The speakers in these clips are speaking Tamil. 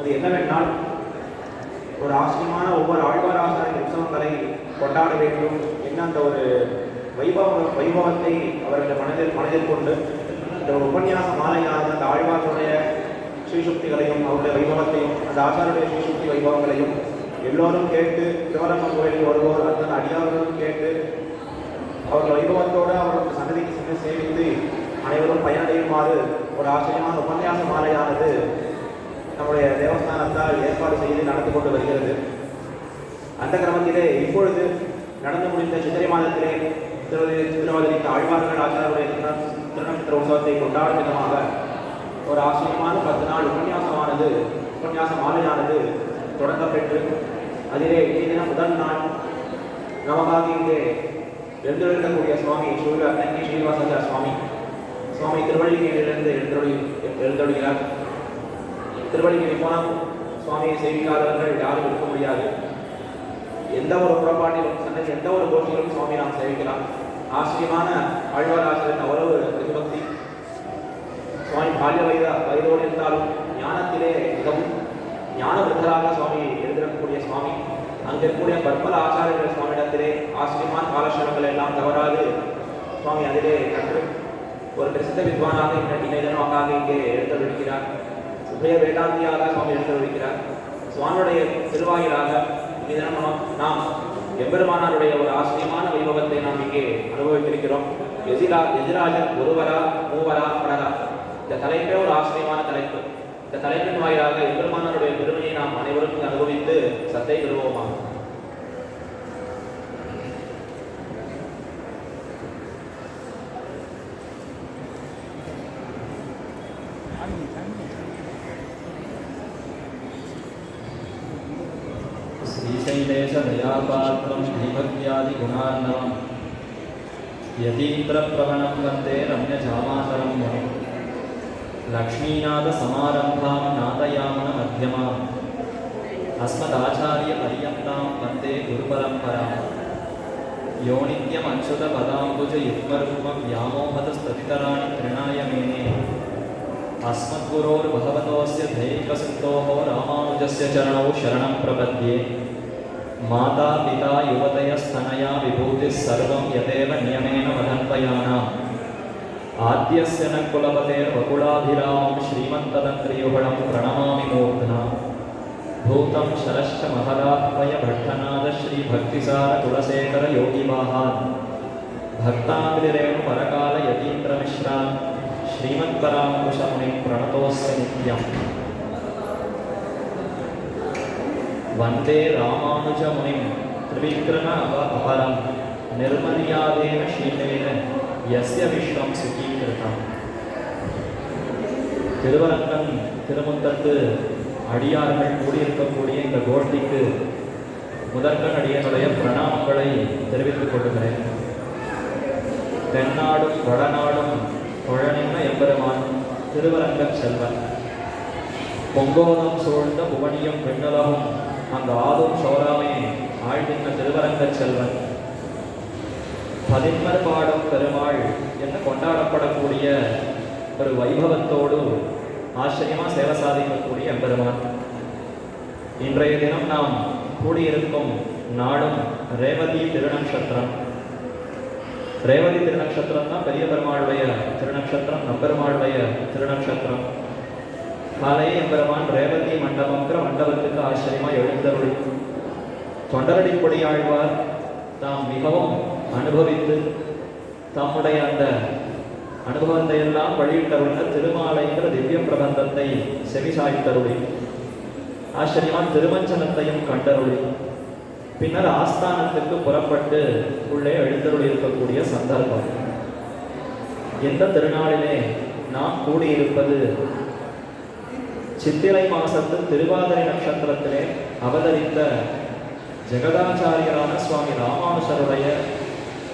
அது என்னவென்றால் ஒரு ஆச்சரியமான ஒவ்வொரு ஆழ்வார் ஆசாரிய உற்சவங்களை கொண்டாட வேண்டும் என்ன அந்த ஒரு வைபவத்தை அவர்கள் மனதில் கொண்டு இந்த ஒரு உபன்யாச மாலையான அந்த ஆழ்வார்களுடைய ஸ்ரீசுக்திகளையும் அவருடைய வைபவத்தையும் அந்த ஆச்சாருடைய ஸ்ரீசுக்தி வைபவங்களையும் எல்லோரும் கேட்டு திருவரங்கம் கோயிலில் வருவோர் அத்தனை அடியார்களும் கேட்டு அவர்கள் வைபவத்தோடு அவர்களுக்கு சன்னதிக்கு சென்று சேவித்து அனைவரும் பயனடையுமாறு ஒரு ஆச்சரியமான உபன்யாச மாலையானது நம்முடைய தேவஸ்தானத்தால் ஏற்பாடு செய்து நடந்து கொண்டு வருகிறது. அந்த கிரமத்திலே இப்பொழுது நடந்து முடிந்த சித்திரை மாதத்திலே திருவதிரித்த ஆழ்வார்கள் ஆச்சாரருடைய திருநட்சத்திர உற்சவத்தை கொண்டாடும் விதமாக ஒரு ஆச்சரியமான 10 நாள் உபன்யாச மாலையானது தொடங்கப்பெற்று அதிலே இன்றைய தினம் முதல் நாள் நமக்காக இங்கே எழுந்தெழுக்கக்கூடிய சுவாமி ஸ்ரீனிவாசாச்சார சுவாமி திருவள்ளிக்கேணியிலிருந்து எழுந்தொழுகிறார். திருவள்ளிக்கேணி போனால் சுவாமியை சேவிக்காதவர்கள் யாரும் இருக்க முடியாது. எந்த ஒரு புறப்பாட்டிலும் சன்னதி எந்த ஒரு கோஷ்டியிலும் சுவாமி நாம் சேவிக்கலாம். ஆச்சரியமான ஆழ்வார் ஆசிரியர் அவ்வளவு பிரதிபக்தி. சுவாமி பால்ய வயதோடு இருந்தாலும் ஞானத்திலே மிகவும் ஞான விருத்தராக சுவாமி எழுதிடக்கூடிய சுவாமி. அங்கே இருக்கக்கூடிய பற்பல ஆச்சாரியர்கள் சுவாமியிடத்திலே ஆச்சரியமான காலக்ஷணங்கள் எல்லாம் தவறாது சுவாமி அதிலே கற்று ஒரு பிரசித்த வித்வானாக இன்றைய தினமாக இங்கே எழுந்தொழிக்கிறார். உபய வேதாந்தியாக சுவாமி எழுந்தொழிக்கிறார். சுவாமியுடைய திருவாயிலாக இன்றைய தினம் நாம் எம்பெருமானாருடைய ஒரு ஆச்சரியமான வைபவத்தை நாம் இங்கே அனுபவித்திருக்கிறோம். எதிராஜர் ஒருவரா மூவரா பலரா, இந்த தலைப்பே ஒரு ஆச்சரியமான தலைப்பு. இந்த தலைப்பின் வாயிலாக எம்பெருமானாருடைய பெருமையை நாம் அனைவருக்கும் அனுபவித்து சத்தை பெறுவோமாக. श्रीशैलेशदयापात्रं श्रीभक्त्यादिगुणार्णवं यतीन्द्रप्रवणं वन्दे रम्यजामातरं मुनिं लक्ष्मीनाथसमारम्भां नाथयामनमध्यमाम् अस्मदाचार्यपर्यन्तां वन्दे गुरुपरम्पराम् यो नित्यमच्युतपदाम्बुजयुग्मरुग्मव्यामोहतस्ततितराणि तृणाय मेने अस्मद्गुरोर्भगवतोऽस्य दैकसिन्धोः रामानुजस्य चरणौ शरणं प्रपद्ये माता पिता युवतयस्तनया विभूतिः सर्वं यदेव नियमेन वदन्वयानाम् आद्यस्य न कुलपतेर्वकुलाभिरामं श्रीमन्तदन्त्रियुगलं प्रणमामि मूर्ध्ना भूतं शरश्च महदाह्वयभट्टनाद श्रीभक्तिसारकुलशेखरयोगिवाहान् भक्ताङ्घ्रिरेणुपरकालयतीन्द्रमिश्रान् श्रीमत्पराङ्कुशमुनिं प्रणतोऽस्य नित्यम् वन्दे रामानुजमुनिं त्रिविक्रम अपरं निर्मर्यादेन शीलेन यस्य विश्वं सुखीकृतम्. திருவரங்கம் திருமுந்தத்து அடியார்கள் கூடியிருக்கக்கூடிய இந்த கோஷ்டிக்கு முதற்கண் அடியனுடைய பிரணாமங்களை தெரிவித்துக் கொள்கிறேன். தென்னாடும் வடநாடும் தொழனின்ன எம்பெருமான் திருவரங்கச் செல்வன் பொங்கோதம் சூழ்ந்த புவனியும் விண்ணுலகும் அங்கு ஆதும் சோராமே ஆழ்கின்ற திருவரங்கச் செல்வன் பதின்மர் பாடும் பெருமாள் என்று கொண்டாடப்படக்கூடிய ஒரு வைபவத்தோடு ஆச்சரியமா சேவை சாதிக்கக்கூடிய எம்பெருமான். இன்றைய தினம் நாம் கூடியிருக்கும் நாடும் ரேவதி திருநக்ஷத்திரம். ரேவதி திருநக்ஷத்திரம் தான் பெரிய பெருமாளுடைய திருநக்ஷத்திரம், நம்பெருமாளுடைய திருநக்ஷத்திரம். காலையே எம்பெருமான் ரேவதி மண்டபங்கிற மண்டபத்துக்கு ஆச்சரியமா எழுந்தருளி தொண்டரடி பொடியாழ்வார் தாம் மிகவும் அனுபவித்து தம்முடைய அந்த அனுபவத்தை எல்லாம் வழியிட்டருள்ள திருமாலைங்கிற திவ்ய பிரபந்தத்தை செவிசாய்த்தருளி ஆச்சரியமான திருமஞ்சனத்தையும் கண்டருளி பின்னர் ஆஸ்தானத்துக்கு புறப்பட்டு உள்ளே எழுந்தருளி இருக்கக்கூடிய சந்தர்ப்பம். இந்த திருநாளிலே நாம் கூடியிருப்பது சித்திரை மாசத்து திருவாதிரை நட்சத்திரத்திலே அவதரித்த ஜெகதாச்சாரியரான சுவாமி ராமானுஜருடைய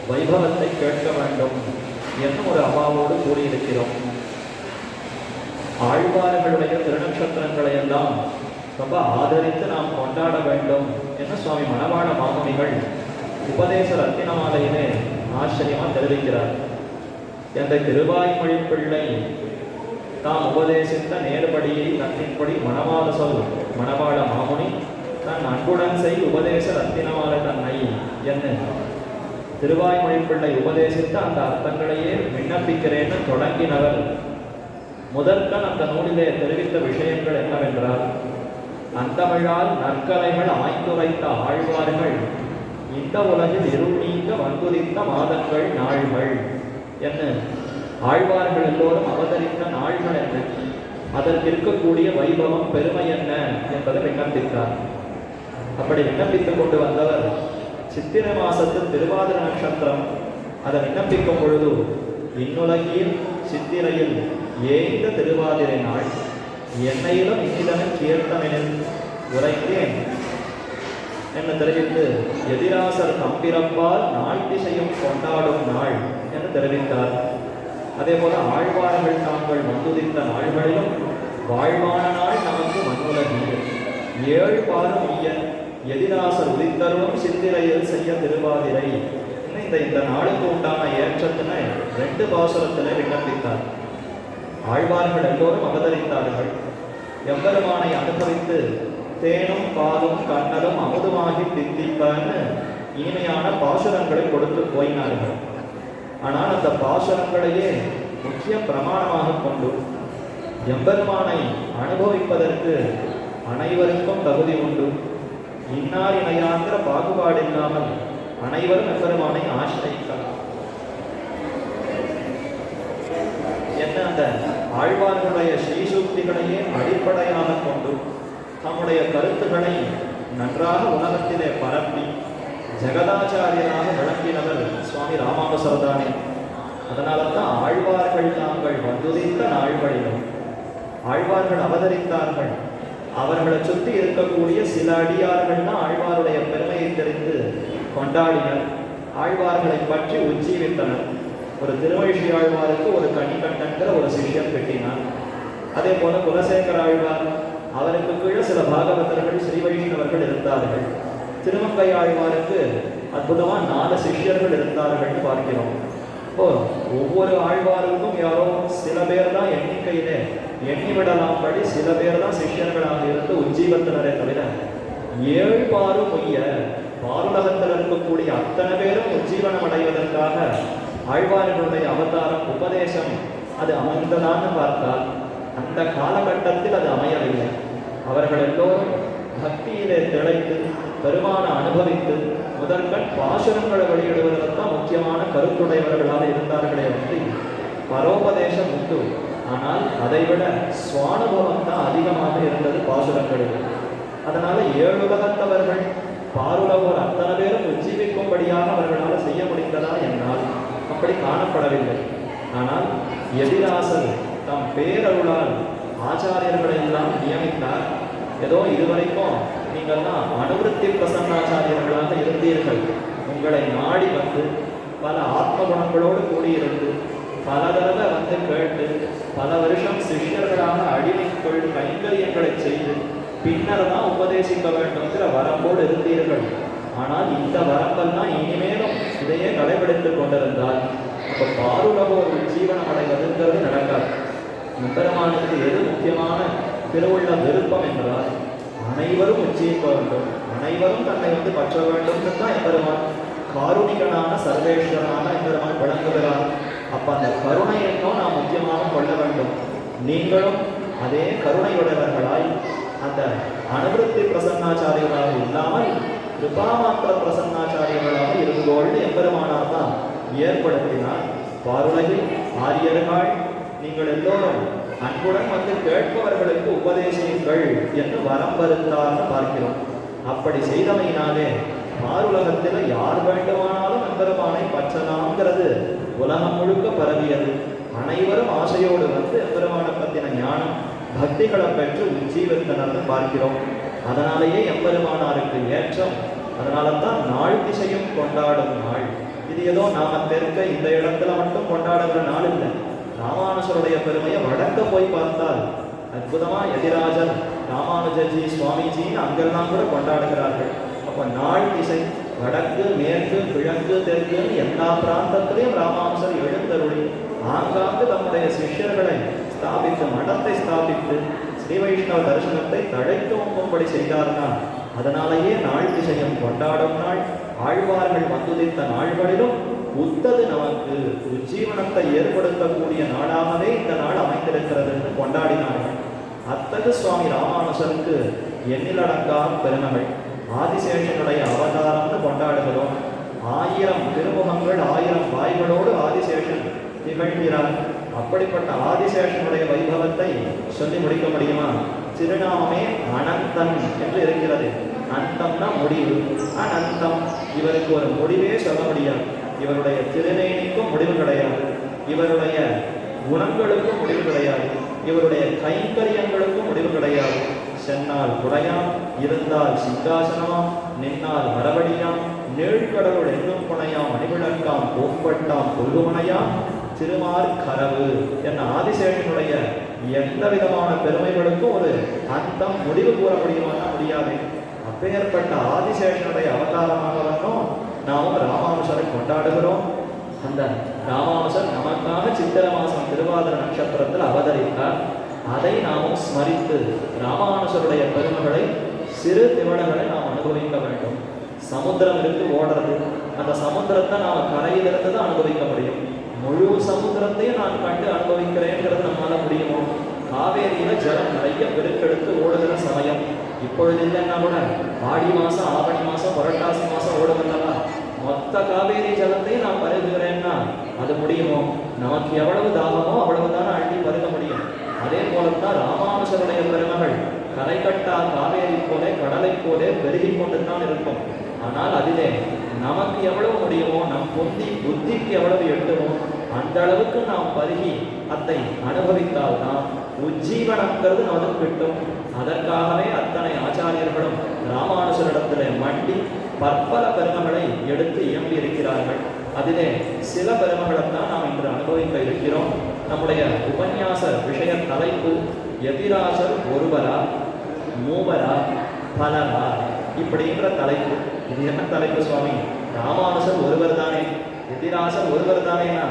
வைபவத்தை கேட்க வேண்டும் என்ன ஒரு அபாவோடு கூடியிருக்கிறோம். ஆழ்வார்களுடைய திருநட்சத்திரங்களை எல்லாம் ரொம்ப ஆதரித்து நாம் கொண்டாட வேண்டும் என்று சுவாமி மணவாள மாமுனிகள் உபதேச ரத்தினமாலையிலே ஆச்சரியமா தெரிவிக்கிறார். என்ற திருவாய்மொழி பிள்ளை தாம் உபதேசித்த நேர்படியை தன்னின்படி மணவாள மாமுனி தன் அன்புடன் செய் உபதேச ரத்தினமால தன்னை என்ன திருவாய்மொழி உபதேசித்த அந்த அர்த்தங்களையே விண்ணப்பிக்கிறேன்னு தொடங்கினவர் முதற்கண் அந்த நூலிலே தெரிவித்த விஷயங்கள் என்னவென்றால், அந்தமிழால் நற்கலைகள் ஆய்ந்துரைத்த ஆழ்வார்கள் இந்த உலகில் இருள் நீங்க வந்துதித்த மாதங்கள் நாள்கள் என்ன, ஆழ்வார்கள் எல்லோரும் அவதரித்த நாள்கள் என்ன, அதற்கு இருக்கக்கூடிய வைபவம் பெருமை என்ன என்பதை விண்ணப்பித்தார். அப்படி விண்ணப்பித்துக் கொண்டு வந்தவர் சித்திரை மாசத்து திருவாதிர நட்சத்திரம் அதை விண்ணப்பிக்கும் பொழுது, இன்னுலகில் சித்திரையில் ஏய்ந்த திருவாதிரை நாள் என்னையிலும் இனிதன கீர்த்தமெனில் உரைத்தேன் என்று தெரிவித்து, எதிராசர் தம்பிரப்பால் நாள் திசையும் கொண்டாடும் நாள் என்று தெரிவித்தார். அதே போல ஆழ்வார்கள் தாங்கள் வந்துதித்த நாள்களிலும் வாழ்வான நாள் நமக்கு மண்ணுலகில் 7 பாலும் எதிராசர் உதித்தருளும் சித்திரையில் செய்ய திருவாதிரை இந்த நாளுக்கு உண்டான ஏற்றத்தினை 2 பாசுரத்திலே விண்ணப்பித்தார். ஆழ்வார்கள் எல்லோரும் அவதரித்தார்கள். எம்பெருமானை அனுபவித்து தேனும் பாலும் கண்ணலும் அமுதுமாகி தித்திப்பன்னு இனிமையான பாசுரங்களை கொடுத்து போயினார்கள். ஆனால் அந்த பாசுரங்களையே முக்கிய பிரமாணமாக கொண்டு எம்பெருமானை அனுபவிப்பதற்கு அனைவருக்கும் தகுதி உண்டு, இன்னார் இணையாங்கிற பாகுபாடு இல்லாமல் அனைவரும் எம்பெருமானை ஆசிரிக்கலாம் என்ன, அந்த ஆழ்வார்களுடைய ஸ்ரீசூக்திகளையே அடிப்படையாக கொண்டு தம்முடைய கருத்துக்களை நன்றாக உலகத்திலே பரப்பி ஜெகதாச்சாரியராக விளங்கினவர் சுவாமி ராமானுசர்தானே. அதனால தான் ஆழ்வார்கள் தாங்கள் வந்துதித்த நாள்களிலும் ஆழ்வார்கள் அவதரித்தார்கள். அவர்களை சுற்றி இருக்கக்கூடிய சில அடியார்கள் தான் ஆழ்வாருடைய பெருமையை தெரிந்து கொண்டாடினர், ஆழ்வார்களை பற்றி உஜ்ஜீவித்தனர். ஒரு திருமழிசை ஆழ்வாருக்கு ஒரு கணிகண்டன்கிற ஒரு சிஷ்யன் பெட்டினார். அதே போல குலசேகர ஆழ்வார், அவருக்கு கீழே சில பாகவதர்கள் ஸ்ரீவைஷ்ணவர்கள் இருந்தார்கள். திருமங்கை ஆழ்வாருக்கு அற்புதமாக 4 சிஷ்யர்கள் இருந்தார்கள்னு பார்க்கிறோம். இப்போ ஒவ்வொரு ஆழ்வாருக்கும் யாரோ சில பேர் தான் எண்ணிக்கையிலே எண்ணிவிடலாம்படி சில பேர் தான் சிஷ்யர்களாக இருந்து உஜ்ஜீவத்தினரே தவிர 7 பாரும் பாருலகத்தில் இருக்கக்கூடிய அத்தனை பேரும் உஜ்ஜீவனம் அடைவதற்காக ஆழ்வார்களுடைய அவதாரம் உபதேசம் அது அமைந்ததான்னு பார்த்தால் அந்த காலகட்டத்தில் அது அமையவில்லை. அவர்கள் எல்லோரும் பக்தியிலே திளைத்து பெருமான அனுபவித்து முதற்கண் பாசுரங்களை வெளியிடுவதற்குத்தான் முக்கியமான கருத்துடையவர்களாக இருந்தார்களே வந்து பரோபதேசம் உண்டு. ஆனால் அதைவிட சுவானுபவம் தான் அதிகமாக இருந்தது பாசுரங்களில். அதனால 7 உலகத்தவர்கள் பாருலகோர் அத்தனை பேரும் உஜ்ஜீவிக்கும்படியாக அவர்களால் செய்ய முடிந்ததா என்னால் அப்படி காணப்படவில்லை. ஆனால் எதிராசர் தம் பேரருளால் ஆச்சாரியர்களை எல்லாம் நியமித்தார். ஏதோ இதுவரைக்கும் நீங்கள்லாம் அனுவிருத்தி பிரசன்னாச்சாரியர்களாக இருந்தீர்கள். உங்களை நாடி வந்து பல ஆத்ம குணங்களோடு கூடியிருந்து பல தடவை வந்து கேட்டு பல வருஷம் சிஷ்யர்களாக அடிமைக்குள் கைங்கரியங்களை செய்து பின்னர் தான் உபதேசிக்க வேண்டும்ங்கிற வரம்போடு இருந்தீர்கள். ஆனால் இந்த வரம்பெல்லாம் இனிமேலும் இதையே கடைபிடித்துக் கொண்டிருந்தால் இப்போ பாருலகோர் ஜீவனம் அடைவதுங்கிறது நடக்காது. எம்பெருமானுக்கு எது முக்கியமான திருவுள்ள விருப்பம் என்றால் அனைவரும் உஜ்ஜீவிக்க வேண்டும், அனைவரும் தன்னை வந்து பற்ற வேண்டும் தான் எம்பெருமான் காருணிகனான சர்வேஸ்வரனான எம்பெருமான் விளங்குகிறார். அப்போ அந்த கருணையையும் நாம் முக்கியமாக கொள்ள வேண்டும். நீங்களும் அதே கருணையுடையவர்களாய் அந்த அனுவிருத்தி பிரசன்னாச்சாரியர்களாக இல்லாமல் கிருபாமாத்திர பிரசன்னாச்சாரியர்களாக இருந்தோடு எம்பெருமானார் தான் ஏற்படுத்தினார். பாருலகில் ஆரியர்கள் நீங்கள் எல்லோரும் அன்புடன் வந்து கேட்பவர்களுக்கு உபதேசியுங்கள் என்று வரம் வருந்தார்னு பார்க்கிறோம். அப்படி செய்தமையினாலே பாருலகத்தில் யார் வேண்டுமானாலும் எம்பெருமானை பற்றலாம்ங்கிறது உலகம் முழுக்க பரவியது. அனைவரும் ஆசையோடு வந்து எம்பெருமானை பற்றின ஞானம் பக்திகளை பெற்று உஜ்ஜீவித்தனர்னு பார்க்கிறோம். அதனாலேயே எம்பெருமானாருக்கு ஏற்றம். அதனால தான் நாள் திசையும் கொண்டாடும் நாள். இது ஏதோ நாம தெற்க இந்த இடத்துல மட்டும் கொண்டாடுகிற நாள் இல்லை. ராமானுஜருடைய பெருமையை வடக்க போய் பார்த்தால் அற்புதமா எதிராஜர் ராமானுஜர்ஜி சுவாமிஜின்னு அங்கெல்லாம் கூட கொண்டாடுகிறார்கள். அப்போ நாள் திசை வடக்கு மேற்கு கிழக்கு தெற்குன்னு எல்லா பிராந்தத்திலையும் ராமானுஜர் எழுந்தருளி ஆங்காங்கு தம்முடைய சிஷ்யர்களை ஸ்தாபித்து மடத்தை ஸ்தாபித்து ஸ்ரீ வைஷ்ணவ தரிசனத்தை தழைத்தோங்கும்படி செய்தார்னா அதனாலேயே நாள் திசையும் கொண்டாடும் நாள் ஆழ்வார்கள் வந்துதித்த நாள்களிலும் உத்தது நமக்கு உஜ்ஜீவனத்தை ஏற்படுத்தக்கூடிய நாளாகவே இந்த நாள் அமைந்திருக்கிறது என்று கொண்டாடினார்கள். அத்தகு சுவாமி ராமானுஜருக்கு எண்ணிலடங்காத பெருமைகள். ஆதிசேஷனுடைய அவதாரம்னு கொண்டாடுகிறோம். 1000 திருமுகங்கள் 1000 வாய்களோடு ஆதிசேஷன் திகழ்கிறார். அப்படிப்பட்ட ஆதிசேஷனுடைய வைபவத்தை சொல்லி முடிக்க முடியுமா? திருநாமே அனந்தன் என்று இருக்கிறது. அந்தம்னா முடிவு, அனந்தம். இவருக்கு ஒரு முடிவே சொல்ல முடியாது. இவருடைய திருநேனிக்கும் முடிவு கிடையாது, இவருடைய குணங்களுக்கும் முடிவு கிடையாது, இவருடைய கைங்கரியங்களுக்கும் முடிவு கிடையாது. சென்னால் குடையாம், இருந்தால் சிங்காசனமாம், நின்னால் மரபடியாம், நீழ்கடவுள் என்னும் புனையாம், அணிவிளக்காம், பூம்பட்டாம், கொல்லுமனையாம், திருமார் கரவு என்ற ஆதிசேஷனுடைய எந்த விதமான பெருமைகளுக்கும் ஒரு அந்தம் முடிவு கூற முடியுமானா முடியாது. அப்பேற்பட்ட ஆதிசேஷனுடைய அவதாரமாக வந்தோம் நாமும் ராமானுஜரை கொண்டாடுகிறோம். அந்த ராமானுஜர் நமக்காக சித்திர மாசம் திருவாதிர நட்சத்திரத்தில் அவதரித்தார். அதை நாமும் ஸ்மரித்து ராமானுஜருடைய பெருமைகளை சிறு திவடங்களை நாம் அனுபவிக்க வேண்டும். சமுத்திரம் இருக்கு ஓடுறது, அந்த சமுத்திரத்தை நாம் கரையிலிருந்து தான் அனுபவிக்க முடியும். முழு சமுத்திரத்தையும் நான் கண்டு அனுபவிக்கிறேங்கிறது நம்மளால முடியுமோ? காவேரியில ஜலம் நிறைய பெருக்கெடுத்து ஓடுகிற சமயம் இப்பொழுது இல்லைன்னா கூட ஆடி மாசம், ஆவணி மாசம், புரட்டாசி மாசம் ஓடுகிறதா, மொத்த காவேரி ஜலத்தையும் நான் பருகுகிறேன்னா அது முடியுமோ? நமக்கு எவ்வளவு தாகமோ அவ்வளவுதான் அள்ளி பருக முடியும். அதே போலத்தான் ராமானுஜருடைய பெருமைகள் கரை கட்டா காவேரி போலே கடலை போலே பெருகி கொண்டுதான் இருக்கும். ஆனால் அதிலே நமக்கு எவ்வளவு முடியுமோ, நம் புத்திக்கு எவ்வளவு எட்டுமோ அந்த அளவுக்கு நாம் பருகி அதை அனுபவித்தால்தான் உஜ்ஜீவனங்கிறது நமக்கு கிட்டும். அதற்காகவே அத்தனை ஆச்சாரியர்களும் ராமானுஜரிடத்தில் மண்டி பற்பல பெருமைகளை எடுத்து இயம்பி இருக்கிறார்கள். அதிலே சில பெருமைகளைத்தான் நாம் இன்று அனுபவிக்க இருக்கிறோம். நம்முடைய உபன்யாச விஷய தலைப்பு எதிராசர் ஒருவரா, மூவரா, பலரா இப்படிங்கிற தலைப்பு. இது என்ன தலைப்பு சுவாமி? ராமானுஜர் ஒருவர் தானே, எதிராசர் ஒருவர் தானேனா?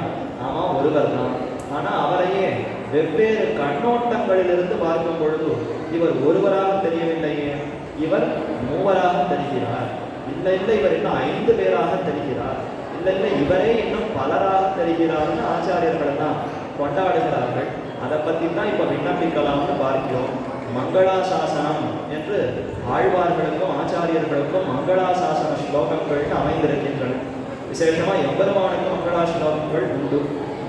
ஆமா, ஒருவர் தான். ஆனா அவரையே வெவ்வேறு கண்ணோட்டங்களிலிருந்து பார்க்கும் பொழுது இவர் ஒருவராக தெரியவில்லையே, இவர் மூவராக தெரிகிறார். இல்லை இவர் இன்னும் 5 பேராக தெரிகிறார். இல்லை இவரே இன்னும் பலராக தெரிகிறார்னு ஆச்சாரியர்கள் தான் கொண்டாடுகிறார்கள். அதை பற்றி தான் இப்போ விண்ணப்பிக்கலாம்னு பார்க்கிறோம். மங்களாசாசனம் என்று ஆழ்வார்களுக்கும் ஆச்சாரியர்களுக்கும் மங்களாசாசன ஸ்லோகங்கள்னு அமைந்திருக்கின்றன. விசேஷமாக எம்பெருமானுக்கு மங்களா ஸ்லோகங்கள் உண்டு.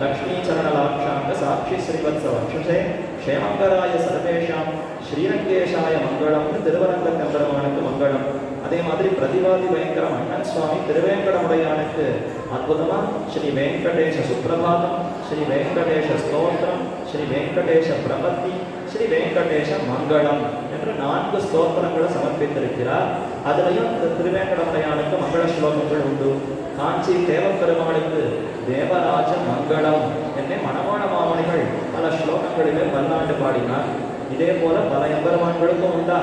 லக்ஷ்மீ சரணலாட்சாங்க சாட்சி ஸ்ரீவத்ச வக்ஷசே க்ஷேமங்கராய சர்வேஷாம் ஸ்ரீரங்கேஷாய மங்களம்னு திருவரங்க எம்பெருமானுக்கு மங்களம். அதே மாதிரி பிரதிவாதி பயங்கரம் அண்ணன் சுவாமி திருவேங்கடமுடையானுக்கு அற்புதமா ஸ்ரீ வெங்கடேஷ சுப்பிரபாதம், ஸ்ரீ வெங்கடேஷ ஸ்தோத்திரம், ஸ்ரீ வெங்கடேஷ பிரபத்தி, ஸ்ரீ வெங்கடேஷ மங்களம் என்று 4 ஸ்தோத்திரங்களை சமர்ப்பித்திருக்கிறார். அதுலேயும் இந்த திருவேங்கடமுடையானுக்கு மங்கள ஸ்லோகங்கள் உண்டு. காஞ்சி தேவப்பெருமாளுக்கு தேவராஜ மங்களம் என்னை மணவாள மாமணிகள் பல ஸ்லோகங்களிலே பல்லாண்டு பாடினார். இதே போல பல எம்பெருமான்களுக்கும் உண்டா.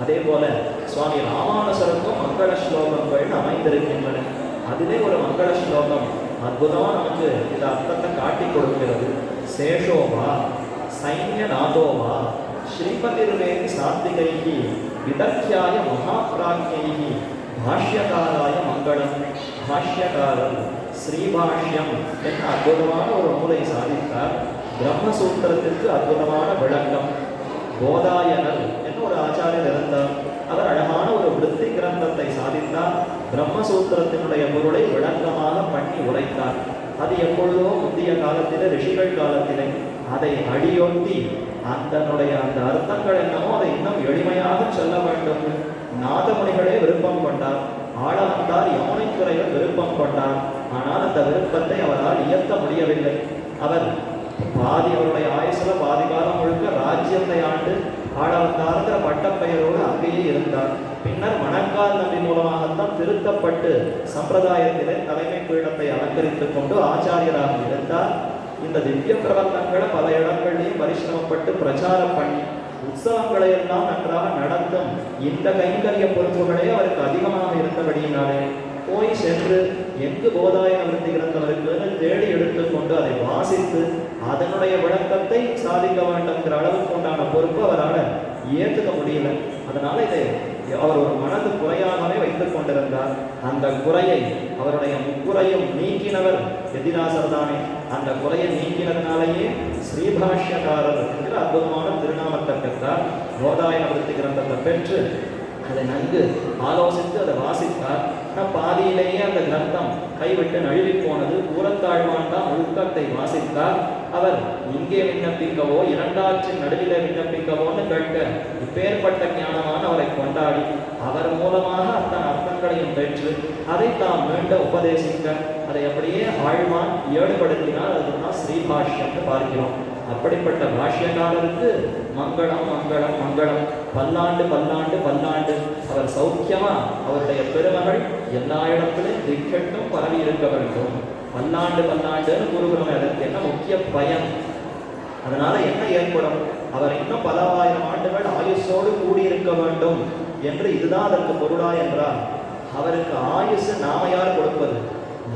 அதே போல சுவாமி ராமானுஜருக்கும் மங்கள ஸ்லோகங்கள் அமைந்திருக்கின்றன. அதிலே ஒரு மங்கள ஸ்லோகம் அற்புதமாக நமக்கு இந்த அர்த்தத்தை காட்டி கொடுக்கிறது. சேஷோவா சைன்யநாதோவா ஸ்ரீபதிர்வேதி சாத்திகைகி விதக்யாய மகாபிராஜ்ஞைகி பாஷ்யகாராய மங்களம். பாஷ்யகாரர் ஸ்ரீபாஷ்யம் என்ற அற்புதமான ஒரு நூலை சாதித்தார். பிரம்மசூத்திரத்திற்கு அற்புதமான விளக்கம். போதாயனர் என்று ஒரு ஆச்சாரியர் இருந்தார். அவர் அழகான ஒரு விருத்தி கிரந்தத்தை சாதித்தார். பிரம்மசூத்திரத்தினுடைய பொருளை விளக்கமாக பண்ணி உரைத்தார். அது எப்பொழுதோ முந்தைய காலத்திலே, ரிஷிகள் காலத்திலே அதை அடியொட்டி அந்த அர்த்தங்கள் என்னமோ அதை இன்னும் எளிமையாக சொல்ல வேண்டும். நாதமுனிகளே விருப்பம் கொண்டார். ஆளவந்தார் யமுனைத்துறையில் விருப்பம் கொண்டார். ஆனால் அந்த விருப்பத்தை அவரால் இயக்க முடியவில்லை. அவர் அவருடைய ஆயுசுல பாதி காலம் முழுக்க ராஜ்யத்தை ஆண்டு ஆளவந்தார்ங்கிற பட்டப்பெயரோடு அங்கேயே இருந்தார். பின்னர் மணக்கால் நம்பி மூலமாகத்தான் திருத்தப்பட்டு சம்பிரதாயத்திலே தலைமை பீடத்தை அலங்கரித்துக் கொண்டு ஆச்சாரியராக இருந்தார். இந்த திவ்ய பிரபந்தங்களை பல இடங்களிலேயும் பரிசிரமப்பட்டு பிரச்சாரம் பண்ணி உற்சவங்களை எல்லாம் நன்றாக நடத்தும் இந்த கைங்கரிய பொறுப்புகளே அவருக்கு அதிகமாக இருந்தபடியினாலே போய் சென்று எங்கு போதாயன விருத்தி கிரந்தம் இருக்குன்னு தேடி எடுத்துக்கொண்டு அதை வாசித்து அதனுடைய விளக்கத்தை சாதிக்க வேண்டும்ங்கிற அளவுக்கு உண்டான பொறுப்பு அவரால் ஏற்றுக்க முடியல. அதனால இதை அவர் ஒரு மனது குறையாகவே வைத்துக் கொண்டிருந்தார். அந்த குறையை, அவருடைய முக்குறையும் நீக்கினவர் எதிராசர் தானே. அந்த குறையை நீக்கினதுனாலேயே ஸ்ரீபாஷ்யக்காரர் என்கிற அற்புதமான திருநாமத்தை பெற்றார். கோதாயன விருத்தி கிரந்தத்தை பெற்று அதை நன்கு ஆலோசித்து அதை வாசித்தார். ஆனால் பாதியிலேயே அந்த கிரந்தம் கைவிட்டு நழுவி போனது. கூறத்தாழ்வான் தான் ஒழுக்கத்தை வாசித்தார். அவர் இங்கே விண்ணப்பிக்கவோ இரண்டாற்றின் நடுவிலே விண்ணப்பிக்கவோன்னு கேட்க இப்பேற்பட்ட ஞானமான அவரை கொண்டாடி அவர் மூலமாக அத்தனை அர்த்தங்களையும் பெற்று அதை தாம் மீண்டும் உபதேசிக்க அதை அப்படியே ஆழ்வான் ஈடுபடுத்தினால் அதுதான் ஸ்ரீபாஷ்யம்னு பார்க்கிறோம். அப்படிப்பட்ட பாஷ்யக்காரருக்கு மங்களம் மங்களம் மங்களம். பல்லாண்டு பல்லாண்டு பல்லாண்டு அவர் சௌக்கியமா அவருடைய பெருமகள் எல்லா இடத்திலும் திக்கட்டும் பரவி இருக்க வேண்டும். பல்லாண்டு பல்லாண்டுன்னு கூறுகிறோம். அதற்கு என்ன முக்கிய பயன்? அதனால என்ன ஏற்படும்? அவர் இன்னும் பல ஆயிரம் ஆண்டுகள் ஆயுஷோடு கூடியிருக்க வேண்டும் என்று இதுதான் அதற்கு பொருளா என்றால், அவருக்கு ஆயுசு நாம யார் கொடுப்பது?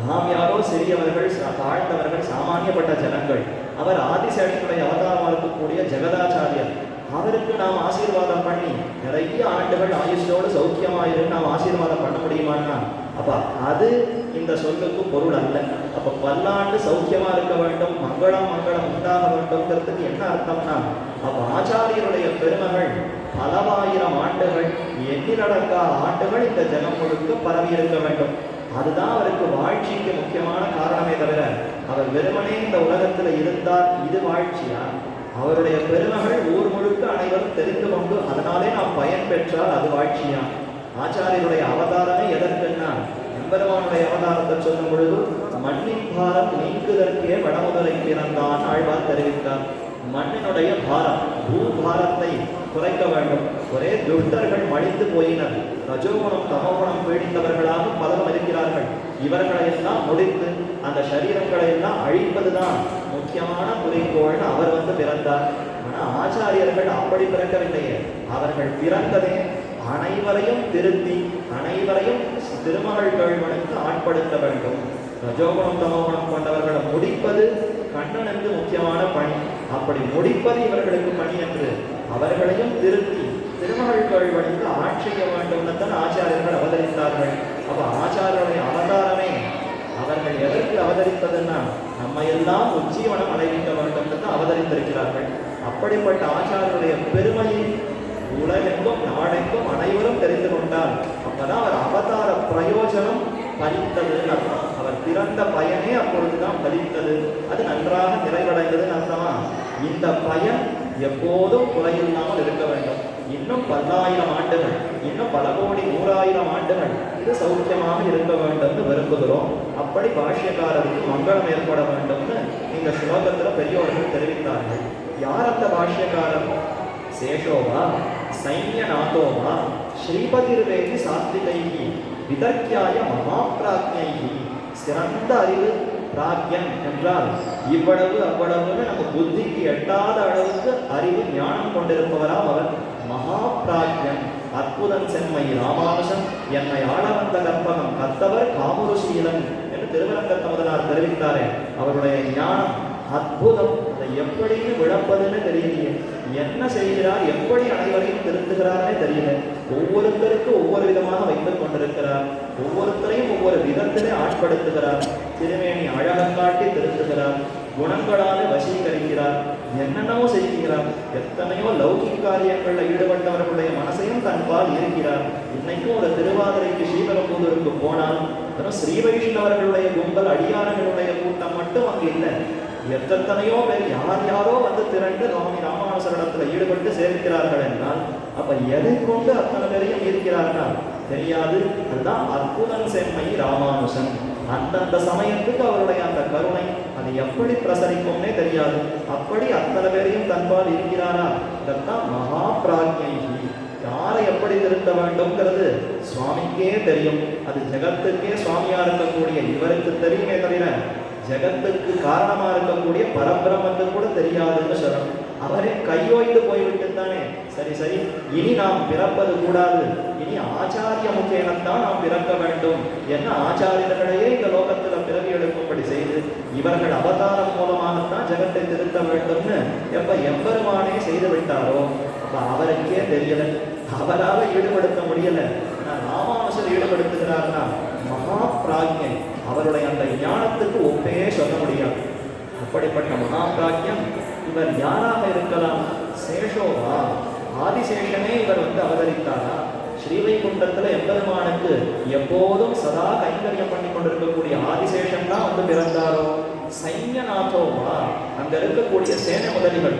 நாம் யாரோ சிறியவர்கள், தாழ்ந்தவர்கள், சாமானியப்பட்ட ஜனங்கள். அவர் ஆதிசேஷனுடைய அவதாரமாக இருக்கக்கூடிய ஜெகதாச்சாரியர். அவருக்கு நாம் ஆசீர்வாதம் பண்ணி நிறைய ஆண்டுகள் ஆயுஷோடு சௌக்கியமாயிரு நாம் ஆசீர்வாதம் பண்ண முடியுமான்னா அப்ப அது இந்த சொல்லுக்கு பொருள் அல்ல. அப்ப பல்லாண்டு சௌக்கியமா இருக்க வேண்டும், மங்களம் மங்களம் உண்டாக வேண்டும்ங்கிறதுக்கு என்ன அர்த்தம்னா, அப்ப ஆச்சாரியருடைய பெருமகள் பலவாயிரம் ஆண்டுகள், எண்ணிலடங்கா ஆண்டுகள் இந்த ஜனம் முழுக்க பரவி இருக்க வேண்டும். அதுதான் அவருக்கு வாழ்ச்சிக்கு முக்கியமான காரணமே தவிர அவர் வெறுமனே இந்த உலகத்துல இருந்தார் இது வாழ்ச்சியா? அவருடைய பெருமகள் ஊர் முழுக்க அனைவரும் தெரிந்து கொண்டு அதனாலே நாம் பயன் பெற்றால் அது வாழ்ச்சியா? ஆச்சாரியருடைய அவதாரமே எதற்குன்னா, எம்பெருமானுடைய அவதாரத்தை சொல்லும் பொழுது மண்ணின் பாரம் நீக்குதற்கே வடமுதலை பிறந்தான் ஆழ்வார் தெரிவித்தார். மண்ணினுடைய பாரம், பூபாரத்தை குறைக்க வேண்டும். ஒரே துஷ்டர்கள் மடிந்து போயினர். ரஜோகுணம் தமோகுணம் பீடித்தவர்களாக பலரும் இருக்கிறார்கள். இவர்களை எல்லாம் முடித்து அந்த சரீரங்களை எல்லாம் அழிப்பதுதான் முக்கியமான குறிக்கோள்னு அவர் பிறந்தார். ஆனா ஆச்சாரியர்கள் அப்படி பிறக்கவில்லையே. அவர்கள் பிறந்ததே அனைவரையும் திருத்தி அனைவரையும் திருமகள் கல்வனுக்கு ஆட்படுத்த வேண்டும். ரஜோகுணம் தமோகுணம் கொண்டவர்களை முடிப்பது கண்ணனுக்கு முக்கியமான பணி. அப்படி முடிப்பது இவர்களுக்கு பணி என்று அவர்களையும் திருத்தி திருமகள் கல்வனுக்கு ஆட்சிக்க வேண்டும் தான் ஆச்சாரியர்கள் அவதரித்தார்கள். அப்ப ஆச்சாரியருடைய அவதாரமே அவர்கள் எதற்கு அவதரிப்பதுன்னா, நம்ம எல்லாம் உஜ்ஜீவனம் அடைவிக்க வேண்டும் என்று அவதரித்திருக்கிறார்கள். அப்படிப்பட்ட ஆச்சாரியருடைய பெருமையை உலகெங்கும் நாடெங்கும் அனைவரும் தெரிந்து கொண்டால் அப்பதான் அவர் அவதார பிரயோஜனம் பலித்ததுன்னு அர்த்தம். அவர் பிறந்த பயனே அப்பொழுதுதான் பலித்தது, அது நன்றாக நிறைவடைந்ததுன்னு அர்த்தமா? இந்த பயன் எப்போதும் குறையில்லாமல் இருக்க வேண்டும். இன்னும் 10,000 ஆண்டுகள், இன்னும் பல கோடி 100,000 ஆண்டுகள் இது சௌக்கியமாக இருக்க வேண்டும்னு விரும்புகிறோம். அப்படி பாஷ்யக்காரருக்கு மங்களம் ஏற்பட வேண்டும்னு இந்த ஸ்லோகத்துல பெரியோர்கள் தெரிவித்தார்கள். யார் அந்த பாஷ்யக்காரர்? சேஷோவா சைன்யநாதோவா ஸ்ரீபதிர்வேதி சாத்விகைகி விதர்க்கியாய மகாபிராஜ்ஞைகி. சிறந்த அறிவு பிராக்யன் என்றால் இவ்வளவு அவ்வளவுன்னு நம்ம புத்திக்கு எட்டாத அளவுக்கு அறிவு ஞானம் கொண்டிருப்பவராம் அவர். மகாபிராஜ்யன், அற்புதன் செம்மை ராமானுஜன், என்னை ஆள வந்த கற்பகம் கத்தவர் காமுருசீலன் என்று திருவரங்கத்தமுதனார் தெரிவித்தாரே. அவருடைய ஞானம் அற்புதம். அதை எப்படின்னு விளப்பதுன்னு தெரியலையே. என்ன செய்கிறார், எப்படி அனைவரையும் திருத்துகிறார்னே தெரியல. ஒவ்வொருத்தருக்கும் ஒவ்வொரு விதமாக வைத்துக் கொண்டிருக்கிறார். ஒவ்வொருத்தரையும் ஒவ்வொரு விதத்திலே ஆட்படுத்துகிறார். திருமேனி அழகம் காட்டி திருத்துகிறார். குணங்களால வசீகரிக்கிறார். என்னென்னவோ செய்கிறார். எத்தனையோ லௌகிக காரியங்களில் ஈடுபட்டவர்களுடைய மனசையும் தன்பால் இருக்கிறார். இன்னைக்கும் ஒரு திருவாதிரைக்கு ஸ்ரீபெரும்புதூருக்கு போனால் ஸ்ரீ வைஷ்ணவர்களுடைய கும்பல் அடியாரங்களுடைய கூட்டம் மட்டும் அங்கு இல்லை. எத்தனையோ பேர் யார் யாரோ திரண்டு சுவாமி ராமானுசரிடத்துல ஈடுபட்டு சேர்க்கிறார்கள் என்றால் அப்ப எதை கொண்டு அத்தனை பேரையும் இருக்கிறார்கள் தெரியாது. அதுதான் அற்புதன் செம்மை ராமானுசன். அந்தந்த சமயத்துக்கு அவருடைய அந்த கருணை அது எப்படி பிரசரிக்கும்னே தெரியாது. அப்படி அத்தனை பேரையும் தன்பால் இருக்கிறாரா? இதற்கான் மகா பிராஜ்ஞைகி. யாரை எப்படி திருத்த வேண்டும்ங்கிறது சுவாமிக்கே தெரியும். அது ஜெகத்துக்கே சுவாமியா இருக்கக்கூடிய இவருக்கு தெரியுமே தவிர ஜெகத்துக்கு காரணமா இருக்கக்கூடிய பரபிரமத்துக்கு கூட தெரியாதுன்னு சொல்லணும். அவரே கையோய்ந்து போய்விட்டுத்தானே. சரி சரி, இனி நாம் பிறப்பது கூடாது, இனி ஆச்சாரிய முகேனத்தான் நாம் பிறக்க வேண்டும் என்ன ஆச்சாரியர்களையே இந்த லோகத்துல பிறவி எடுக்கும்படி செய்து இவர்கள் அவதாரம் மூலமாகத்தான் ஜெகத்தை திருத்த வேண்டும்னு எப்ப எம்பெருமானே செய்து விட்டாரோ அப்ப அவருக்கே தெரியல, அவரால் ஈடுபடுத்த முடியல. ராமானுஷர் ஈடுபடுத்துகிறார்னா மகா பிராஜ்யன், அவருடைய அந்த ஞானத்துக்கு ஒப்பே சொல்ல முடியாது. அப்படிப்பட்ட மகா பிராஜ்யன் இவர் யாராக இருக்கலாம்? சேஷோவா? ஆதிசேஷனே இவர் அவதரித்தாரா? ஸ்ரீவைகுண்டத்துல எம்பெருமானுக்கு எப்போதும் சதா கைங்கரியம் பண்ணி கொண்டிருக்கக்கூடிய ஆதிசேஷன் தான் பிறந்தாரோ? சைன்யநாதோவா? அங்க இருக்கக்கூடிய சேன முதலிகள்,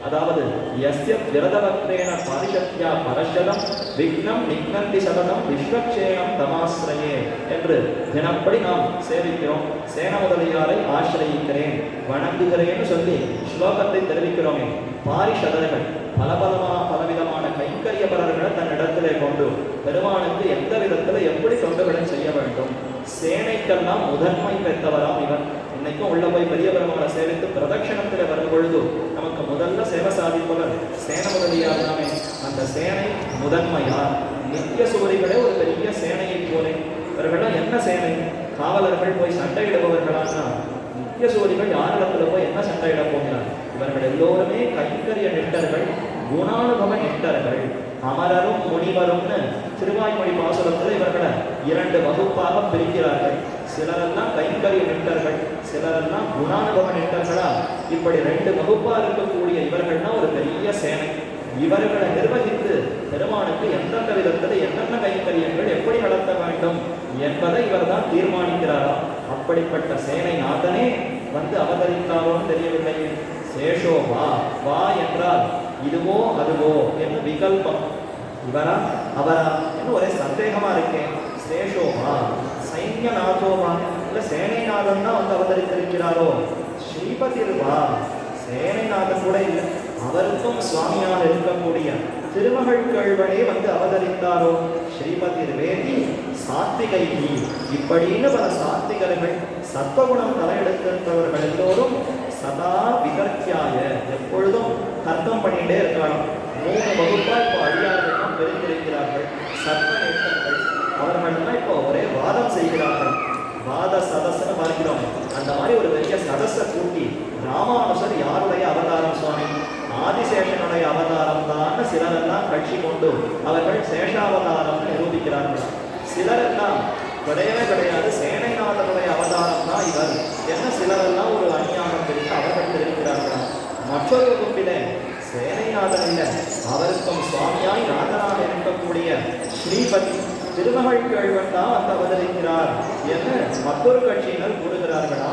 அதாவது யஸ்ய விரதவக்ரேன பாரிஷத்யா பரஷதம் விக்னம் நிக்னந்தி சதனம் விஸ்வக்ஷேனம் தமாஸ்ரயே என்று தினப்படி நாம் சேவிக்கிறோம். சேன முதலியாரை ஆசிரயிக்கிறேன் வணங்குகிறேன்னு சொல்லி ஸ்லோகத்தை தெரிவிக்கிறோமே. பாரிஷதர்கள் பலவிதமான கைங்கரியபரர்களை தன்னிடத்திலே கொண்டு பெருமானுக்கு எந்த விதத்துல எப்படி தொண்டுகளை செய்ய வேண்டும். சேனைக்கெல்லாம் முதன்மை பெற்றவராம் இவர். இன்னைக்கும் உள்ள போய் பெரிய பெருமாளை சேவித்து பிரதட்சணத்தில் வரும் பொழுது நமக்கு முதல்ல சேவை சாதிப்பவர் சேன முதலியார் தானே. அந்த சேனை முதன்மையார். நித்திய சூரிகளே ஒரு பெரிய சேனையை போலே. இவர்கள்லாம் என்ன சேனை? காவலர்கள் போய் சண்டையிடுபவர்களானா நித்திய சூரிகள் யாரிடத்துல போய் என்ன சண்டையிட போகிறார்? இவர்கள் எல்லோருமே கைங்கரிய நிஷ்டர்கள், குணானுபவ நிஷ்டர்கள். அமரரும் முனிவரும்னு திருவாய்மொழி பாசுரத்தில் இவர்களை 2 வகுப்பாக பிரிக்கிறார்கள். சிலரெல்லாம் கைங்கரிய நிஷ்டர்கள், சிலரெல்லாம் குணானுபவ நிஷ்டர்களா. இப்படி 2 வகுப்பா இருக்கக்கூடிய இவர்கள்னா ஒரு பெரிய சேனை. இவர்களை நிர்வகித்து பெருமானுக்கு எந்தெந்த விதத்தில் என்னென்ன கைங்கரியங்கள் எப்படி நடத்த வேண்டும் என்பதை இவர் தான் தீர்மானிக்கிறாரா. அப்படிப்பட்ட சேனை நாதனே அவதரித்தாரோன்னு தெரியவில்லை. சேஷோ வா? வா என்றால் இதுவோ அதுவோ என்று விகல்பம். இவரா அவரா என்று ஒரே சந்தேகமா இருக்கேன். சேஷோவா? சைன்யநாதோவா? இல்ல சேனைநாதன் தான் அவதரித்திருக்கிறாரோ? ஸ்ரீபதிர்வா? சேனைநாதன் கூட இல்லை, அவருக்கும் சுவாமியாக இருக்கக்கூடிய திருமகள் கழ்வனே அவதரித்தாரோ? ஸ்ரீபதிர் வேதி சாத்விகைகி இப்படின்னு பல சாத்விகர்கள் சத்வகுணம் தலையெடுத்தவர்கள் எல்லோரும் சதா விதர்த்தியாய எப்பொழுதும் தர்க்கம் பண்ணிட்டே இருக்கலாம். 3 வகுப்பா இப்போ அடியார்கள் பெருந்திருக்கிறார்கள். சத்வநேசர்கள் அவர்கள்லாம் இப்போ ஒரே வாதம் செய்கிறார்கள். வாத சதஸ்ன்னு பார்க்கிறோம். அந்த மாதிரி ஒரு பெரிய சதஸை கூட்டி ராமானுஷர் யாருடைய அவதாரம் சுவாமி? ஆதிசேஷனுடைய அவதாரம் தான் சிலரெல்லாம் கட்சி கொண்டு அவர்கள் சேஷாவதாரம் நிரூபிக்கிறார்கள். சிலரெல்லாம் கிடையவே கிடையாது, சேனைநாதனுடைய அவதாரம் தான் இவர் என்ன சிலரெல்லாம் ஒரு அநியாயம் பிரித்து அவர்கள் தெரிவிக்கிறார்களாம். மற்றொரு வகுப்பிலே சேனைநாதன் இல்லை, அவருக்கும் சுவாமியாய் நாதனாக இருக்கக்கூடிய ஸ்ரீபதி திருமகள் கேழ்வன் தான் அவதரிக்கிறார் என்று மற்றொரு கட்சியினர் கூறுகிறார்களா.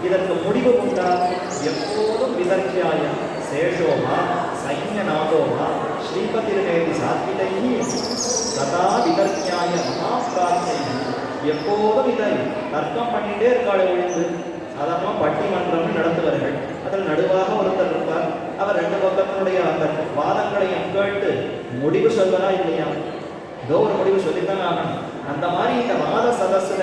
இதற்கு முடிவு உண்டா? எப்போதும் விதர்க்கியாய சேஷோவா சைன்யநாதோவா ஸ்ரீபதிர்வேதி சாத்விதைஹி சதா விதர்க்கியாய மகாபிரார்த்தை. எப்போதும் இதை தர்க்கம் பண்ணிட்டே இருக்காளே ஒழிந்து சாதாரணமாக பட்டிமன்றம்னு நடத்துவார்கள். அதில் நடுவாக ஒருத்தர் இருப்பார். அவர் 2 பக்கத்தினுடைய அந்த வாதங்களையும் கேட்டு முடிவு சொல்வதா இல்லையா? ஏதோ ஒரு முடிவு சொல்லித்தான் ஆகணும். அந்த மாதிரி இந்த வாத சதஸ்ல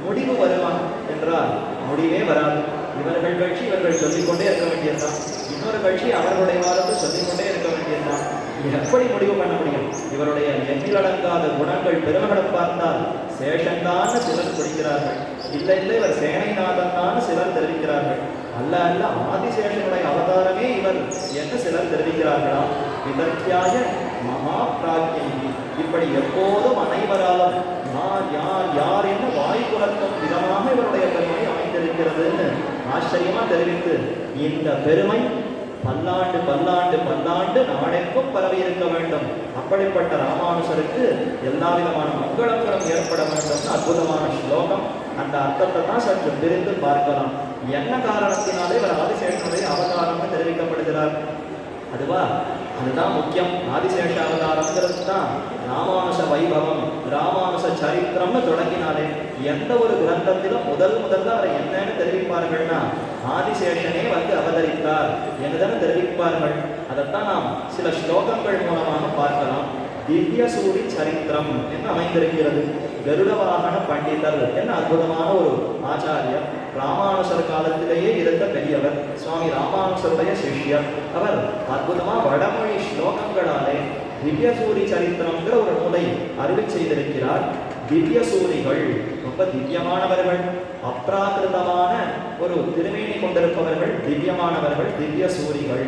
முடிவு வருமா என்றால் முடிவே வராது. இவர்கள் கட்சி இவர்கள் சொல்லிக்கொண்டே இருக்க வேண்டியதுதான், இன்னொரு கட்சி அவர்களுடைய வாதத்தை சொல்லிக்கொண்டே இருக்க வேண்டியதுதான். எப்படி முடிவு பண்ண முடியும்? இவருடைய எண்ணிலடங்காத குணங்கள் பெருமகளை பார்த்தால் சேஷன்தான் சிலர் குடிக்கிறார்கள், இல்லை இல்லை இவர் சேனைநாதன் தான் சிலர் தெரிவிக்கிறார்கள், அல்ல அல்ல ஆதிசேஷனுடைய அவதாரமே இவர் என்று சிலர் தெரிவிக்கிறார்களா. விதர்த்தியாய மகா பிராக்ஞி இப்படி எப்போதும் அனைவராலும் யார் யார் யார் என்று வாய் புறக்கும் விதமாக இவருடைய பெருமை அமைந்திருக்கிறதுன்னு ஆச்சரியமா தெரிவித்து இந்த பெருமை பல்லாண்டு பல்லாண்டு பல்லாண்டு நாடெங்கும் பரவி இருக்க வேண்டும். அப்படிப்பட்ட ராமானுஷருக்கு எல்லா விதமான மங்களங்களும் ஏற்பட வேண்டும். அற்புதமான ஸ்லோகம். அந்த அர்த்தத்தை தான் சற்று பிரித்து பார்க்கலாம். என்ன காரணத்தினாலே இவர் ஆதிசேஷனுடைய அவதாரம்னு தெரிவிக்கப்படுகிறார்? அதுவா அதுதான் முக்கியம். ஆதிசேஷ அவதாரங்கிறது தான் ராமானுஷ வைபவம், ராமானுஷ சரித்திரம்னு தொடங்கினாலே எந்த ஒரு கிரந்தத்திலும் முதல்ல அவரை என்னன்னு தெரிவிப்பார்கள்னா ஆதிசேஷனே அவதரித்தார் என்றுதானே தெரிவிப்பார்கள். அதைத்தான் நாம் சில ஸ்லோகங்கள் மூலமாக பார்க்கலாம். திவ்ய சூரி சரித்திரம் என்று அமைந்திருக்கிறது. கருட வாகன பண்டிதர் என்ன அற்புதமான ஒரு ஆச்சாரியர். ராமானுஷர் காலத்திலேயே இருந்த பெரியவர், சுவாமி ராமானுஷருடைய சிஷ்யர். அவர் அற்புதமா வடமொழி ஸ்லோகங்களாலே திவ்யசூரி சரித்திரம்ங்கிற ஒரு நூலை அருளி செய்திருக்கிறார். திவ்யசூரிகள் ரொம்ப திவ்யமானவர்கள், அப்ராகிருதமான ஒரு திருமேனி கொண்டிருப்பவர்கள் திவ்யமானவர்கள் திவ்யசூரிகள்.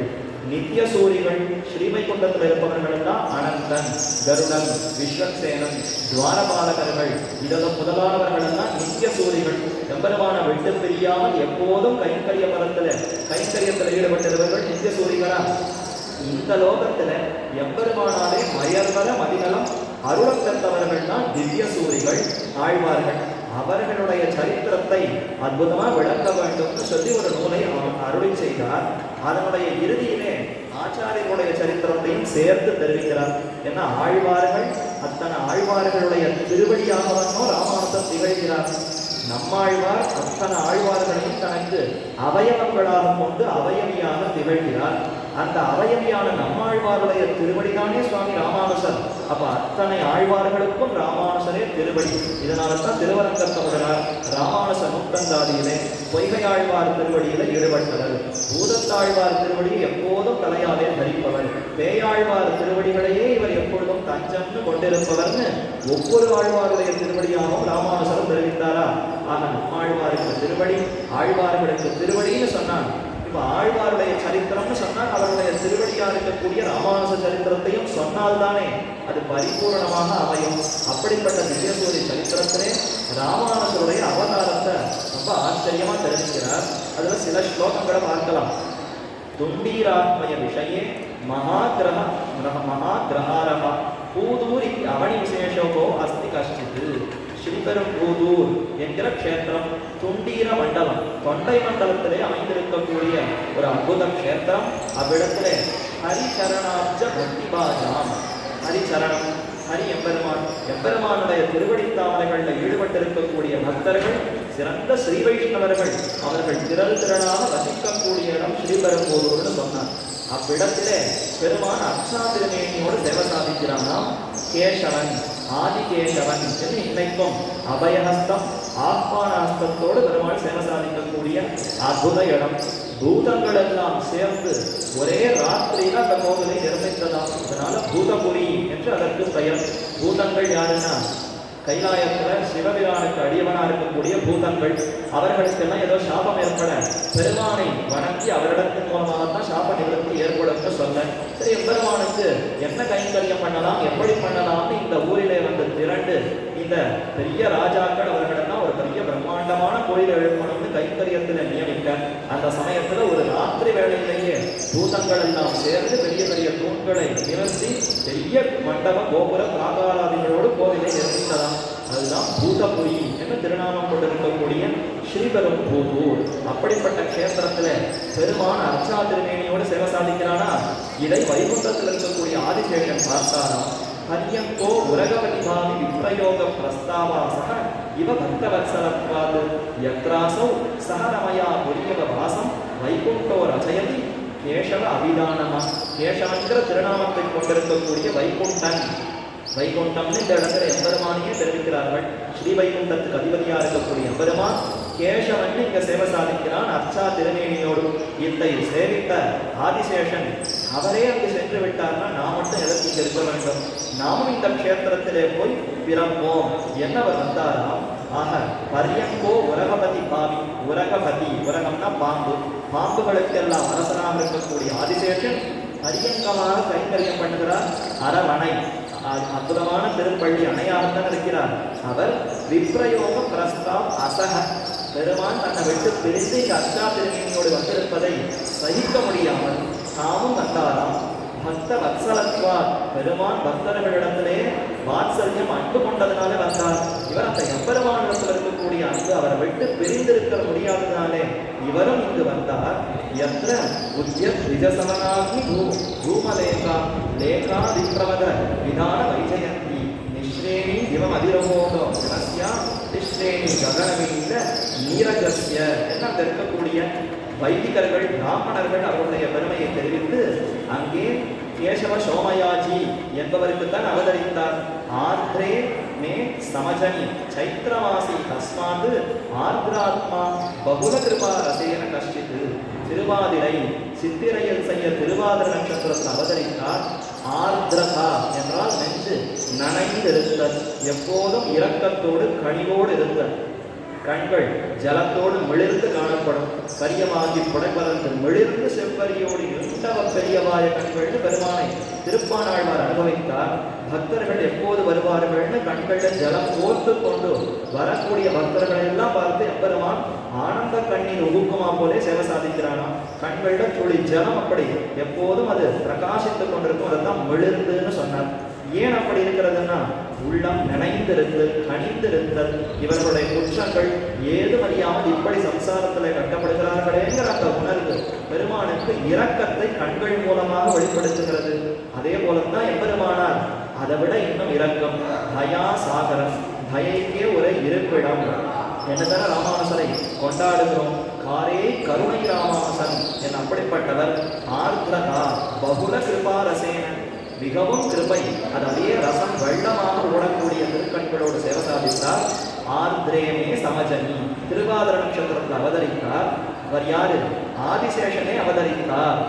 நித்யசூரிகள் ஸ்ரீவைகுண்டத்தில் இருப்பவர்கள் தான் அனந்தன், கருடன், விஸ்வக்சேனன், துவாரபாலகர்கள் இதெல்லாம் முதலானவர்கள் எல்லாம் நித்யசூரிகள். எம்பெருமான விட்டு பிரியாமல் எப்போதும் கைங்கரியத்தில் ஈடுபட்டிருப்பவர்கள் நித்யசூரிகளா. இந்த லோகத்துல எம்பெருமானாலே மயர்வர மதிநலம் அருளம் பெற்றவர்கள் தான் திவ்யசூரிகள் ஆழ்வார்கள். அவர்களுடைய சரித்திரத்தை அற்புதமா விளக்க வேண்டும் சொல்லி ஒரு நூலை அருளை செய்தார். அதனுடைய இறுதியிலே ஆச்சாரியர்களுடைய சரித்திரத்தையும் சேர்த்து தெரிவிக்கிறார். ஏன்னா ஆழ்வார்கள் அத்தனை ஆழ்வார்களுடைய திருவடியாகவனோ ராமானுஜர் திகழ்கிறார். நம்மாழ்வார் அத்தனை ஆழ்வார்களையும் தனக்கு அவயவங்களாக கொண்டு அவயவியாக திகழ்கிறார். அந்த அவயவியான நம்மாழ்வாருடைய திருவடிதானே சுவாமி ராமானுஜர். அப்ப அத்தனை ஆழ்வார்களுக்கும் ராமானுஜரே திருவடி. இதனால தான் திருவரங்கத்தவர்களார் ராமானுஜ நூற்றந்தாதியிலே பொய்கை ஆழ்வார் திருவடியில ஈடுபட்டவர். பூதத்தாழ்வார் திருவடியை எப்போதும் தலையாலே தரிப்பவர். பேயாழ்வார் திருவடிகளையே இவர் எப்பொழுதும் தஞ்சம்னு கொண்டிருப்பவர்னு ஒவ்வொரு ஆழ்வாருடைய திருவடியாகவும் ராமானுஜரும் தெரிவித்தாரா. ஆக நம்மாழ்வாருக்கு திருவடி, ஆழ்வார்களுக்கு திருவடின்னு சொன்னான். இப்ப ஆழ்வாருடைய சரித்திரம்னு சொன்னால் அவருடைய திருவடியா இருக்கக்கூடிய ராமானுஜ சரித்திரத்தையும் சொன்னால்தானே அது பரிபூர்ணமாக அமையும். அப்படிப்பட்ட திவ்யசூரி சரித்திரத்திலே ராமானுஜருடைய அவதாரத்தை ரொம்ப ஆச்சரியமா தெரிவிக்கிறார். அதுல சில ஸ்லோகங்களை பார்க்கலாம். துண்டீராத்மய விஷயே மகாகிரஹாரஹ பூதூரி அவனி விசேஷோ அஸ்தி கஷ்டித்து. ஸ்ரீபெரும்பூதூர் என்கிற க்ஷேத்திரம் துண்டீர மண்டலம், தொண்டை மண்டலத்திலே அமைந்திருக்கக்கூடிய ஒரு அற்புத க்ஷேத்திரம். அவ்விடத்திலே ஹரிச்சரணாப்ஜ பக்திபாஜாம், ஹரிச்சரணம் ஹரி எம்பெருமான், எம்பெருமானுடைய திருவடி தாமரைகளில் ஈடுபட்டிருக்கக்கூடிய பக்தர்கள், சிறந்த ஸ்ரீ வைஷ்ணவர்கள், அவர்கள் திரளாக வசிக்கக்கூடிய இடம் ஸ்ரீபெரும்பூதூர்னு சொன்னார். அவ்விடத்திலே பெருமான் அர்ச்சனா திருமேனியோடு சேவை சாதிக்கிறானாம். கேசவன், ஆதிகேசவன் என்று இன்னைக்கும் அபயஹஸ்தம் ஆத்மானஹஸ்தத்தோடு பெருமாள் சேவை சாதிக்கக்கூடிய அற்புத இடம். பூதங்கள் எல்லாம் சேர்ந்து ஒரே ராத்திரியில் அந்த கோவிலை நிர்மித்ததாம். அதனால பூதபுரி என்று அதற்கு பெயர். பூதங்கள் யாருன்னா கைலாயத்துல சிவபிரானுக்கு அடியவனா இருக்கக்கூடிய பூதங்கள். அவர்களுக்கெல்லாம் ஏதோ சாபம் ஏற்பட பெருமானை வணங்கி அவரிடத்தின் மூலமாகத்தான் சாப நிவர்த்தி ஏற்படும் சொல்ல, சரி எம்பெருமானுக்கு என்ன கைங்கரியம் பண்ணலாம், எப்படி பண்ணலாம்னு இந்த ஊரிலே வந்து திரண்டு இந்த பெரிய ராஜாக்கள் அவர்களெல்லாம் ஒரு பெரிய பிரம்மாண்டமான கோயில் எழுப்பணும்னு கைங்கரியத்துல நியமிக்க, அந்த சமயத்துல ஒரு ராத்திரி வேளையிலேயே பூதங்கள் எல்லாம் சேர்ந்து பெரிய பெரிய தூண்களை நிறுத்தி பெரிய மண்டப கோபுர பிராகாராதிகளோடு கோவிலை நிர்மித்ததாம். அதுதான் பூதபுரி என்று திருநாமம் கொண்டிருக்கக்கூடிய ஸ்ரீபெரும்பூதூர். அப்படிப்பட்ட க்ஷேத்திரத்துல பெருமான் அர்ச்சனா திருமேனியோடு சேவை சாதிக்கிறானா. இதை வைகுண்டத்தில் இருக்கக்கூடிய ஆதிசேஷன் பார்த்தாராம். ஹரியங்கோ உரகவதி பாவி விப்ரயோக பிரஸ்தாவாசக இவ பக்தவத்சலத்வாது யத்ராசௌ சஹரமயா புரியவ வாசம் வைகுண்டோ ரசயதி கேசவ அபிதானமா. கேசவங்கிற திருநாமத்தை கொண்டிருக்கக்கூடிய வைகுண்டன், வைகுண்டம்னு இந்த இடத்துல எம்பெருமானையே தெரிவிக்கிறார்கள். ஸ்ரீ வைகுண்டத்துக்கு அதிபதியா இருக்கக்கூடிய எம்பெருமான் கேசவன் இங்க சேவை சாதிக்கிறான் அர்ச்சா திருமேனியோடு. இதை சேவித்த ஆதிசேஷன் அவரே அங்கு சென்று விட்டார்னா நாம் மட்டும் எதற்கு இங்க இருக்க வேண்டும், நாமும் இந்த க்ஷேத்திரத்திலே போய் பிறப்போம் என்னவர் வந்தாராம். ஆக பரியங்கோ உரகபதி பாவி, உரகபதி உரகம்னா பாம்பு, பாம்புகளுக்கெல்லாம் அரசனாக இருக்கக்கூடிய ஆதிசேஷன் பரியங்கமாக கைங்கரியம் பண்ணுகிறார். அரவணை அற்புதமான திருப்பள்ளி அணையாகத்தான் இருக்கிறார். அவர் விப்ரயோக பிரஸ்தாவ் அசக, பெருமான் தன்னை விட்டு பிரிந்து இங்கு அர்ச்சா திருமேனியோடு வந்திருப்பதை சகிக்க முடியாமல் தாமும் வந்தாராம். பக்த வத்சலத்வா, பெருமான் பக்தர்களிடத்திலே வாத்சல்யம் அன்பு கொண்டதுனாலே வந்தார். இவர் அந்த எம்பெருமானிடத்தில் இருக்கக்கூடிய அன்பு அவரை விட்டு பிரிந்திருக்க முடியாததுனாலே இவரும் இங்கு வந்தார். எத்திர உத்யத் விஜசமனாகி பூமலேகா லேகா விப்ரவத விதான வைஜயந்தி நிஸ்ரேணி இவம் அதிரமோகோ ஜனஸ்யா நிஸ்ரேணி ககனமீந்த நீரஜஸ்ய என்ன இருக்கக்கூடிய வைதிகர்கள் பிராமணர்கள் அவருடைய பெருமையை தெரிவித்து அங்கே கேசவ சோமயாஜி என்பவருக்குத்தான் அவதரித்தார். ஆர்திரே மே சமஜனி சைத்திரமாசி தஸ்மாது ஆர்திராத்மா பகுல கிருபா ரசேன கஷ்டித்து. திருவாதிரை சித்திரையில் செய்ய திருவாதிர நட்சத்திரத்தில் அவதரித்தார். ஆர்திரதா என்றால் நெஞ்சு நனைந்திருத்தல், எப்போதும் இரக்கத்தோடு கனிவோடு இருத்தல். கண்கள் ஜலத்தோடு மிளிர்ந்து காணப்படும், கரியமாகி புடைப்பதற்கு மிளிர்ந்து செவ்வரியோடு இருந்தவ பெரியவாய கண்கள்னு பெருமானை திருப்பானாழ்வார் அனுபவித்தார். பக்தர்கள் எப்போது வருவார்கள்னு கண்களில் ஜலம் போர்த்து கொண்டு வரக்கூடிய பக்தர்களை எல்லாம் பார்த்து எப்பெருமான் ஆனந்த கண்ணீர் உகுக்குமா போலே சேவை சாதிக்கிறானா. கண்களில் துளி ஜலம் அப்படி எப்போதும் அது பிரகாசித்துக் கொண்டிருக்கும், அதைத்தான் மிளிர்ந்துன்னு சொன்னார். ஏன் அப்படி இருக்கிறதுன்னா உள்ளம் நினைந்திருத்தல் கனிந்திருத்தல். இவர்களுடைய குற்றங்கள் ஏதும் அறியாமல் இப்படி சம்சாரத்தில் கட்டப்படுகிறார்களேங்கிற அந்த உணர்வு பெருமானுக்கு இரக்கத்தை கண்கள் மூலமாக வெளிப்படுத்துகிறது. அதே போலத்தான் எம்பெருமானார் அதை விட இன்னும் இரக்கம். தயா சாகரம், தயைக்கே ஒரு இருப்பிடம். என்னதான ராமானுசரை கொண்டாடுகிறோம். காரே கருணை ராமானுசன் என் அப்படிப்பட்டவர். ஆர்திரதா பகுல கிருபா ரசேன, மிகவும் கிருபை, அது அப்படியே ரசம் வெள்ளமாக ஓடக்கூடிய திருக்கண்களோடு சேவை சாதித்தார். ஆர்திரேமே சமஜனி திருவாதிர நட்சத்திரத்தில் அவதரித்தார். அவர் யாரு? ஆதிசேஷனே அவதரித்தார்.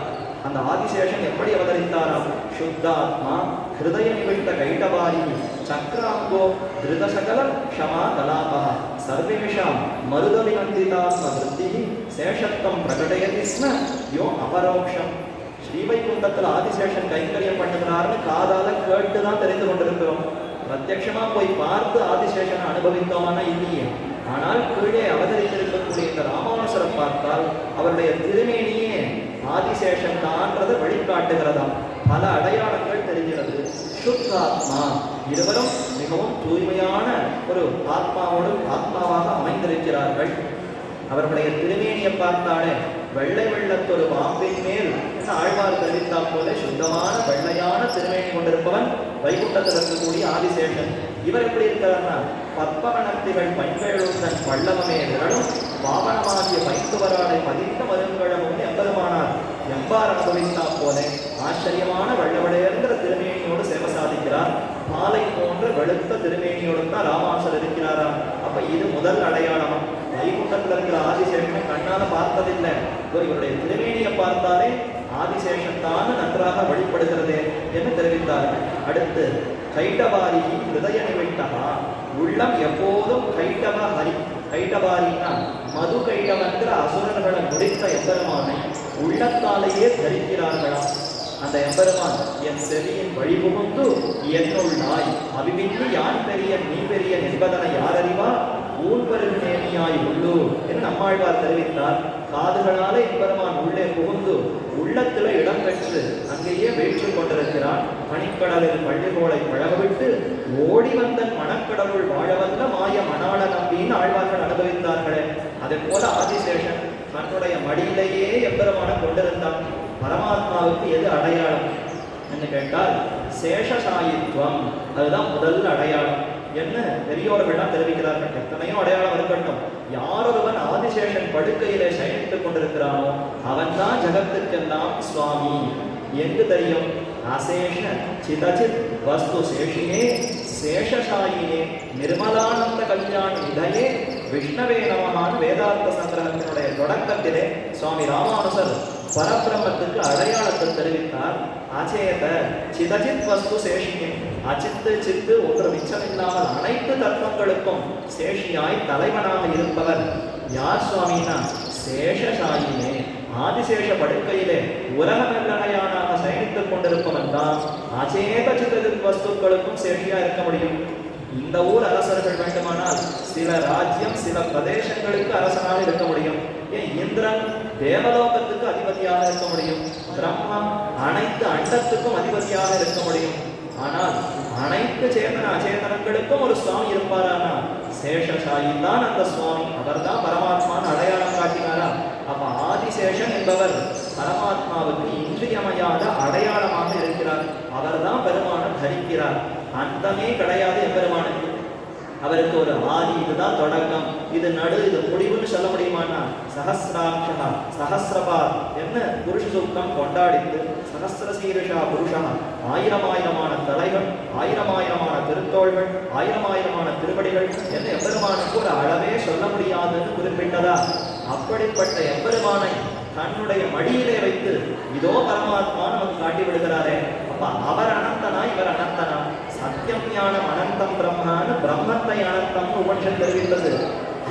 அந்த ஆதிசேஷன் எப்படி அவதரித்தாராம்? சுத்தாத்மா ஹிருதய நிவிட்ட கைட்டவாரி சக்ராங்கோ திருதசகல க்ஷமா கலாபா சர்வேஷாம் மருதவிநந்திதாத்ம விருத்தி சேஷத்துவம் பிரகடயதி ஸ்ம யோ அபரோக்ஷம். ஸ்ரீவைகுண்டத்தில் ஆதிசேஷன் கைங்கரியம் பண்ணுகிறார்னு காதால கேட்டுதான் தெரிந்து கொண்டிருக்கிறோம். பிரத்யட்சமா போய் பார்த்து ஆதிசேஷனை அனுபவித்தோம்னா இல்லையே. ஆனால் கீழே அவதரித்திருக்கக்கூடிய இந்த ராமானுசரை பார்த்தால் அவருடைய திருமேனியே ஆதிசேஷன் தான்றதை வழிகாட்டுகிறதாம். பல அடையாளங்கள் தெரிகிறது. சுத்தாத்மா, இருவரும் மிகவும் தூய்மையான ஒரு ஆத்மாவாக அமைந்திருக்கிறார்கள். அவர்களுடைய திருமேனியை பார்த்தாலே வெள்ளை வெள்ளத்தொரு பாம்பின் மேல் ஆழ்வார் தெரிவித்தா போல சுத்தமான வெள்ளையான திருமேனி கொண்டிருப்பவன் வைகுண்டத்தில் இருக்கக்கூடிய ஆதிசேஷன். இவர் எப்படி இருக்கிறார்னா பத்மகணத்திகள் பண்பேழுந்தன் பள்ளவமே நிரலும் வாமனமாகிய பைத்துவராடை பதித்த மருங்கழமும் எம்பெருமானார் எம்பார் அனுபவித்தா போல ஆச்சரியமான வெள்ளவடையங்கிற திருமேனியோடு சேவை சாதிக்கிறார். மாலை போன்ற வெளுத்த திருமேனியோடு தான் ராமானுசர் இருக்கிறாராம். அப்ப இது முதல் அடையாளமா. வைகுண்டத்தில் இருக்கிற ஆதிசேஷனை கண்ணால பார்த்ததில்லை, இவருடைய திருமேனியை பார்த்தாலே ஆதிசேஷன் தான் நன்றாக வெளிப்படுகிறது என்று தெரிவித்தார்கள். அடுத்து கைட்டவாரி ஹிருதய நிவிட்டகா, உள்ளம் எப்போதும் கைட்டவ ஹரி. கைட்டவாரினா மது கைட்டவங்கிற அசுரர்களை முடித்த எம்பெருமானை உள்ளத்தாலேயே தரிக்கிறார்களாம். அந்த எம்பெருமான் என் செவியின் வழிபுகுந்து என்னுள் நாய் அபிவின்றி யான் பெரிய நீ பெரிய என்பதனை யார் அறிவா ஊன்பெருமேனியாய் உள்ளு என்று நம்மாழ்வார் தெரிவித்தார். காதுகளாலே எம்பெருமான் உள்ளே புகுந்து உள்ளத்தில் இடம் பெற்று அங்கேயே வேற்று கொண்டிருக்கிறான். பனிக்கடலில் பள்ளிகோளை பழகவிட்டு ஓடி வந்தன் மணக்கடலுள் வாழவல்ல மாய மணாள நம்பின்னு ஆழ்வார்கள் அனுபவித்தார்களே. அதே போல ஆதிசேஷன் தன்னுடைய மடியிலேயே எம்பெருமான கொண்டிருந்தான். பரமாத்மாவுக்கு எது அடையாளம் என்று கேட்டால் சேஷசாயித்வம், அதுதான் முதல் அடையாளம். என்ன பெரியோர்கள்லாம் தெரிவிக்கிறார்கள். எத்தனையோ அடையாளம் இருக்கட்டும், யாரொருவன் ஆதிசேஷன் படுக்கையிலே சயனித்துக் கொண்டிருக்கிறானோ அவன் தான் ஜகத்துக்கெல்லாம் சுவாமி. எங்கு தெரியும்? அசேஷ சிதச்சித் வஸ்து சேஷினே சேஷசாயினே நிர்மலானந்த கல்யாண நிதையே விஷ்ணவே நமகான் வேதாந்த சங்கிரகத்தினுடைய தொடக்கத்திலே சுவாமி ராமானுசர் பரபிரமத்துக்கு அடையாளத்தை தெரிவித்தார். அச்சேத சிதஜித் வஸ்து சேஷியே, அச்சித்து சித்து ஒன்று மிச்சமில்லாமல் அனைத்து தத்துவங்களுக்கும் சேஷியாய் தலைவனாக இருப்பவர் யார் சுவாமினா சேஷசாயினே. ஆதிசேஷ படுக்கையிலே உலகமெல்லனையானாக சயனித்துக் கொண்டிருப்பவன் தான் அச்சேத சிதஜித் வஸ்துக்களுக்கும் சேஷியா இருக்க முடியும். இந்த ஊர் அரசர்கள் வேண்டுமானால் சில ராஜ்யம் சில பிரதேசங்களுக்கு அரசனாக இருக்க முடியும். ஏன் இந்திரன் தேவலோகத்துக்கு அதிபதியாக இருக்க முடியும். பிரம்மம் அனைத்து அண்டத்துக்கும் அதிபதியாக இருக்க முடியும். ஆனால் அனைத்து சேதன அச்சேதனங்களுக்கும் ஒரு சுவாமி இருப்பாரானா சேஷசாயி தான் அந்த சுவாமி. அவர் தான் பரமாத்மான்னு அடையாளம் காட்டினாரா. அப்ப ஆதிசேஷன் என்பவர் பரமாத்மாவுக்கு இன்றியமையாத அடையாளமாக இருக்கிறார். அவர் தான் பெருமானை தரிக்கிறார். அந்தமே கிடையாது எம்பெருமானுக்கு. அவருக்கு ஒரு ஆதி, இதுதான் தொடக்கம், இது நடு, இது முடிவுன்னு சொல்ல முடியுமானா சஹஸ்ராட்சா சஹஸ்ரபாத் என்ன புருஷ சூக்தம் கொண்டாடித்து சகசிரசீருஷா புருஷா, ஆயிரமாயிரமான தலைகள், ஆயிரமாயிரமான திருத்தோள்கள், ஆயிரமாயிரமான திருவடிகள் என்ன எம்பெருமானுக்கு ஒரு அளவே சொல்ல முடியாதுன்னு குறிப்பிட்டதா? அப்படிப்பட்ட எம்பெருமானை தன்னுடைய மடியிலே வைத்து இதோ பரமாத்மா நமக்கு காட்டி விடுகிறாரே. அப்ப அவர் அனந்தனா, இவர் அனந்தனா? சத்தியம் ஞானம் அனந்தம் பிரம்மான்னு பிரம்மத்தை அனந்தம் உபனிஷத் தெரிவித்தது.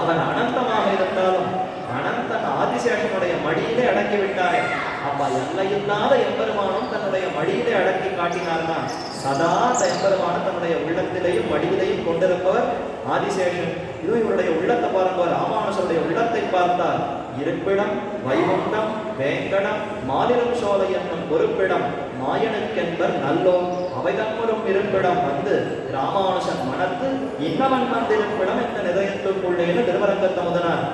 அவர் அனந்தமாக இருந்தாலும் அனந்தன் ஆதிசேஷனுடைய மடியிலே அடக்கி விட்டாரே. அப்ப எல்லையில்லாத எம்பெருமானும் தன்னுடைய மடியிலே அடக்கி காட்டினார்னா சதா அந்த எம்பெருமானும் தன்னுடைய உள்ளத்திலேயும் மடியிலையும் கொண்டிருப்பவர் ஆதிசேஷன். இதுவும் இவருடைய உள்ளத்தை பாருங்க, ராமானுஜருடைய உள்ளத்தை பார்த்தால் இருப்பிடம் வைகுண்டம் வேங்கடம் மாலிரும் சோலை என்னும் பொறுப்பிடம் மாயனுக்கென்பர் நல்லோ அவைதம்முறும் இருப்பிடம் வந்து ராமானுஜன் மனத்து இன்னவன் வந்திருப்பிடம் இந்த நிதயத்துக்குள்ளேன்னு திருவரங்கத்தை முதனார்.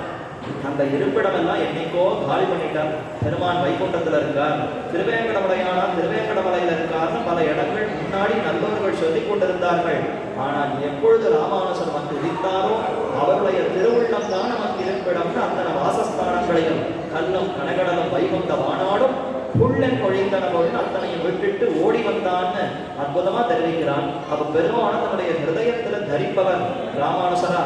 அந்த இருப்பிடம் எல்லாம் என்னைக்கோ காலி பண்ணிட்டார். பெருமான் வைகுண்டத்துல இருக்கார், திருவேங்கடமலையானா திருவேங்கடமலையில இருக்கார்னு பல இடங்கள் முன்னாடி நல்லவர்கள் சொல்லிக் கொண்டிருந்தார்கள். ஆனால் எப்பொழுது ராமானுஜர் வந்து விதித்தாரோ அவருடைய திருவுள்ளம் தான் நமக்கு இருப்பிடம்னு அத்தனை வாசஸ்தானங்களையும் கல்லும் கனகடலும் வைகுந்த வானாடும் புள்ளன் பொழிந்தனவோடு அத்தனையும் விட்டுட்டு ஓடி வந்தான்னு அற்புதமா தெரிவிக்கிறான். அப்ப பெருமான தன்னுடைய ஹிருதயத்துல தரிப்பவர் ராமானுஜரா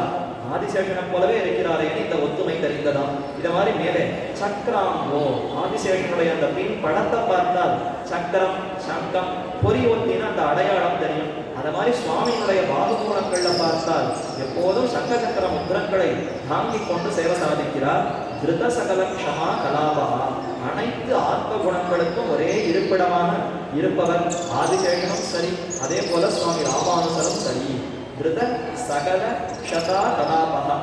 ஆதிசேஷனை போலவே இருக்கிறாரே இந்த ஒத்துமை தெரிந்ததாம். இத மாதிரி மேலே சக்கராம்போ ஆதிசேஷனுடைய அந்த பின் படத்தை பார்த்தால் சக்கரம் சங்கம் பொறி ஒத்தின அந்த அடையாளம் தெரியும். அத மாதிரி சுவாமியினுடைய பாகுமூலங்கள்ல பார்த்தால் எப்போதும் சங்க சக்கர முத்திரங்களை தாங்கிக் கொண்டு சேவை சாதிக்கிறார். திருத சகல க்ஷமா கலாபகா, அனைத்து ஆத்ம குணங்களுக்கும் ஒரே இருப்பிடமாக இருப்பவர் ஆதிசேஷனும் சரி, அதே போல சுவாமி ராமானுஜரும் சரி. திருத சகல க்ஷதா கலாபகா,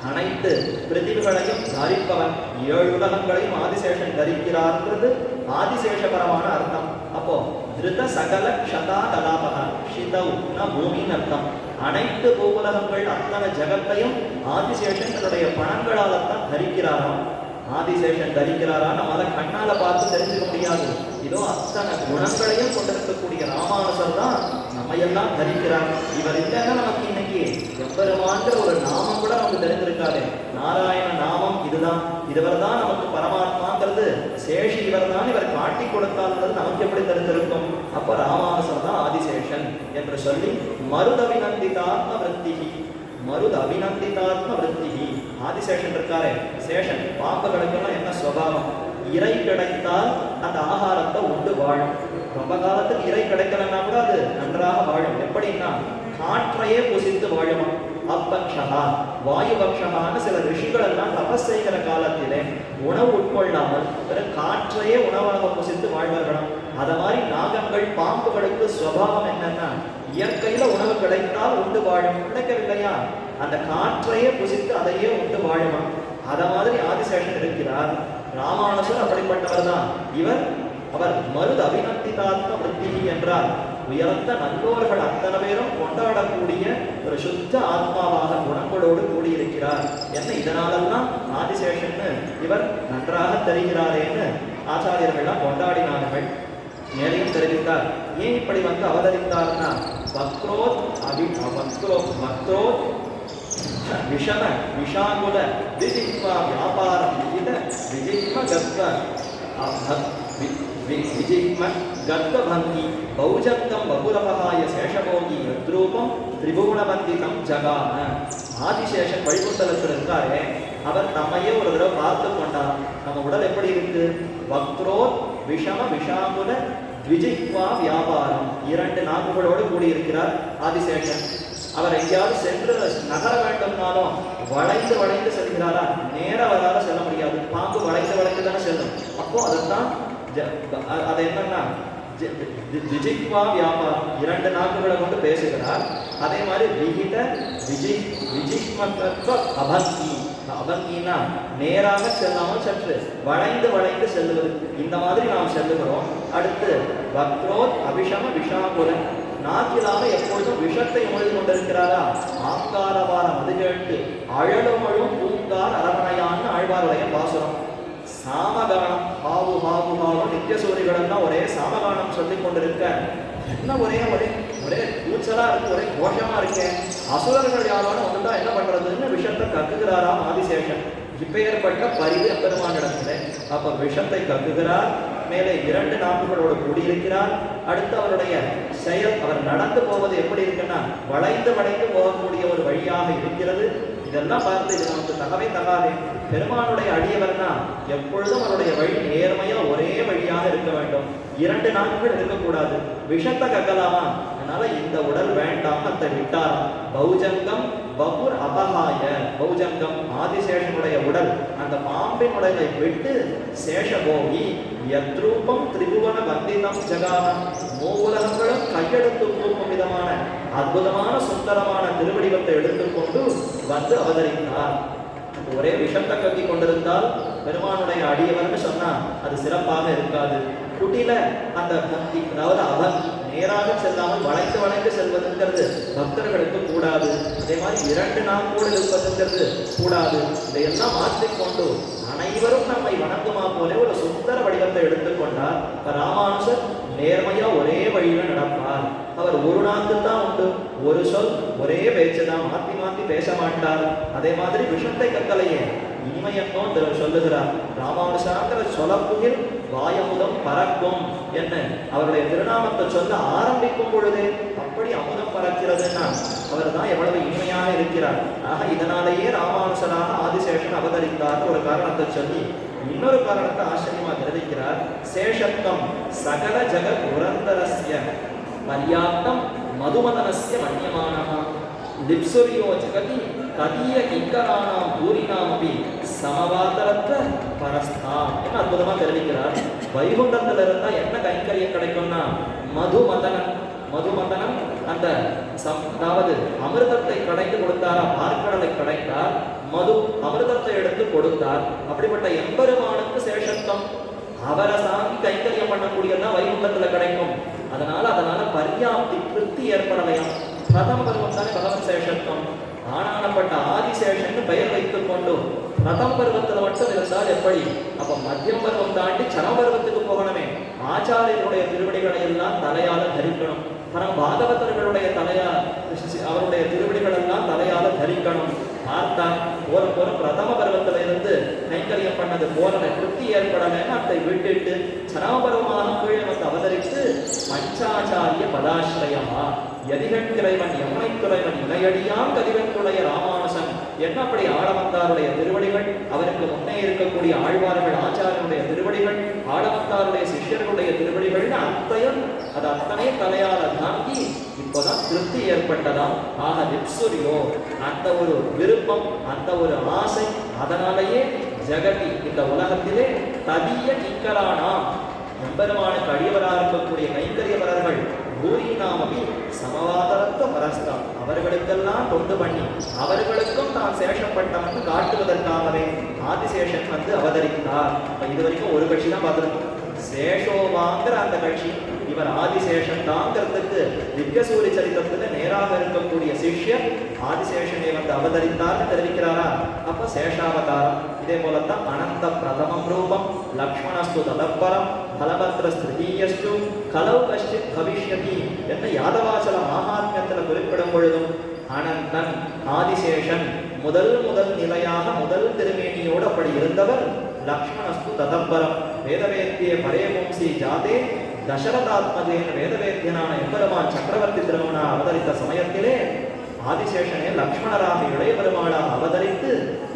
அனைத்து பிரிதிவுகளையும் தரிப்பவன், 7 உலகங்களையும் ஆதிசேஷன் தரிக்கிறார்ன்றது ஆதிசேஷபரமான அர்த்தம். அப்போ திருத சகல க்ஷதா கலாபகா, ஷிதவுனா பூமின்னு அர்த்தம். அனைத்து பூவுலகங்கள் அத்தனை ஜகத்தையும் ஆதிசேஷன் தன்னுடைய பணங்களால்தான் தரிக்கிறாராம். ஆதிசேஷன் தரிக்கிறாரா நம்மள கண்ணால பார்த்து தெரிஞ்சுக்க முடியாது. இதோ அத்தனை குணங்களையும் கொண்டிருக்கக்கூடிய ராமானுஜர் தான் நம்ம எல்லாம் தரிக்கிறார். இவர் இல்லைன்னா நமக்கு இன்னைக்கு எம்பெருமான்ற ஒரு நாமம் கூட நமக்கு தெரிஞ்சிருக்காது. நாராயண நாமம் இதுதான், இதுவர் தான் நமக்கு பரமாத்மாங்கிறது, சேஷி இவர் தான், இவர் காட்டி கொடுத்தாங்கிறது நமக்கு எப்படி தெரிஞ்சிருக்கும்? அப்ப ராமானுஜர் தான் ஆதிசேஷன் என்று சொல்லி மருதவிநந்திதாத்ம விருத்திகி, மருத அபிநந்திதாத்ம விருத்திகி. ஆதிசேஷன் இருக்காரே சேஷன், பாம்புகளுக்கெல்லாம் என்ன சுபாவம்? இறை கிடைத்தால் அந்த ஆகாரத்தை உண்டு வாழும். ரொம்ப காலத்துக்கு இறை கிடைக்கலன்னா கூட அது நன்றாக வாழும். எப்படின்னா காற்றையே புசித்து வாழுமா. அப்பக்ஷகா வாயுபக்ஷகான்னு சில ரிஷிகள் எல்லாம் தபஸ் செய்கிற காலத்திலே உணவு உட்கொள்ளாமல் காற்றையே உணவாக புசித்து வாழ்வார்களாம். அத மாதிரி நாகங்கள் பாம்புகளுக்கு சுபாவம் என்னன்னா இயற்கையில உணவு கிடைத்தால் உண்டு வாழும், கிடைக்கவில்லையா அந்த காற்றையே புசித்து அதையே உண்டு வாழுமா. அத மாதிரி ஆதிசேஷன் இருக்கிறார். ராமானுஜர் அப்படிப்பட்டவர் தான். அவர் மருத அபிநந்திதாத்ம விருத்தி என்றார். உயர்ந்த நல்லோர்கள் அத்தனை பேரும் கொண்டாடக்கூடிய ஒரு சுத்த ஆத்மாவாக குணங்களோடு கூடியிருக்கிறார். என்ன இதனாலெல்லாம் ஆதிசேஷன்னு இவர் நன்றாக தெரிகிறாரேன்னு ஆச்சாரியர்கள்லாம் கொண்டாடினார்கள். மேலையும் தெரிவித்தார். ஏன் இப்படி வந்து அவதரித்தார்னா வக்ரோத் விஷம விஷாகுல விஜித்வா வியாபாரம் விஜித விஜித்ம கர்ப்பபங்கி பௌஜங்கம் பகுரபகாய சேஷபோகி யத்ரூபம் திரிபுவனவந்திதம் ஜகாம. ஆதிசேஷன் வைகுண்டத்தில் இருக்காரே, அவர் நம்மையே ஒரு தடவை பார்த்து கொண்டார். நம்ம உடல் எப்படி இருக்கு? வக்ரோத் விஷம விஷாகுல விஜித்வா வியாபாரம், 2 நாக்குகளோடு கூடியிருக்கிறார் ஆதிசேஷன். அவர் எங்கேயாவது சென்று நகர வேண்டும்னாலும் வளைந்து வளைந்து செல்கிறாரா? நேர வராத செல்ல முடியாது. பாம்பு வளைந்து வளைந்து தானே செல்லும். அப்போ அதுதான் அது என்னன்னா விஜித்வா வியாபாரம், 2 நாக்குகளை கொண்டு பேசுகிறார். அதே மாதிரி விகித விஜித்மத்வ அபங்கி, அபங்கினா நேராக செல்லாமல் சற்று வளைந்து வளைந்து செல்லுவது. இந்த மாதிரி நாம் செல்லுகிறோம். அடுத்து வக்ரோத் அபிஷம விஷாகுலன், நாக்கிலாக எப்பொழுதும் விஷத்தை உணர்ந்து கொண்டிருக்கிறாரா? ஆங்காரவார மது கேட்டு அழலுமழும் பூங்கார் அரவணையான்னு ஆழ்வாருடைய பாசுரம். சாமகானம் ஹாவு ஹாவு ஹாவு நித்தியசூரிகளெல்லாம் ஒரே சாமகானம் சொல்லிக் கொண்டிருக்க என்ன ஒரே ஒரே ஒரே கூச்சலா இருக்கு, ஒரே கோஷமா இருக்கேன். அசுரர்கள் யாரோட வந்துட்டா என்ன பண்றதுன்னு விஷத்தை கக்குகிறாராம் ஆதிசேஷன். இப்பெயர்பட்ட பரிவு பெருமானிடத்துல. அப்ப விஷத்தை கக்குகிறார். மேலே 2 நாக்குகளோடு கூடியிருக்கிறார். அடுத்து அவருடைய செயல், அவர் நடந்து போவது எப்படி இருக்குன்னா வளைந்து வளைந்து போகக்கூடிய ஒரு வழியாக இருக்கிறது. இதெல்லாம் பார்த்து இது நமக்கு தகவே தகாதே. பெருமானுடைய அடியவர்னா எப்பொழுதும் அவருடைய வழி நேர்மையா ஒரே வழியாக இருக்க வேண்டும். 2 நாட்கள் இருக்கக்கூடாது. விஷத்தை கக்கலாமா, அதனால இந்த உடல் வேண்டாம், அதை விட்டாராம். பௌஜங்கம் வபுர் அபகாய. பௌஜங்கம் ஆதிசேஷனுடைய உடல், அந்த பாம்பின் உடலை விட்டு சேஷபோகி யத்ரூபம் திரிபுவன வந்திதம் ஜகானம். மூவுலகங்களும் கையெடுத்து தூக்கும் விதமான அற்புதமான சுந்தரமான திருவடிவத்தை எடுத்துக்கொண்டு வந்து அவதரித்தார். ஒரே விஷத்தை கக்கி கொண்டிருந்தால் பெருமானுடைய அடியவர்னு சொன்னா அது சிறப்பாக இருக்காது. குட்டில அந்த பக்தி, அதாவது அபக்தி, நேராக செல்லாமல் வளைந்து வளைந்து செல்வதுங்கிறது பக்தர்களுக்கு கூடாது. அதே மாதிரி 2 நாட்களோடு இருப்பதுங்கிறது கூடாது. இதையெல்லாம் மாற்றிக்கொண்டு அனைவரும் நம்மை வணங்குமா போல ஒரு சுந்தர வடிவத்தை எடுத்துக்கொண்டார். ராமானுஜர் நேர்மையா ஒரே வழியில நடப்பார். அவர் ஒரு நாக்கு தான் உண்டு, ஒரு சொல், ஒரே பேச்சு தான், மாத்தி மாத்தி பேச மாட்டார். அதே மாதிரி விஷத்தை கக்கலையே இனிமையன்னோ சொல்லுகிறார். ராமானுஷாங்கிற சொலப்புகில் வாயமுதம் பறக்கும் என்ன அவருடைய திருநாமத்தை சொல்ல ஆரம்பிக்கும் பொழுதே அப்படி அமுதம் பறக்கிறதுன்னா அவர் தான் எவ்வளவு இனிமையாக இருக்கிறார். ஆக இதனாலேயே ராமானுஷனாக ஆதிசேஷன் அவதரித்தார் ஒரு காரணத்தை சொல்லி இன்னொரு காரணத்தை ஆச்சரியமாக தெரிவிக்கிறார். சேஷத்துவம் சகல ஜெகத் புரந்தரஸ்ய பர்யாப்தம் மதுமதனஸ்ய மன்யமானஹ லிப்சுரியோ ஜகதி கதிய கிங்கரானாம் பூரினாமபி சமவாதரத்வ பரஸ்தா என்ன அற்புதமா தெரிவிக்கிறார். வைகுண்டத்துல இருந்தா என்ன கைங்கரியம் கிடைக்கும்னா மதுமதனம். மதுமதனம் அந்த அதாவது அமிர்தத்தை கடைந்து கொடுத்தாரா, பார்க்கடலை கடைத்தார், மது அமிர்தத்தை எடுத்து கொடுத்தார். அப்படிப்பட்ட எம்பெருமானுக்கு சேஷத்துவம், அவரை சாங்கி கைங்கரியம் பண்ணக்கூடியதான் வைகுண்டத்துல கிடைக்கும். அதனால பர்யாப்தி திருப்தி ஏற்படலையாம். பிரதம பருவம் தானே பகவத் சேஷத்துவம். ஆனானப்பட்ட ஆதிசேஷன் பெயர் வைத்துக் கொண்டு பிரதம பருவத்தில் மட்டும் இருந்தால் எப்படி? அப்ப மத்தியம் பருவம் தாண்டி சரம பருவத்துக்கு போகணுமே. ஆச்சாரியனுடைய திருவடிகளை எல்லாம் தலையால தரிக்கணும். பரம் பாகவதர்களுடைய அவருடைய திருவடிகள் எல்லாம் தலையால தரிக்கணும். பார்த்தா போற பிரதம பருவத்துல இருந்து கைங்கரியம் பண்ணது போற திருப்தி ஏற்படலைன்னு அதை விட்டுட்டு சரம பருவமாக கீழே வந்து அவதரித்து பஞ்சாச்சாரிய பதாசிரயமா எதிகண்கிறைவன் எம்மை துறைவன் இணையடியாம் கதிகண்டுடைய ராமானுசன் என்ன அப்படி ஆளவந்தாருடைய திருவடிகள், அவருக்கு முன்னே இருக்கக்கூடிய ஆழ்வார்கள் ஆச்சாரியனுடைய திருவடிகள், ஆளவந்தாருடைய சிஷ்யர்களுடைய திருவடிகள்னு அது அத்தனை தலையால தாங்கி இப்போதான் திருப்தி ஏற்பட்டதாம். ஆக லிப்சுரியோ அந்த ஒரு விருப்பம், அந்த ஒரு ஆசை, அதனாலேயே ஜெகதி இந்த உலகத்திலே ததிய கிங்கரானாம் எம்பெருமானுக்கு அடியவராக இருக்கக்கூடிய கைங்கரியவரர்கள் பூரிநாமபி சமவாதரத்த பரஸ்தம் அவர்களுக்கெல்லாம் கொண்டு பண்ணி அவர்களுக்கும் தான் சேஷப்பட்டவன் காட்டுவதற்காகவே ஆதிசேஷன் வந்து அவதரித்தார். இது வரைக்கும் ஒரு கட்சி தான் பார்த்துருக்கோம், சேஷோவாங்கிற அந்த கட்சி. இவர் ஆதிசேஷன் தாங்கிறதுக்கு திவ்யசூரி சரித்திரத்துல நேராக இருக்கக்கூடிய சிஷ்யர் ஆதிசேஷனை வந்து அவதரித்தார்னு தெரிவிக்கிறாரா. அப்ப சேஷாவதாரம். இதே போலத்தான் அனந்த பிரதமம் ரூபம் லக்ஷ்மணஸ்து ததப்பரம் பலபத்ரஸ்திருதீயஸ்து கலவு கஷ்டித் பவிஷ்யதி என்ன யாதவாசல மகாத்மியத்தில் குறிப்பிடும் பொழுதும் அனந்தன் ஆதிசேஷன் முதல் நிலையாக முதல் திருமேனியோடு அப்படி இருந்தவர். லக்ஷ்மணஸ்து ததப்பரம் வேதவேத்திய பரேவம்சி ஜாதே தசரதாத்மஜேன வேதவேத்தியனான எம்பெருமான் சக்கரவர்த்தி திருமணா அவதரித்த சமயத்திலே ஆதிசேஷனே லக்ஷ்மணராக இளைய பெருமாளாக அவதரித்து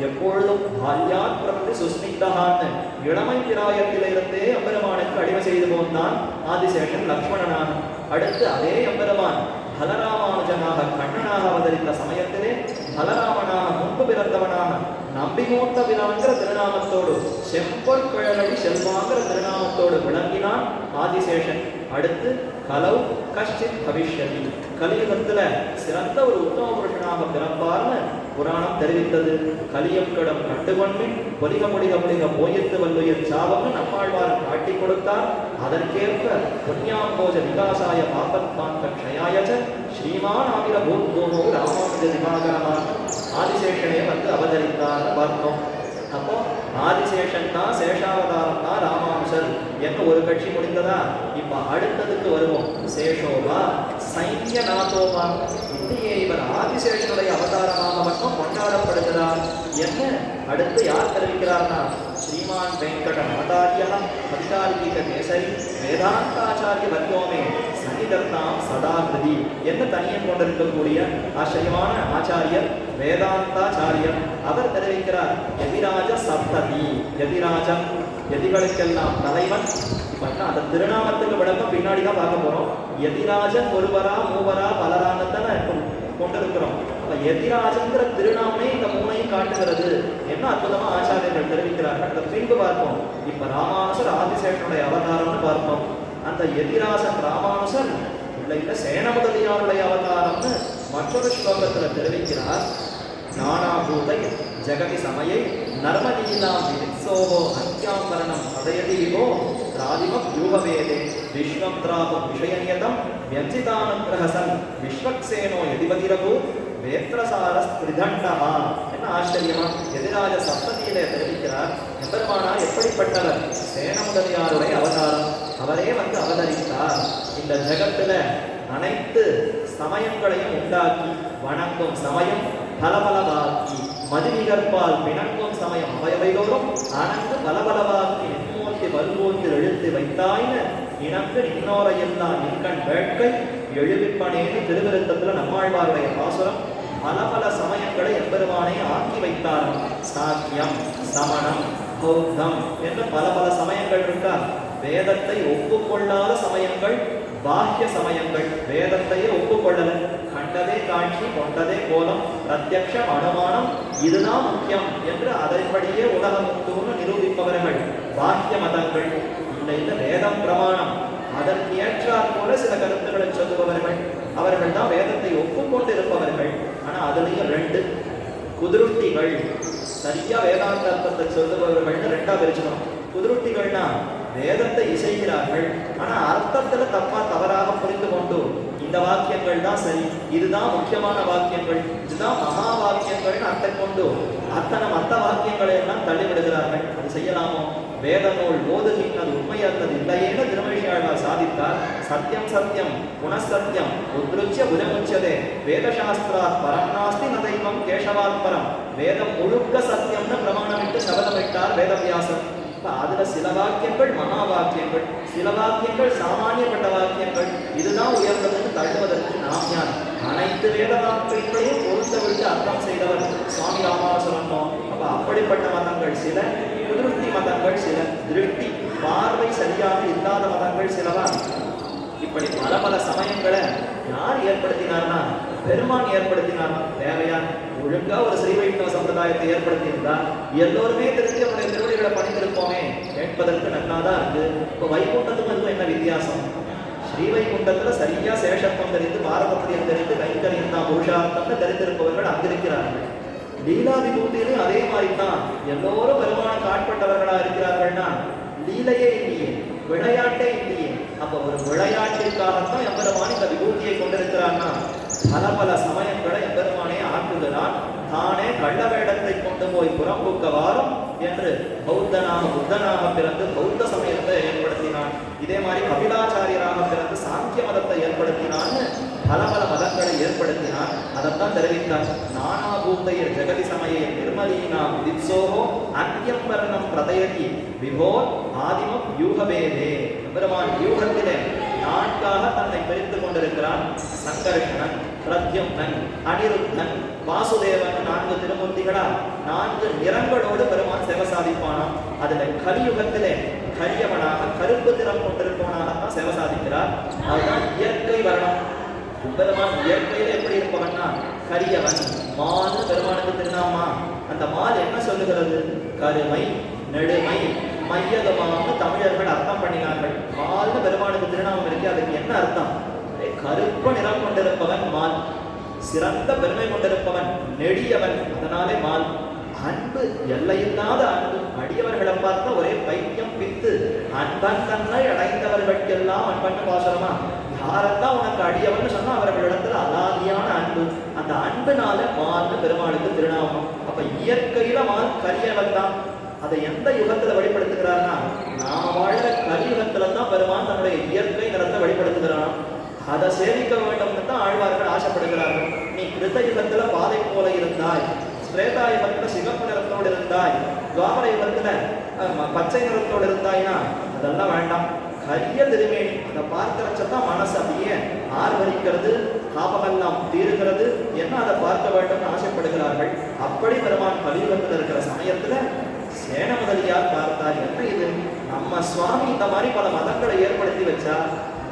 எப்பொழுதும் பால்யாத் பிரபு சுஸ்னிக்தகான்னு இளமை பிராயத்திலிருந்தே எம்பெருமானுக்கு அடிமை செய்து போந்தான் ஆதிசேஷன் லக்ஷ்மணனாக. அடுத்து அதே எம்பெருமான் பலராமானுஜனாக கண்ணனாக அவதரித்த சமயத்திலே பலராமனாக முன்பு பிறந்தவனாக நம்பிமூத்த பிராங்கிற திருநாமத்தோடு செம்பொற் குழலடி செல்வாங்கிற திருநாமத்தோடு விளங்கினான் ஆதிசேஷன். அடுத்து கலவு கஷ்டித் பவிஷ்யதி கலியுகத்துல சிறந்த ஒரு உத்தம புருஷனாக பிறப்பார்னு புராணம் தெரிவித்தது. கலியக்கடம் கண்டுகொண்டு பொலிக முடிக போயித்து வல்லுயிர் சாவம்னு நம்மாழ்வார் காட்டி கொடுத்தார். அதற்கேற்ப புண்ணியாம்போஜ விகாசாய பாபத்மாந்த க்ஷயாயச்ச ஸ்ரீமான் ஆவிர பூத்கோமோ ராமானுஜ திவாகரமாக ஆதிசேஷனே வந்து அவதரித்தார்னு பார்த்தோம். அப்போ ஆதிசேஷன் தான் சேஷாவதாரம் தான் ராமானுஜர் என்ன ஒரு கட்சி முடிந்ததா. இப்ப அடுத்ததுக்கு வருவோம். சேஷோவா சைன்ய நித்திய நாதோபா, இப்படியே இவர் ஆதிசேஷனுடைய அவதாரமாக மட்டும் கொண்டாடப்படுகிறார் என்ன அடுத்து யார் தெரிவிக்கிறார்னா ஸ்ரீமான் வெங்கடநாதாரியா கவிதார்க்கிக கேசரி வேதாந்தாச்சாரிய வர்யோமே சன்னிதர்த்தாம் சதாகிருதி என்ன தனியம் கொண்டிருக்கக்கூடிய ஆச்சரியமான ஆச்சாரியர் வேதாந்தாச்சாரியர். அவர் தெரிவிக்கிறார் எதிராஜ சப்ததி, எதிராஜம் எதிகளுக்கெல்லாம் தலைவன். இப்ப அந்த திருநாமத்துக்கு விளக்கம் பின்னாடி தான் பார்க்க போறோம். எதிராஜன் ஒருவரா மூவரா பலரானத்தானே கொண்டிருக்கிறோம். அப்ப எதிராஜங்கிற திருநாமே இந்த மூணையும் காட்டுகிறது. என்ன அற்புதமா ஆச்சாரியர்கள் தெரிவிக்கிறார்கள், அந்த பின்பு பார்ப்போம். இப்ப ராமானுசர் ஆதிசேஷனுடைய அவதாரம்னு பார்ப்போம். அந்த எதிராசன் ராமானுசன் இல்ல சேனமுதலியாருடைய அவதாரம்னு மற்றொரு ஸ்லோகத்துல தெரிவிக்கிறார். நானாபூதை ஜெகதி சமயை நர்மலீலாம் விதிசோகோ அத்யாம்பரணம் அதயதீவோ ராதிமம் யூகவேதே விஸ்வம் திராபம் விஷயநியதம் வியஞ்சிதானுகிரஹசன் விஸ்வக்சேனோ எதிபதிரபு வேத்ரசாரஸ்திரிதண்டா. என்ன ஆச்சரியமா எதிராஜ சப்ததியிலே தெரிவிக்கிறார். எம்பெருமானா எப்படிப்பட்டவர்? சேனமுதலியாருடைய அவதாரம். அவரே வந்து அவதரித்தார். இந்த ஜெகத்துல அனைத்து சமயங்களையும் உண்டாக்கி வணங்கும் சமயம் பலபலவாக்கி மதிவிகற்பால் பிணங்கும் சமயம் அவையவைதோறும் அனந்து பலபலவாக்கி நின்மூர்த்தி வல்போத்தில் எழுத்து வைத்தாய்னு இனக்கு நின்னோரையெல்லாம் நின்கண் வேட்கை எழுவிப்பனேன்னு திருவிருத்தத்துல நம்மாழ்வாருடைய பாசுரம். பல பல சமயங்களை எம்பெருமானை ஆக்கி வைத்தார். சாக்கியம் சமணம் பௌத்தம் என்று பல பல சமயங்கள் இருக்கா. வேதத்தை ஒப்புக்கொள்ளாத சமயங்கள் பாஹ்ய சமயங்கள். வேதத்தையே ஒப்புக்கொள்ளல, கண்டதே காட்சி கொண்டதே கோலம் பிரத்யக்ஷம் அனுமானம் இதுதான் முக்கியம் என்று அதன்படியே உலகம் உண்டுன்னு நிரூபிப்பவர்கள் பாஹ்ய மதங்கள். இந்த வேதம் பிரமாணம் அதற்கு ஏற்றாற் போல சில கருத்துக்களை சொல்லுபவர்கள். அவர்கள் தான் வேதத்தை ஒப்புக்கொண்டு இருப்பவர்கள். ஆனா அதுலயும் ரெண்டு குதிருட்டிகள். சரியா வேதாந்த அர்த்தத்தை சொல்லுபவர்கள் ரெண்டா பிரிச்சுக்கணும். குதிருட்டிகள்னா வேதத்தை இசைக்கிறார்கள், ஆனா அர்த்தத்துல தப்பா தவறாக புரிந்து கொண்டு இந்த வாக்கியங்கள் தான் சரி, இதுதான் முக்கியமான வாக்கியங்கள், இதுதான் மகா வாக்கியங்கள்னு அர்த்தம் கொண்டு அத்தனை மற்ற வாக்கியங்களை எல்லாம் தள்ளிவிடுகிறார்கள். அது செய்யலாமோ? வேத நூல் ஓதுகின்றது உண்மையற்றது இல்லையேன்னு திருமழிசையாழ்வார் சாதித்தார். சத்தியம் சத்தியம் புனசத்தியம் உத்ருச்சிய புஜமுச்சதே வேதசாஸ்திராத் பரம் நாஸ்தி ந தெய்வம் கேசவாத் பரம். வேதம் முழுக்க சத்தியம்னு பிரமாணமிட்டு சபதமிட்டார் வேதவியாசர். அதுல சில வாக்கியங்கள் மகா வாக்கியங்கள், சில வாக்கியங்கள் சாமானியப்பட்ட வாக்கியங்கள், இதுதான் உயர்ந்ததுன்னு தள்ளுவதற்கு நாம் யார்? அனைத்து வேத வாக்கியங்களையும் பொருத்த விட்டு அர்த்தம் செய்தவர் சுவாமி ராமானுஜர். அப்ப அப்படிப்பட்ட மதங்கள் சில, திருஷ்டி மதங்கள் சில, திருஷ்டி பார்வை சரியாக இல்லாத மதங்கள் சிலவா. இப்படி பல பல சமயங்களை யார் ஏற்படுத்தினார்னா பெருமான் ஏற்படுத்தினார். தேவையா ஒழுங்கா ஒரு ஸ்ரீ வைஷ்ணவ சம்பிரதாயத்தை ஏற்படுத்தி இருந்தா எல்லோருமே தெரிஞ்சு அவருடைய திருவடிகளை பணிந்திருப்போமே, கேட்பதற்கு நல்லாதான் இருக்கு. இப்போ வைகுண்டத்துக்கும் இருக்கும் என்ன வித்தியாசம்? ஸ்ரீ வைகுண்டத்துல சரியா சேஷத்துவம் தெரிந்து பாரதத்தியம் தெரிந்து கைங்கரியம் தான் புருஷார்த்தம்னு தெரிந்திருப்பவர்கள் அங்கிருக்கிறார்கள். லீலா விபூதியிலும் அதே மாதிரி தான் எல்லோரும் பெருமான காட்பட்டவர்களா இருக்கிறார்கள்னா லீலையே இல்லையே, விளையாட்டே இல்லையே. அப்ப ஒரு விளையாட்டிற்காகத்தான் எம்பெருமான் இந்த விபூதியை கொண்டிருக்கிறான்னா பல பல சமயங்களை எம்பெருமானே ஆக்குகிறான். தானே கள்ள வேடத்தை கொண்டு போய் புறம்புக்க வாரம் என்று பௌத்தனாக புத்தனாக பிறந்து பௌத்த சமயத்தை ஏற்படுத்தினான். இதே மாதிரி கபிலாச்சாரியராக பிறந்து சாங்கிய மதத்தை ஏற்படுத்தினான்னு பல பல மதங்களை ஏற்படுத்தினான். அதைத்தான் தெரிவித்தார். நானாபூத்தையர் ஜெகதி சமய நிர்மலீனாம் விதிசோகோ அந்யம்பரணம் பிரதயதி விபோ ஆதிமம் யூகவேதே. பெருமான் யூகத்திலே நான்காக தன்னை பிரித்து கொண்டிருக்கிறான். சங்கர்ஷணன், பிரத்யும்னன், அனிருத்தன், வாசுதேவன், நான்கு திருமூர்த்திகளா நான்கு நிறங்களோடு பெருமான் சேவை சாதிப்பானாம். அதுல கலியுகத்திலே கரியவனாக கருப்பு திறம் கொண்டிருப்பவனாகத்தான் சேவை சாதிக்கிறார். அதுதான் இயற்கை வர்ணம். பெருமான் இயற்கையில எப்படி இருப்பவன்னா கரியவன். மால் பெருமானுக்கு திருநாமா. அந்த மால் என்ன சொல்லுகிறது? கருமை, நெடுமை, மையகமானு தமிழர்கள் அர்த்தம் பண்ணினார்கள். மால்னு பெருமானுக்கு திருநாமம் இருக்கு. அதுக்கு என்ன அர்த்தம்? கருப்பு நிறம் கொண்டிருப்பவன் மால், சிறந்த பெருமை கொண்டிருப்பவன், நெடியவன், அதனாலே மால். அன்பு, எல்லையில்லாத அன்பு. அடியவர்களை பார்த்தா ஒரே பைத்தியம் பித்து. அன்பன் தன்னை அடைந்தவர்களுக்கெல்லாம் அன்பன் பாசனமா. யாரெல்லாம் உனக்கு அடியவன் சொன்னா அவர்களிடத்துல அலாதியான அன்பு. அந்த அன்புனால மால்னு பெருமாளுக்கு திருநாமம். அப்ப இயற்கையில மால் கரியவன் தான். அதை எந்த யுகத்துல வெளிப்படுத்துகிறார்னா நாம வாழ்ற கலியுகத்துல தான் பெருமான் தன்னுடைய இயற்கை நிறத்தை வெளிப்படுத்துகிறான். அதை சேவிக்க வேண்டும் தான் ஆசைப்படுகிறார்கள். நீ கிருத்த யுகத்துல பாதை போல இருந்தாய், ஸ்ரேதா யுகத்துல சிகப்பு நிறத்தோடு இருந்தாய், துவாபர யுகத்துல பச்சை நிறத்தோடு இருந்தாய்னா அதெல்லாம் வேண்டாம். கரிய திருமேனி அதை பார்க்கிறச்சதான் மனசு அப்படியே ஆர்வரிக்கிறது, தாபமெல்லாம் தீருகிறது, என்ன அதை பார்க்க வேண்டும் ஆசைப்படுகிறார்கள். அப்படி பெருமான் கலியுகத்தில் இருக்கிற சமயத்துல சேன முதலியார் பார்த்தார், என்ன இது நம்ம சுவாமி இந்த மாதிரி பல மதங்களை ஏற்படுத்தி வச்சா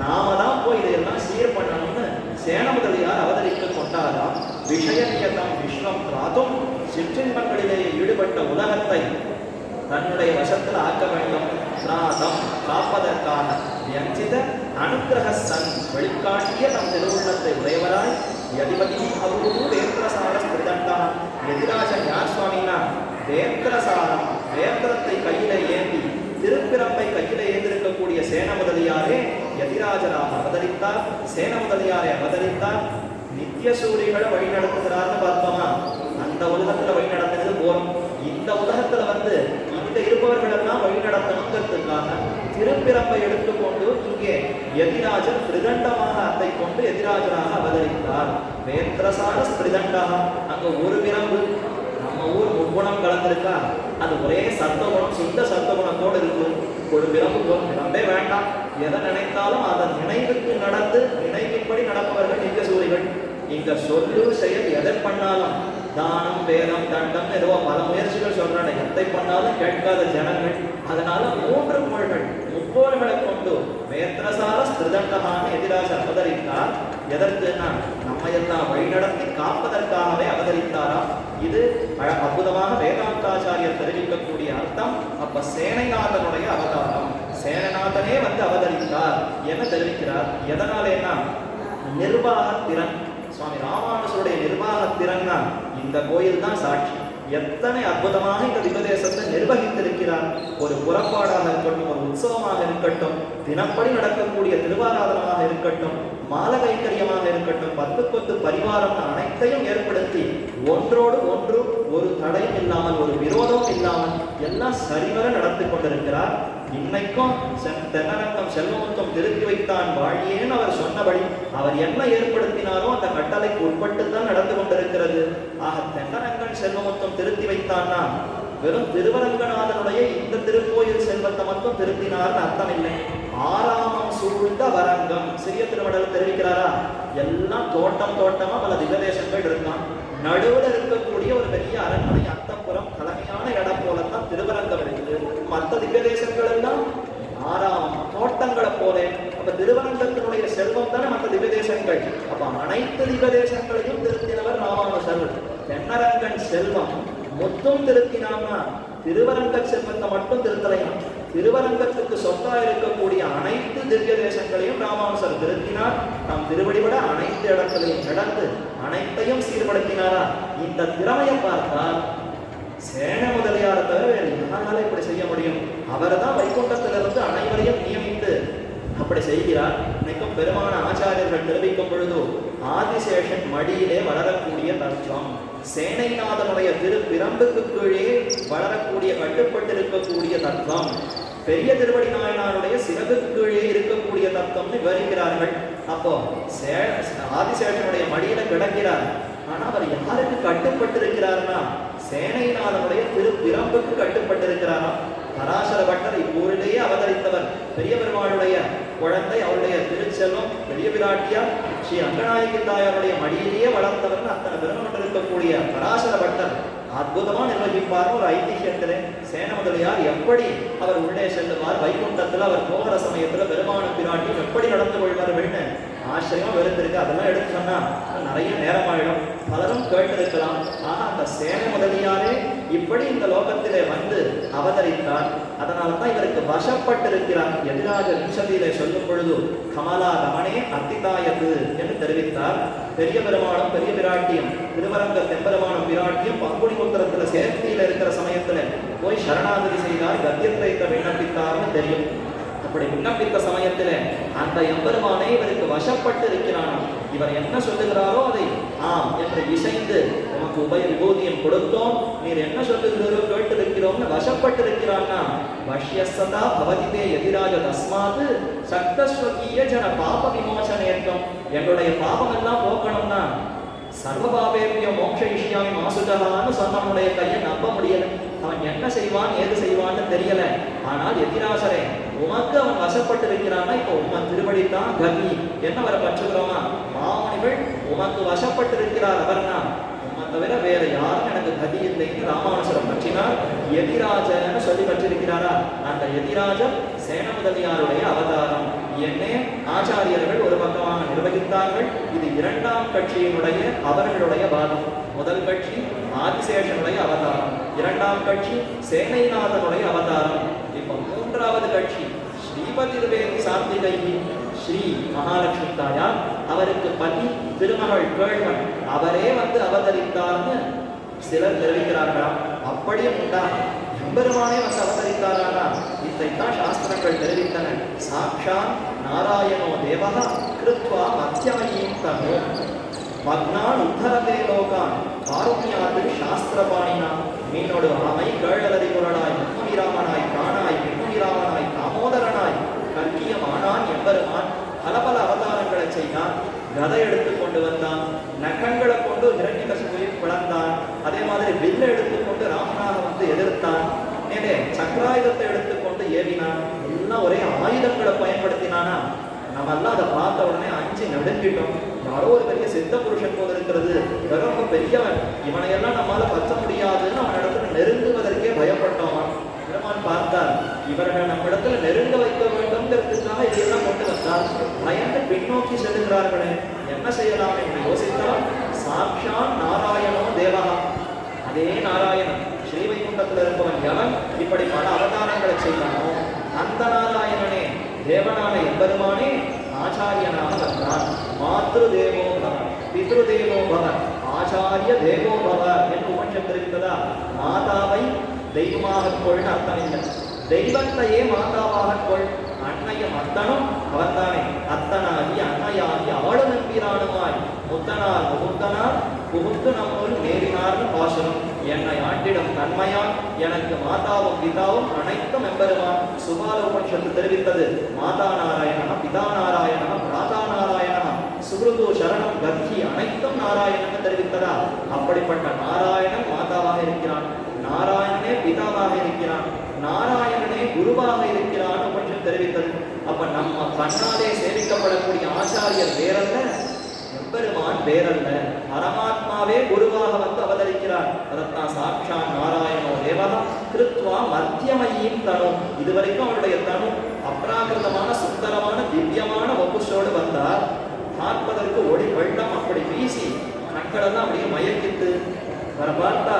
நாம தான் போய் இதையெல்லாம் சீர் பண்ணணும்னு சேன முதலியார் அவதரித்து கொண்டாராம். விஷயநியதம் விஸ்வம் திராதும், சிற்றின்பங்களிலேயே ஈடுபட்ட உலகத்தை தன்னுடைய வசத்தில் ஆக்க வேண்டும், திராதம் காப்பதற்கான வியஞ்சித அனுக்கிரக சன் வெளிக்காட்டிய தம் திருவுள்ளத்தை உடையவராய் யதிபதி அவரு வேத்திரசார ஸ்திரிதண்டா. எதிராஜன் யார் சுவாமினா வேத்திரசாரம், வேத்திரத்தை கையில ஏந்தி திருப்பிறப்பை கையில ஏந்திருக்கக்கூடிய சேன முதலியாரே எதிராஜராக அவதரித்தார். சேன முதலியாரை அவதரித்தார். நித்திய சூரிகளை வழி நடத்துகிறார்னு பார்த்தோமா, அந்த உலகத்துல வழி நடத்துறது போறோம். இந்த உலகத்துல இங்க இருப்பவர்கள் எல்லாம் வழி நடத்தணுங்கிறதுக்காக திருப்பிறப்பை எடுத்துக்கொண்டு இங்கே எதிராஜர் திரிதண்டமாக அதை கொண்டு எதிராஜராக அவதரித்தார். வேத்திரசார திரிதண்டாக. அங்க ஒரு பிரம்பு, நம்ம ஊர் முக்குணம் கலந்திருக்கா, அது ஒரே சத்தகுணம், சுத்த சத்தகுணத்தோடு இருக்கு. ஒரு பிரம்பே வேண்டாம், எதை நினைத்தாலும் அதன் நினைவுக்கு நடந்து நினைவின்படி நடப்பவர்கள் நித்திய சூரிகள். இங்க சொல்லு செயல் எதை பண்ணாலும் தானம் வேதம் தண்டம் ஏதோ பல முயற்சிகள் சொல்றாங்க, எதை பண்ணாலும் கேட்காத ஜனங்கள். அதனால மூன்று கோள்கள் முக்கோள்களை கொண்டு வேத்திரசார ஸ்திரிதண்டமான எதிராஜர் அவதரித்தார். எதற்குன்னா நம்ம எல்லாம் வழிநடத்தி காப்பதற்காகவே அவதரித்தாரா. இது அற்புதமாக வேதாந்தாச்சாரியர் தெரிவிக்கக்கூடிய அர்த்தம். அப்ப சேனைநாதனுடைய அவதாரம், சேனநாதனே அவதரித்தார் என தெரிவிக்கிறார். எதனாலேனா நிர்வாகத்திறன், சுவாமி ராமானுஜருடைய நிர்வாகத்திறன்னா இந்த கோயில் தான் சாட்சி. எத்தனை அற்புதமாக இந்த திவதேசத்தை நிர்வகித்திருக்கிறார். ஒரு புறப்பாடாக இருக்கட்டும், ஒரு உற்சவமாக இருக்கட்டும், தினப்படி நடக்கக்கூடிய திருவாராதனமாக இருக்கட்டும், மால கைங்கரியமாக இருக்கட்டும், 10 பரிவாரம் அனைத்தையும் ஏற்படுத்தி ஒன்றோடு ஒன்று ஒரு தடையும் இல்லாமல் ஒரு விரோதமும் இல்லாமல் எல்லாம் சரிவர நடத்தி கொண்டிருக்கிறார். இன்னைக்கும் தென்னரங்கம் செல்வமுத்தம் திருத்தி வைத்தான் வாழியேன்னு அவர் சொன்னபடி அவர் என்ன ஏற்படுத்தினாரோ அந்த கட்டளைக்கு உட்பட்டு தான் நடந்து கொண்டிருக்கிறது. ஆக தென்னரங்கன் செல்வமுத்தம் திருத்தி வைத்தான்னா வெறும் திருவரங்கநாதனுடைய இந்த திருக்கோயில் செல்வத்தை மட்டும் திருத்தினார்னு அர்த்தம் இல்லை. ஆறாமம் சூழ்ந்த வரங்கம், சிறிய திருமடல் தெரிவிக்கிறாரா, எல்லாம் தோட்டமா பல திவதேசங்கள் இருக்கான். நடுவில் இருக்கக்கூடிய ஒரு பெரிய அரண்மனை அந்தப்புறம் தலைமையான இடம் போலத்தான் திருவரங்கம் இருக்குது. மற்ற திவ்யதேசங்கள் எல்லாம் ஆறாமம் தோட்டங்களை போல. அப்ப திருவரங்கத்தினுடைய செல்வம் தானே மற்ற திவ்யதேசங்கள். அப்ப அனைத்து திவ்யதேசங்களையும் திருத்தினவர் ராமானுஜர். தென்னரங்கன் செல்வம் மொத்தம் திருத்தினான்னா திருவரங்க செல்வத்தை மட்டும் திருத்தலையாம். திருவரங்கத்துக்கு சொத்தா இருக்கக்கூடிய அனைத்து திவ்ய தேசங்களையும் ராமானுஜர் திருத்தினார். நாம் திருவடிபட அனைத்து இடங்களையும் நடந்து அனைத்தையும் சீர்படுத்தினாரா. இந்த திறமையை பார்த்தால் சேன முதலியாரை தவிர வேறு யாரால இப்படி செய்ய முடியும்? அவர் தான் வைகுண்டத்திலிருந்து அனைவரையும் நியமித்து அப்படி செய்கிறார். இன்னைக்கும் பெருமான ஆச்சாரியர்கள் தெரிவிக்கும் பொழுது ஆதிசேஷன் மடியிலே வளரக்கூடிய தத்துவம், சேனைநாதனுடைய திருப்பிரம்புக்கு கீழே வளரக்கூடிய கட்டுப்பட்டிருக்கக்கூடிய தத்துவம், பெரிய திருவடி நாயனாருடைய சிறகுக்கு கீழே இருக்கக்கூடிய தத்துவம்னு விவரிக்கிறார்கள். அப்போ ஆதிசேஷனுடைய மடியில கிடக்கிறார். ஆனா அவர் யாருக்கு கட்டுப்பட்டிருக்கிறார்னா சேனைநாதனுடைய திருப்பிரம்புக்கு கட்டுப்பட்டிருக்கிறாரா. பராசர பட்டர் இப்பூரிலேயே அவதரித்தவர். பெரிய பெருமாளுடைய குழந்தை, அவருடைய திருச்செல்வம் பெரிய பிராட்டியார் ஸ்ரீ ரங்கநாயகி தாயாருடைய மடியிலேயே வளர்ந்தவர். அத்தனை பெருமன் இருக்கக்கூடிய பராசர பட்டர் அற்புதமா நிர்வகிப்பார். ஒரு ஐதிஹ்யத்திலே சேன முதலியார் எப்படி அவர் உள்ளே செல்லுவார், வைகுண்டத்துல அவர் போகிற சமயத்துல பெருமான பிராட்டியும் எப்படி நடந்து கொள்வார்கள்னு ஆச்சரியமா வெறுத்திருக்கு. அதெல்லாம் எடுத்து சொன்னா நிறைய நேரமாயிடும், பலரும் கேட்டிருக்கலாம். ஆனா அந்த சேன முதலியாரே இப்படி இந்த லோகத்திலே அவதரித்தார். அதனால்தான் இவருக்கு வசப்பட்டிருக்கிறார். எதிராக விம்சதியிலே சொல்லும் பொழுது கமலா ரமணே அத்திதாயது என்று தெரிவித்தார். பெரிய பெருமாளும் பெரிய பிராட்டியும் திருவரங்க தெம்பெருமானும் பிராட்டியும் பங்குனி உத்தரத்துல சேர்த்தியில இருக்கிற சமயத்துல போய் சரணாகதி செய்தார், கத்தியத்தை விண்ணப்பித்தார்னு தெரியும். அப்படி விண்ணப்பித்த சமயத்துல அந்த எம்பெருமானை இவருக்கு வசப்பட்டு இருக்கிறான். இவர் என்ன சொல்லுகிறாரோ அதை ஆம் என்று இசைந்து உமக்கு விபூதியம் கொடுத்தோம், நீர் என்ன சொல்லுகிறோ கேட்டிருக்கிறோம்னு வசப்பட்டிருக்கிறான்னா வஷ்யசதா பவதிதே எதிராக தஸ்மாது சக்தஸ்வகீய ஜன பாப விமோசனேற்றம். எங்களுடைய பாபம் எல்லாம் போக்கணும்னா சர்வபாபேபிய மோக்ஷயிஷ்யாமி மாசுஜகான்னு சொன்னவனுடைய கையை நம்ப முடியல. அவன் என்ன செய்வான் ஏது செய்வான்னு தெரியல. ஆனால் எதிராசரே, உமக்கு அவன் வசப்பட்டு இருக்கிறான்னா இப்போ உமன் திருவடித்தான் கதி என்ன வர பற்றுகிறோமா? மாமணிகள் உமக்கு வசப்பட்டு இருக்கிறார் அவர்னா உம்மை தவிர வேற யாரும் எனக்கு கதி இல்லைன்னு ராமானுசரம் பற்றினார். எதிராஜன்னு சொல்லி பற்றிருக்கிறாரா? அந்த எதிராஜன் சேன முதலியாருடைய அவதாரம். என்னே ஆச்சாரியர்கள் ஒரு பக்கமாக நிர்வகித்தார்கள். இது இரண்டாம் கட்சியினுடைய அவர்களுடைய வாதம். முதல் கட்சி ஆதிசேஷனுடைய அவதாரம், இரண்டாம் கட்சி சேனைநாதனுடைய அவதாரம். இப்ப மூன்றாவது கட்சி ஸ்ரீபதிர்வேதி சாந்திகை ஸ்ரீ மகாலட்சுமி தாயார். அவருக்கு பதி திருமகள் கேழ்வன் அவரே வந்து அவதரித்தார்னு சிலர் தெரிவிக்கிறார்களாம். அப்படியும் உண்டா? எம்பெருமானே வந்து அவதரித்தாரா? இதைத்தான் சாஸ்திரங்கள் தெரிவித்தன. சாக்ஷா நாராயணோ தேவஹ கிருத்வா மத்தியமயீம் தனோ மக்னான் உத்தரதே லோகான் காருண்யாது சாஸ்திரபாணினா. மீனோடு ஆமை கேழலரி குரலாய் முன்னுயிராமனாய் காணாய் பின்னுயிராமனாய் தாமோதரனாய் கல்கியமானான் எம்பெருமான். பல பல அவதாரங்களை செய்தான். கதை எடுத்து கொண்டு வந்தான். நகங்களை கொண்டு ஹிரண்யகசிபுவை பிளந்தான். அதே மாதிரி வில்ல எடுத்துக்கொண்டு ராமனாக வந்து எதிர்த்தான். நேரே சக்கராயுதத்தை எடுத்துக்கொண்டு ஏவினான். எல்லாம் ஒரே ஆயுதங்களை பயன்படுத்தினானா? நம்ம எல்லாம் அதை பார்த்த உடனே அஞ்சு நடுங்கிட்டோம். யாரோ ஒரு பெரிய சித்த புருஷன் போது இருக்கிறது, ரொம்ப பெரியவன், இவனையெல்லாம் நம்மளால பற்ற முடியாதுன்னு அவன் இடத்துல நெருங்குவதற்கே பயப்பட்டோமா? பெருமான் பார்த்தார், இவர்கள் நம்ம இடத்துல நெருங்க வைக்க வேண்டும்ங்கிறதுக்காக இதையெல்லாம் கொண்டு வந்தார். பயந்து பின்னோக்கி செல்கிறார்களே, என்ன செய்யலாம் என்று யோசித்தால் சாக்ஷாத் நாராயணோ தேவகா. அதே நாராயணன் ஸ்ரீவைகுண்டத்தில் இருப்பவன் எவன் இப்படி பல அவதாரங்களை செய்தானோ அந்த நாராயணனே தேவனான எம்பெருமானே ஆச்சாரியனாக வந்தான். மாத்ரு தேவோ பவ பித்ரு தேவோ பவ ஆச்சாரிய தேவோ பவ என்று உபனிஷத்து தெரிவித்ததா? மாதாவை தெய்வமாக கொள்னு அர்த்தம் இல்லை. தெய்வத்தையே மாதாவாக கொள். அன்னையும் அத்தனும் அவன்தானே. அத்தனாகி அன்னையாகி அவளும் நம்பிரானுமாய் முத்தனார் முகுத்தனார் புகுத்து நம்முள் நேரினார்னு பாசனம். என்னை ஆண்டிடம் தன்மையான் எனக்கு மாதாவும் பிதாவும் அனைத்தும் எம்பெருமான். சுபால உபனிஷத்து தெரிவித்தது மாதா நாராயணா பிதா நாராயணா பிராதா நாராயணா சுக்ருது சரணம் கத்தி அனைத்தும் நாராயணன் தெரிவித்ததா? அப்படிப்பட்ட நாராயணன் மாதாவாக இருக்கிறான், நாராயணனே பிதாவாக இருக்கிறான், நாராயணனே குருவாக இருக்கிறான் உபனிஷத்து தெரிவித்தது. அப்ப நம்ம கண்ணாலே சேவிக்கப்படக்கூடிய ஆச்சாரியர் வேறல்ல, எம்பெருமான் வேறல்ல. பரமாத்மாவே குருவாக வந்து அவதரிக்கிறார். அதத்தான் சாட்சா நாராயணோ தேவகா கிருத்வா மத்தியமயீம் தனு. இதுவரைக்கும் அவருடைய தனு அப்ராகிருதமான சுந்தரமான திவ்யமான வபுஷோடு வந்தார். பார்ப்பதற்கு ஒளி வெள்ளம் அப்படி வீசி கண்களெல்லாம் அப்படியே மயக்கிட்டு வர பார்த்தா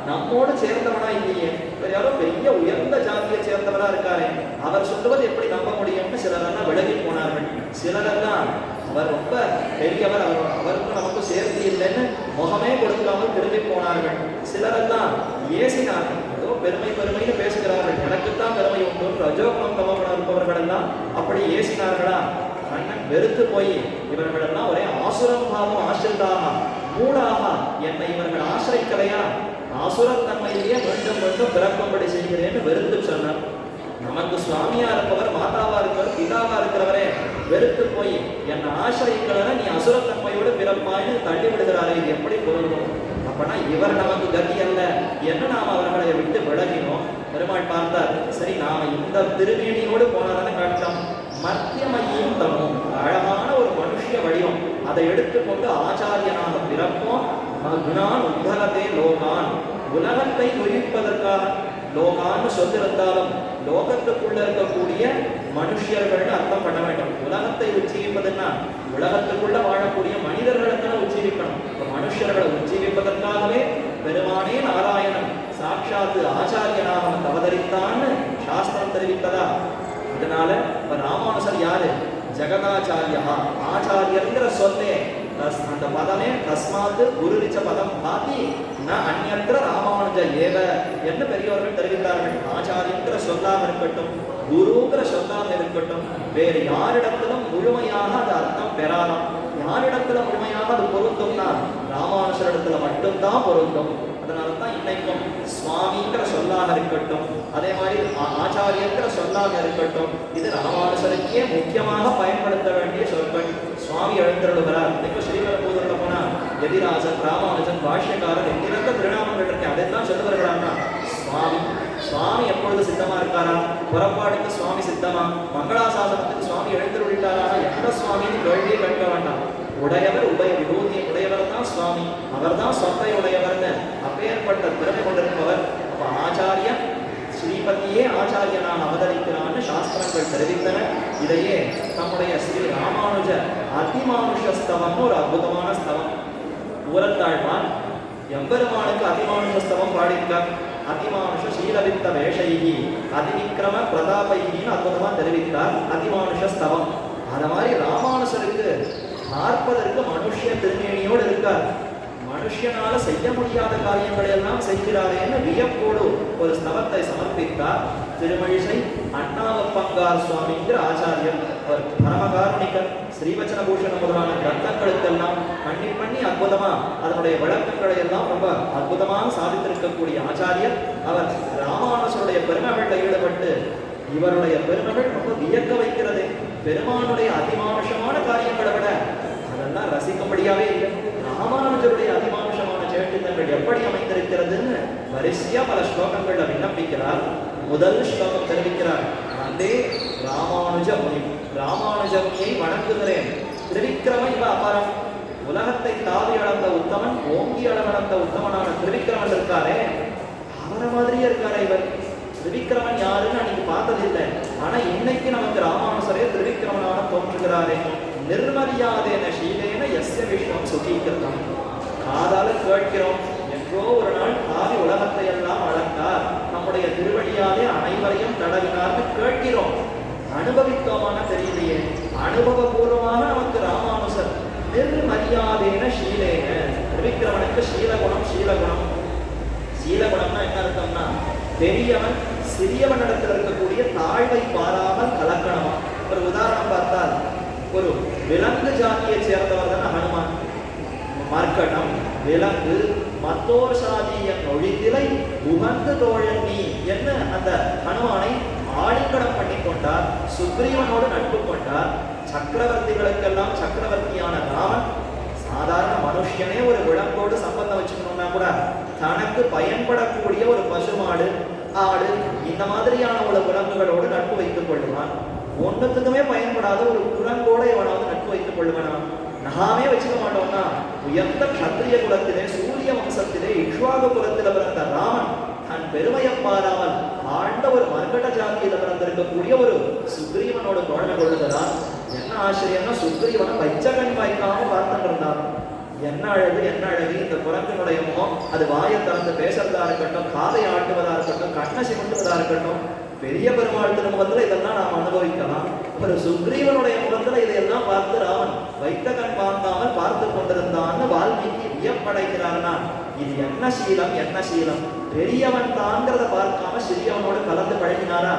நம்மோடு சேர்ந்தவனா இல்லையே, வேற யாரோ பெரிய உயர்ந்த ஜாதியை சேர்ந்தவரா இருக்காரே, அவர் சொல்லுவது எப்படி நம்ப முடியும்னு சிலரெல்லாம் விலகி போனார்கள். சிலரெல்லாம் அவர் ரொம்ப பெரியவர், அவருக்கும் நமக்கும் சேர்த்து இல்லைன்னு முகமே கொடுக்காமல் திரும்பி போனார்கள். சிலரெல்லாம் ஏசினார்கள், ஏதோ பெருமை பெருமைன்னு பேசுகிறார்கள், எனக்குத்தான் பெருமை உண்டு ரஜோகுணம் தமகுணம் இருப்பவர்கள் எல்லாம் அப்படி ஏசினார்களா? கண்ணன் வெறுத்து போய் இவர்களெல்லாம் ஒரே ஆசுரம் பாவம் ஆசிரிதாக மூடாக என்னை இவர்கள் ஆசிரிக்கலையா, ஆசுரத் தன்மையிலேயே மீண்டும் மீண்டும் பிறக்கும்படி செய்கிறேன்னு வெறுத்து சொன்னார். நமக்கு சுவாமியா இருப்பவர், மாதாவா இருக்கிறவர், பிதாவா இருக்கிறவரே வெறுத்து போய் என்னை ஆசிரிக்கலன்னா நீ அசுரத்தன்மையோடு பிறப்பாயின்னு தள்ளி விடுகிறாரே, இது எப்படி பொருந்தும்? அப்பனா இவர் நமக்கு கதி அல்ல என்ன நாம் அவர்களை விட்டு விலகினோம். பெருமாள் பார்த்தார், சரி நாம இந்த திருவேணியோடு போனாதானே காட்டம். மத்தியமையும் தம்மும் அழகான ஒரு மனுஷிய வடிவம், அதை எடுத்துக்கொண்டு ஆச்சாரியனாக பிறப்போம். மக்னான் உத்தரதே லோகான், உலகத்தை உயிர்ப்பதற்காக லோகான்னு சொல்லிருந்தாலும் லோகத்துக்குள்ள இருக்கக்கூடிய மனுஷியர்கள் அர்த்தம் பண்ண வேண்டும். உலகத்தை உச்சீவிப்பதுன்னா உலகத்துக்குள்ள வாழக்கூடிய மனிதர்களுக்கு உச்சீவிக்கணும். மனுஷர்களை உச்சீவிப்பதற்காகவே பெருமானே நாராயணன் சாட்சாத்து ஆச்சாரியனாக அவதரித்தான்னு சாஸ்திரம் தெரிவித்ததா? இதனால இப்ப ராமானுசர் யாரு? ஜெகதாச்சாரியா. ஆச்சாரியங்கிற சொல்லே அந்த பதமே தஸ்மாத்து குருரிச்ச பதம் பாதி ந அந்யத்ர ராமானுஜ ஏவ என்று பெரியவர்கள் தெரிவித்தார்கள். ஆச்சாரியங்கிற சொல்லாக இருக்கட்டும், குருங்கிற சொல்லாக இருக்கட்டும், வேறு யாரிடத்திலும் முழுமையாக அது அர்த்தம் பெறாதாம். யாரிடத்துல முழுமையாக அது பொருந்தும்னா ராமானுஷரிடத்துல மட்டும்தான் பொருந்தும். அதனால தான் இன்னைக்கும் சுவாமிங்கிற சொல்லாக இருக்கட்டும், அதே மாதிரி ஆச்சாரியங்கிற சொல்லாக இருக்கட்டும், இது ராமானுஷருக்கே முக்கியமாக பயன்படுத்த வேண்டிய சொற்கள். சுவாமி எழுந்தருளுகிறார். இப்போ ஸ்ரீவரபூதூர்ல போனா எதிராசன், ராமானுஜன், பாஷ்யக்காரர் என்கிறந்த திருநாமங்கள் இருக்கு. அதெல்லாம் சொல்லுவார்களா? சுவாமி சுவாமி எப்பொழுது சித்தமா இருக்காரா? புறப்பாடுக்கு சுவாமி சித்தமா? மங்களாசாசனத்துக்கு சுவாமி எழுந்துள்ளாரா? எந்த சுவாமின்னு கேள்வியே கேட்க வேண்டாம். உடையவர் உபய விபூதியை உடையவர் தான் சுவாமி. அவர் தான் சொத்தை உடையவர்னு அப்பேற்பட்ட திறமை கொண்டிருப்பவர். அப்ப ஆச்சாரியன் ஸ்ரீபதியே ஆச்சாரியனான் அவதரிக்கிறான்னு சாஸ்திரங்கள் தெரிவித்தன. இதையே நம்முடைய ஸ்ரீ ராமானுஜ அதிமானுஷ ஸ்தவம்னு ஒரு அற்புதமான ஸ்தவம். ஊரத்தாழ்வான் எம்பெருமானுக்கு அதிமானுஷ ஸ்தவம் பாடியிருக்கார். அதிமானுஷ சீலவித்த வேஷைகி அதிவிக்ரம பிரதாபைகின்னு அற்புதமா தெரிவித்தார் அதிமானுஷ ஸ்தவம். அத மாதிரி ராமானுஷருக்கு பார்ப்பதற்கு மனுஷ திருமேனியோடு இருக்கார். மனுஷனால செய்ய முடியாத காரியங்களை எல்லாம் செய்கிறாரேன்னு வியப்போடு ஒரு ஸ்தவத்தை சமர்ப்பித்தார் திருமழிசை அண்ணாவப்பங்கார் சுவாமிங்கிற ஆச்சாரியர். அவர் பரமகாருணிகர். ஸ்ரீவச்சன பூஷணம் முதலான கிரந்தங்களுக்கெல்லாம் பண்ணி அற்புதமா அதனுடைய விளக்கங்களை எல்லாம் ரொம்ப அற்புதமாக சாதித்திருக்கக்கூடிய ஆச்சாரியர். அவர் ராமானுஜருடைய பெருமைகளில் ஈடுபட்டு இவருடைய பெருமைகள் ரொம்ப வியக்க வைக்கிறது. பெருமானுடைய அதிமானுஷமான காரியங்களை விட அதெல்லாம் ரசிக்கும்படியாவே இல்லை. ராமானுஜருடைய அதிமானுஷமான சேட்டித்தங்கள் எப்படி அமைந்திருக்கிறதுன்னு வரிசையா பல ஸ்லோகங்கள்ல விண்ணப்பிக்கிறார். முதல் ஸ்லோகம் தெரிவிக்கிறார், வந்தே ராமானுஜ முனி, ராமானுஜ முனியை வணங்குகிறேன். திரிவிக்ரம இவ அபரம், உலகத்தை தாவி அளந்த உத்தமன், ஓங்கி அளந்த உத்தமனான திரிவிக்ரமன் இருக்காரே, அவரை மாதிரியே இருக்காரே இவர். திரிவிக்ரமன் யாருன்னு அன்னைக்கு பார்த்ததில்லை. ஆனா இன்னைக்கு நமக்கு ராமானுஜரே திரிவிக்ரமனான தோன்றுகிறாரே. நிர்மரியாதேன ஷீலேன எஸ்ய விஸ்வம் சுகீகிருதம். காதால கேட்கிறோம், என்றோ ஒரு நாள் தாவி உலகத்தை எல்லாம் அளந்தார், நம்முடைய திருவடியாலே அனைவரையும் தடவினார்னு கேட்கிறோம். அனுபவித்தோமான தெரியலையே. அனுபவபூர்வமாக நமக்கு ராமானுஜர் நிர்மரியாதேன ஷீலேன. திரிவிக்ரமனுக்கு சீலகுணம். சீலகுணம்னா என்ன அர்த்தம்னா, பெரியவன் சிறியவனிடத்தில் இருக்கக்கூடிய தாழ்வை பாராமல் கலக்கணமா. ஒரு உதாரணம் பார்த்தால், ஒரு விலங்கு ஜாதியை சேர்ந்தவர் தானே ஹனுமான். மர்க்கடம் விலங்கு மத்தோர் சாதிய ஒழித்திலை உகந்து தோழன் நீ என்ன அந்த ஹனுமானை ஆடிக்கடம் பண்ணி கொண்டார். சுக்ரீவனோடு நட்பு கொண்டார். சக்கரவர்த்திகளுக்கெல்லாம் சக்கரவர்த்தியான ராமன் சாதாரண மனுஷனே ஒரு விலங்கோடு சம்பந்தம் வச்சுக்கணும்னா கூட தனக்கு பயன்படக்கூடிய ஒரு பசுமாடு, ஆடு, இந்த மாதிரியான ஒரு விலங்குகளோடு நட்பு வைத்துக் கொள்ளுவான். ஒன்றுத்துக்குமே பயன்படாத ஒரு குரங்கோட எவனாவது நட்பு வைத்துக் கொள்ளுவனா? நாமே வச்சுக்க மாட்டோம்னா, உயர்ந்த கத்திரிய குலத்திலே சூரிய வம்சத்திலே இக்ஷ்வாகு குலத்தில் பிறந்த ராமன் தன் பெருமையை பாராமல் ஆழ்ந்த ஒரு மர்கட ஜாதியில பிறந்திருக்கக்கூடிய ஒரு சுக்ரீவனோட தோழமை கொள்ளுகிறான். என்ன ஆச்சரியம்னா, சுக்ரீவனை பச்சகன் வாய்க்காம பார்த்துட்டு இருந்தான். என்ன அழகு இந்த குரங்கினுடைய முகம். அது வாயை திறந்து பேசுறதா இருக்கட்டும், காதை ஆட்டுவதா இருக்கட்டும், கண்ணை சிமிட்டுவதா இருக்கட்டும், பெரிய பெருமாள் திருமுகத்துல இதெல்லாம் நாம் அனுபவிக்கலாம். ஒரு சுக்ரீவனுடைய முகத்துல இதையெல்லாம் பார்த்து ராமன் வைத்த கண் பார்க்காமல் பார்த்து கொண்டிருந்தான்னு வால்மீகி வியப்படைகிறார்னா, இது என்ன சீலம்? பெரியவன் தாங்கிறத பார்க்காம சிறியவனோடு கலந்து பழகினாரா?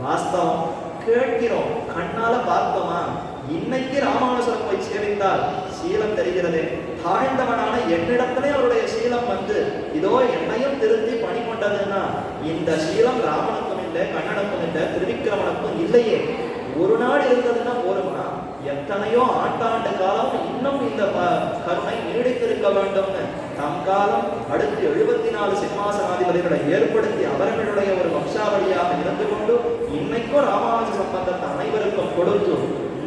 வாஸ்தவம். கேட்கிறோம், கண்ணால பார்த்தோமா? இன்னைக்கு ராமானுஜர் போய் சேவித்தால் சீலம் தெரிகிறதே. தாழ்ந்தவனான என்னிடத்திலே அவருடைய சீலம் வந்து இதோ என்னையும் திருத்தி பணி கொண்டதுன்னா, இந்த சீலம் ராமனுக்கும் இல்லை, கண்ணனுக்கும் இல்லை, திருவிக்கிரமனுக்கும் இல்லையே. ஒரு நாள் இருந்ததுன்னா போருமா? எத்தனையோ ஆண்டாண்டு காலம் இன்னும் இந்த கருணை நீடித்திருக்க வேண்டும்னு தம் காலம் அடுத்து 74 சிம்மாசனாதிபதிகளை ஏற்படுத்தி அவர்களுடைய ஒரு வம்சாவளியாக இருந்து கொண்டு இன்னைக்கும் ராமானுஜ சம்பந்தத்தை அனைவருக்கும் கொடுத்து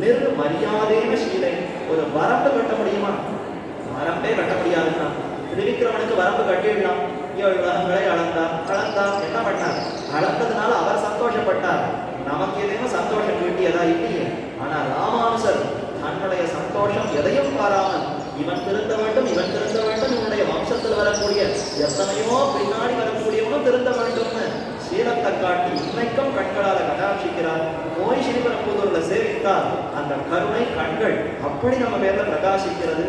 நிர்மரியாதேன சீலை. ஒரு வரம்பு கட்ட முடியுமா? வரம்பே கட்ட முடியாதுன்னா திரிவிக்ரமனுக்கு வரம்பு கட்டிடலாம். 7 உலகங்களை அளந்தார். என்ன பண்ணார்? அளந்ததுனால அவர் சந்தோஷப்பட்டார். நமக்கு எதையும் சந்தோஷம் கிட்டியதா இல்லையே. ஆனா ராமானுஜர் தன்னுடைய சந்தோஷம் எதையும் பாராமல் இவன் திருந்த வேண்டும், இவனுடைய வம்சத்தில் வரக்கூடிய எத்தனையோ பின்னாடி வரக்கூடியவனும் திருந்த வேண்டும்னு சீலத்தை காட்டி இன்னைக்கும் கண்களால் கடாட்சிக்கிறார். போய் ஸ்ரீபெரும்புதூர்ல சேவித்தால் அந்த கருணை கண்கள் அப்படி நம்ம மேல பிரகாசிக்கிறது.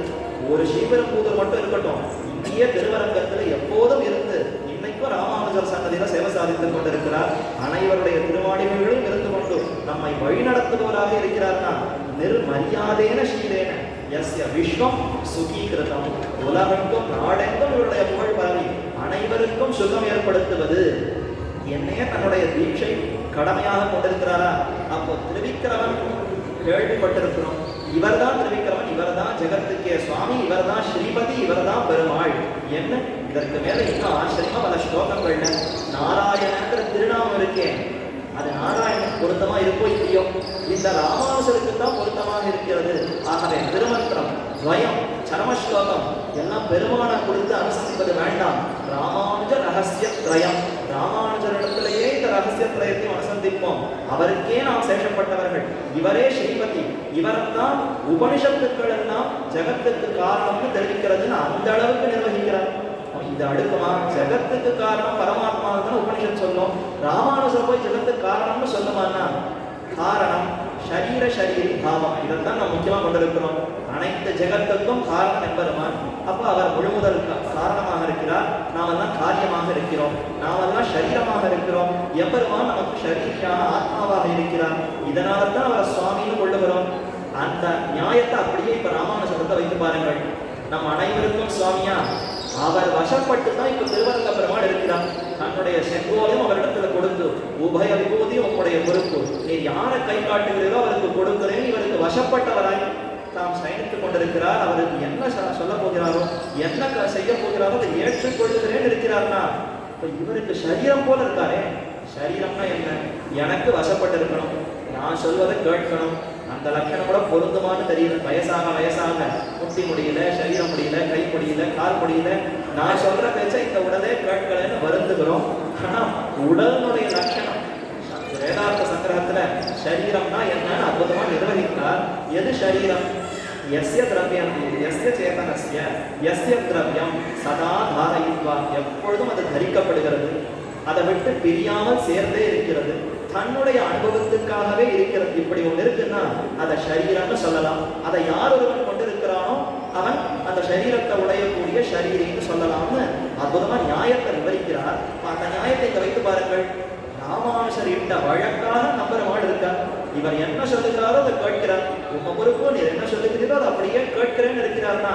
ஒரு ஸ்ரீபெரும்புதூர் மட்டும் இருக்கட்டும், இந்திய திருவரங்கத்தில் எப்போதும் இருந்து இன்னைக்கும் ராமானுஜர் சன்னதியில சேவை சாதித்துக் கொண்டிருக்கிறார். அனைவருடைய திருவாடிகளிலும் இருந்து கொண்டு நம்மை வழிநடத்துபவராக இருக்கிறார்னா நிர்மரியாதேன சீலேன எஸ்ய விஸ்வம் சுகீகிருதம். உலகெங்கும் நாடெங்கும் இவருடைய புகழ் பரவி அனைவருக்கும் சுகம் ஏற்படுத்துவது என்னையே தன்னுடைய தீட்சை கடமையாக கொண்டிருக்கிறாரா? அப்போ திரிவிக்ரமன் கேள்விப்பட்டிருக்கிறோம். இவர்தான் திருவிக்கிரமன், இவர்தான் ஜெகத்துக்கே சுவாமி, இவர்தான் ஸ்ரீபதி, இவர்தான் பெருமாள். என்ன இதற்கு மேல இன்னும் ஆச்சரியமா பல ஸ்லோகங்கள்ல நாராயணன்ற திருநாமம் இருக்கேன், அது நாராயணன் பொருத்தமா இருக்கோ இல்லையோ, இந்த ராமானுஜருக்கு தான் பொருத்தமாக இருக்கிறது. ஆகவே திருமந்திரம், துவயம், சரமஸ்லோகம் எல்லாம் பெருமானை கொடுத்து அனுசரிப்பது வேண்டாம். ராமானுஜ ரகசிய திரயம், ராமானுஜரிடத்திலேயே இந்த ரகசிய திரயத்தை அனுசந்திப்போம். அவருக்கே நாம் சேஷப்பட்டவர்கள். இவரே ஸ்ரீபதி, இவர்தான் உபனிஷத்துக்கள் எல்லாம் ஜெகத்துக்கு காரணம்னு தெரிவிக்கிறதுன்னு அந்த அளவுக்கு நிர்வகிக்கிறார். இது அடுக்குமா? ஜெகத்துக்கு காரணம் பரமாத்மா தான் உபனிஷத் சொல்லும். ராமானுஜர் போய் ஜெகத்துக்கு காரணம்னு சொல்லுமான்னா, காரணம் ஷரீர ஷரீரி பாவம், இதைத்தான் நாம் முக்கியமாக கொண்டிருக்கிறோம். அனைத்து ஜெகத்துக்கும் காரணம் என்பதுமான். அப்போ அவர் முழுமுதல் காரணமாக இருக்கிறார், நாமெல்லாம் காரியமாக இருக்கிறோம், நாமெல்லாம் சரீரமாக இருக்கிறோம். எம்பெருமான் நமக்கு ஷரீரியான ஆத்மாவாக இருக்கிறார். இதனால தான் அவர் சுவாமின்னு கொள்ளுகிறோம். அந்த நியாயத்தை அப்படியே இப்ப ராமானுஜத்தை வைத்து பாருங்கள். நம் அனைவருக்கும் சுவாமியா அவர் வசப்பட்டு தான் இப்ப திருவரங்க பெருமாள் இருக்கிறார். தன்னுடைய செங்கோலையும் அவரிடத்துல கொடுத்து, உபய விபூதியும் உங்களுடைய பொறுப்பு, நீ யாரை கை காட்டுகிறீரோ அவருக்கு கொடுக்கிறேன், இவருக்கு வசப்பட்டவராய் தாம் சயனித்துக் கொண்டிருக்கிறார். அவருக்கு என்ன சொல்ல போகிறாரோ, என்ன செய்ய போகிறாரோ அதை ஏற்றுக்கொள்ளுகிறேன் இருக்கிறார்னா, இப்ப இவருக்கு சரீரம் போல இருக்காரே. சரீரம்னா என்ன? எனக்கு வசப்பட்டு இருக்கணும், நான் சொல்வதை கேட்கணும். அந்த லட்சணம் கூட பொருந்துமான்னு தெரியல. வயசாக வயசாக முட்டி முடியல, சரீரம் முடியல, கை முடியல, கால் முடியல, நான் சொல்ற பேச்ச இந்த உடலே கேட்கலன்னு வருந்துகிறோம். ஆனா உடலுடைய லட்சணம் வேதாந்த சங்கிரகத்துல சரீரம்னா என்னன்னு அற்புதமா நிர்வகித்தார். எது சரீரம்? எஸ்ய திரவியம், எஸ்ய சேதனஸ்ய, எஸ்ய திரவியம் சதா தாரயித்வா, எப்பொழுதும் அது தரிக்கப்படுகிறது, அதை விட்டு பிரியாமல் சேர்ந்தே இருக்கிறது, தன்னுடைய அனுபவத்துக்காகவே இருக்கிறது. இப்படி ஒன்று இருக்குன்னா அதை சரீரம்னு சொல்லலாம். அதை யார் ஒருவன் கொண்டிருக்கிறானோ அவன் அந்த சரீரத்தை உடையக்கூடிய சரீரின்னு சொல்லலாம்னு அற்புதமா நியாயத்தை விவரிக்கிறார். அந்த நியாயத்தை இங்க வைத்து பாருங்கள். ராமானுஜர் இட்ட வழக்காக நம்புறவாள் இருக்கார். இவர் என்ன சொல்லுகிறாரோ அதை கேட்கிறார். உங்க பொறுப்பு, நீர் என்ன சொல்லுகிறீரோ அதை அப்படியே கேட்கிறேன்னு இருக்கிறார்னா,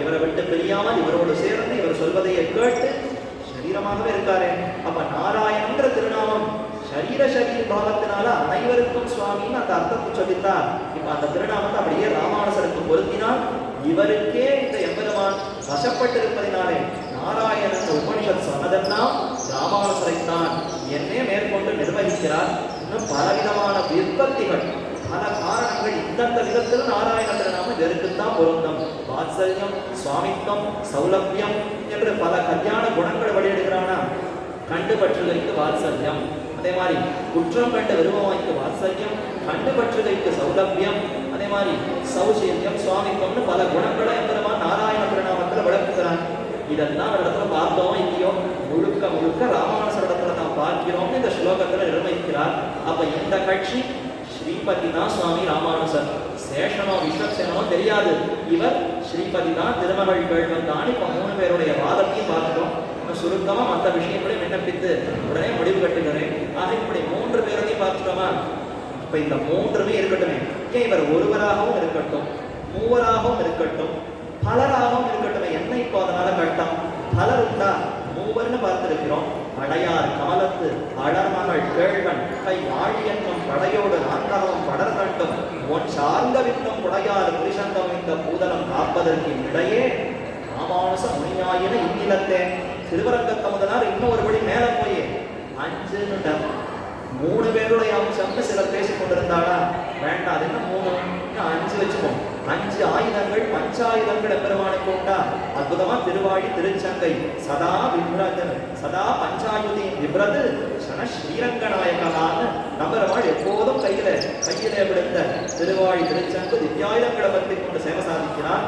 இவரை விட்டு பிரியாமல் இவரோடு சேர்ந்து இவர் சொல்வதையே கேட்டு சரீரமாகவே இருக்காரு. அப்ப நாராயணன்ற திருநாமம் சரீர சரீர பாவத்தினால அனைவருக்கும் சுவாமின்னு அந்த அர்த்தத்தை சொல்லித்தார். இப்ப அந்த திருநாமத்தை அப்படியே ராமானுஜருக்கு பொருத்தினால், இவருக்கே இந்த எம்பெருமான் வசப்பட்டிருப்பதினாலே நாராயணன் உபனிஷத் சொன்னதெல்லாம் ராமானுஜரைத்தான் என்னே மேற்கொண்டு நிர்வகிக்கிறார். இன்னும் பலவிதமான விற்பத்திகள், பல காரணங்கள் இந்தந்த விதத்தில் நாராயண திருநாமம் இதற்குத்தான் பொருந்தம். வாத்சல்யம், சுவாமித்வம், சௌலபியம் என்று பல கல்யாண குணங்கள் வெளியிடுகிறானா. கண்டுபற்றுகைக்கு வாத்சல்யம், அதே மாதிரி குற்றம் கண்டு விரும்பவாய்க்கு வாத்சல்யம், கண்டுபற்றுகைக்கு சௌலபியம், அதே மாதிரி சௌசீல்யம், சுவாமித்வம்னு பல குணங்களை எம்பெருமான் நாராயண திருநாமத்தில் விளக்குகிறான். இதெல்லாம் இடத்துல பார்த்தோம் இல்லையோ, முழுக்க முழுக்க ராமானுஜர் இடத்துல தான் பார்க்கிறோம்னு இந்த ஸ்லோகத்துல நிர்ணயிக்கிறார். அப்ப இந்த கட்சி ஸ்ரீபதி தான் சுவாமி ராமானுஜர், சேஷனோ விஸ்வக்சேனோ தெரியாது. இவர் ஸ்ரீபதி தான், திருமகள் கேள்வன் தான். இப்ப 3 பேருடைய வாதத்தையும் பார்க்கிறோம். சுருக்கமா மற்ற விஷயங்களையும் விண்ணப்பித்து உடனே முடிவு கட்டுகிறேன். ஆக இப்படி 3 பேரையும் பார்த்துட்டோமா? இப்ப இந்த 3மே இருக்கட்டுமே. ஏன் இவர் ஒருவராகவும் இருக்கட்டும், மூவராகவும் இருக்கட்டும், பலராகவும் இருக்கட்டும், என்ன இப்போ அதனால கட்டம்? பலர் உண்டா? மூவர்னு பார்த்திருக்கிறோம். அடையார் கமலத்து அடர்மகள் கேழ்வன் கை ஆழியன்னும் படையோடு நான்காகவும் படர் கண்டும் ஒன் சார்ந்த விட்டும் புடையாறு புரிசங்கம் இந்த பூதலம் காப்பதற்கு இடையே ராமானுச முனியாயின இந்நிலத்தே. திருவரங்கத்தமுதனார் இன்னொருபடி மேல போய் 5 3 பேருடைய அம்சம்னு சிலர் பேசிக் கொண்டிருந்தாளா? வேண்டாம், அது என்ன 3, 5 வச்சுப்போம். 5 ஆயுதங்கள், பஞ்சாயுதங்கள் எம்பெருமானுக்கு உண்டா? அற்புதமா திருவாழி திருச்சங்கை சதா விப்ரது, சதா பஞ்சாயுதி விப்ரது சன ஸ்ரீரங்கநாயகனான்னு நம்பெருமாள் எப்போதும் கையிலே விடுத்த திருவாழி திருச்சங்கு திவ்யாயுதங்களை பற்றி கொண்டு சேவை சாதிக்கிறார்.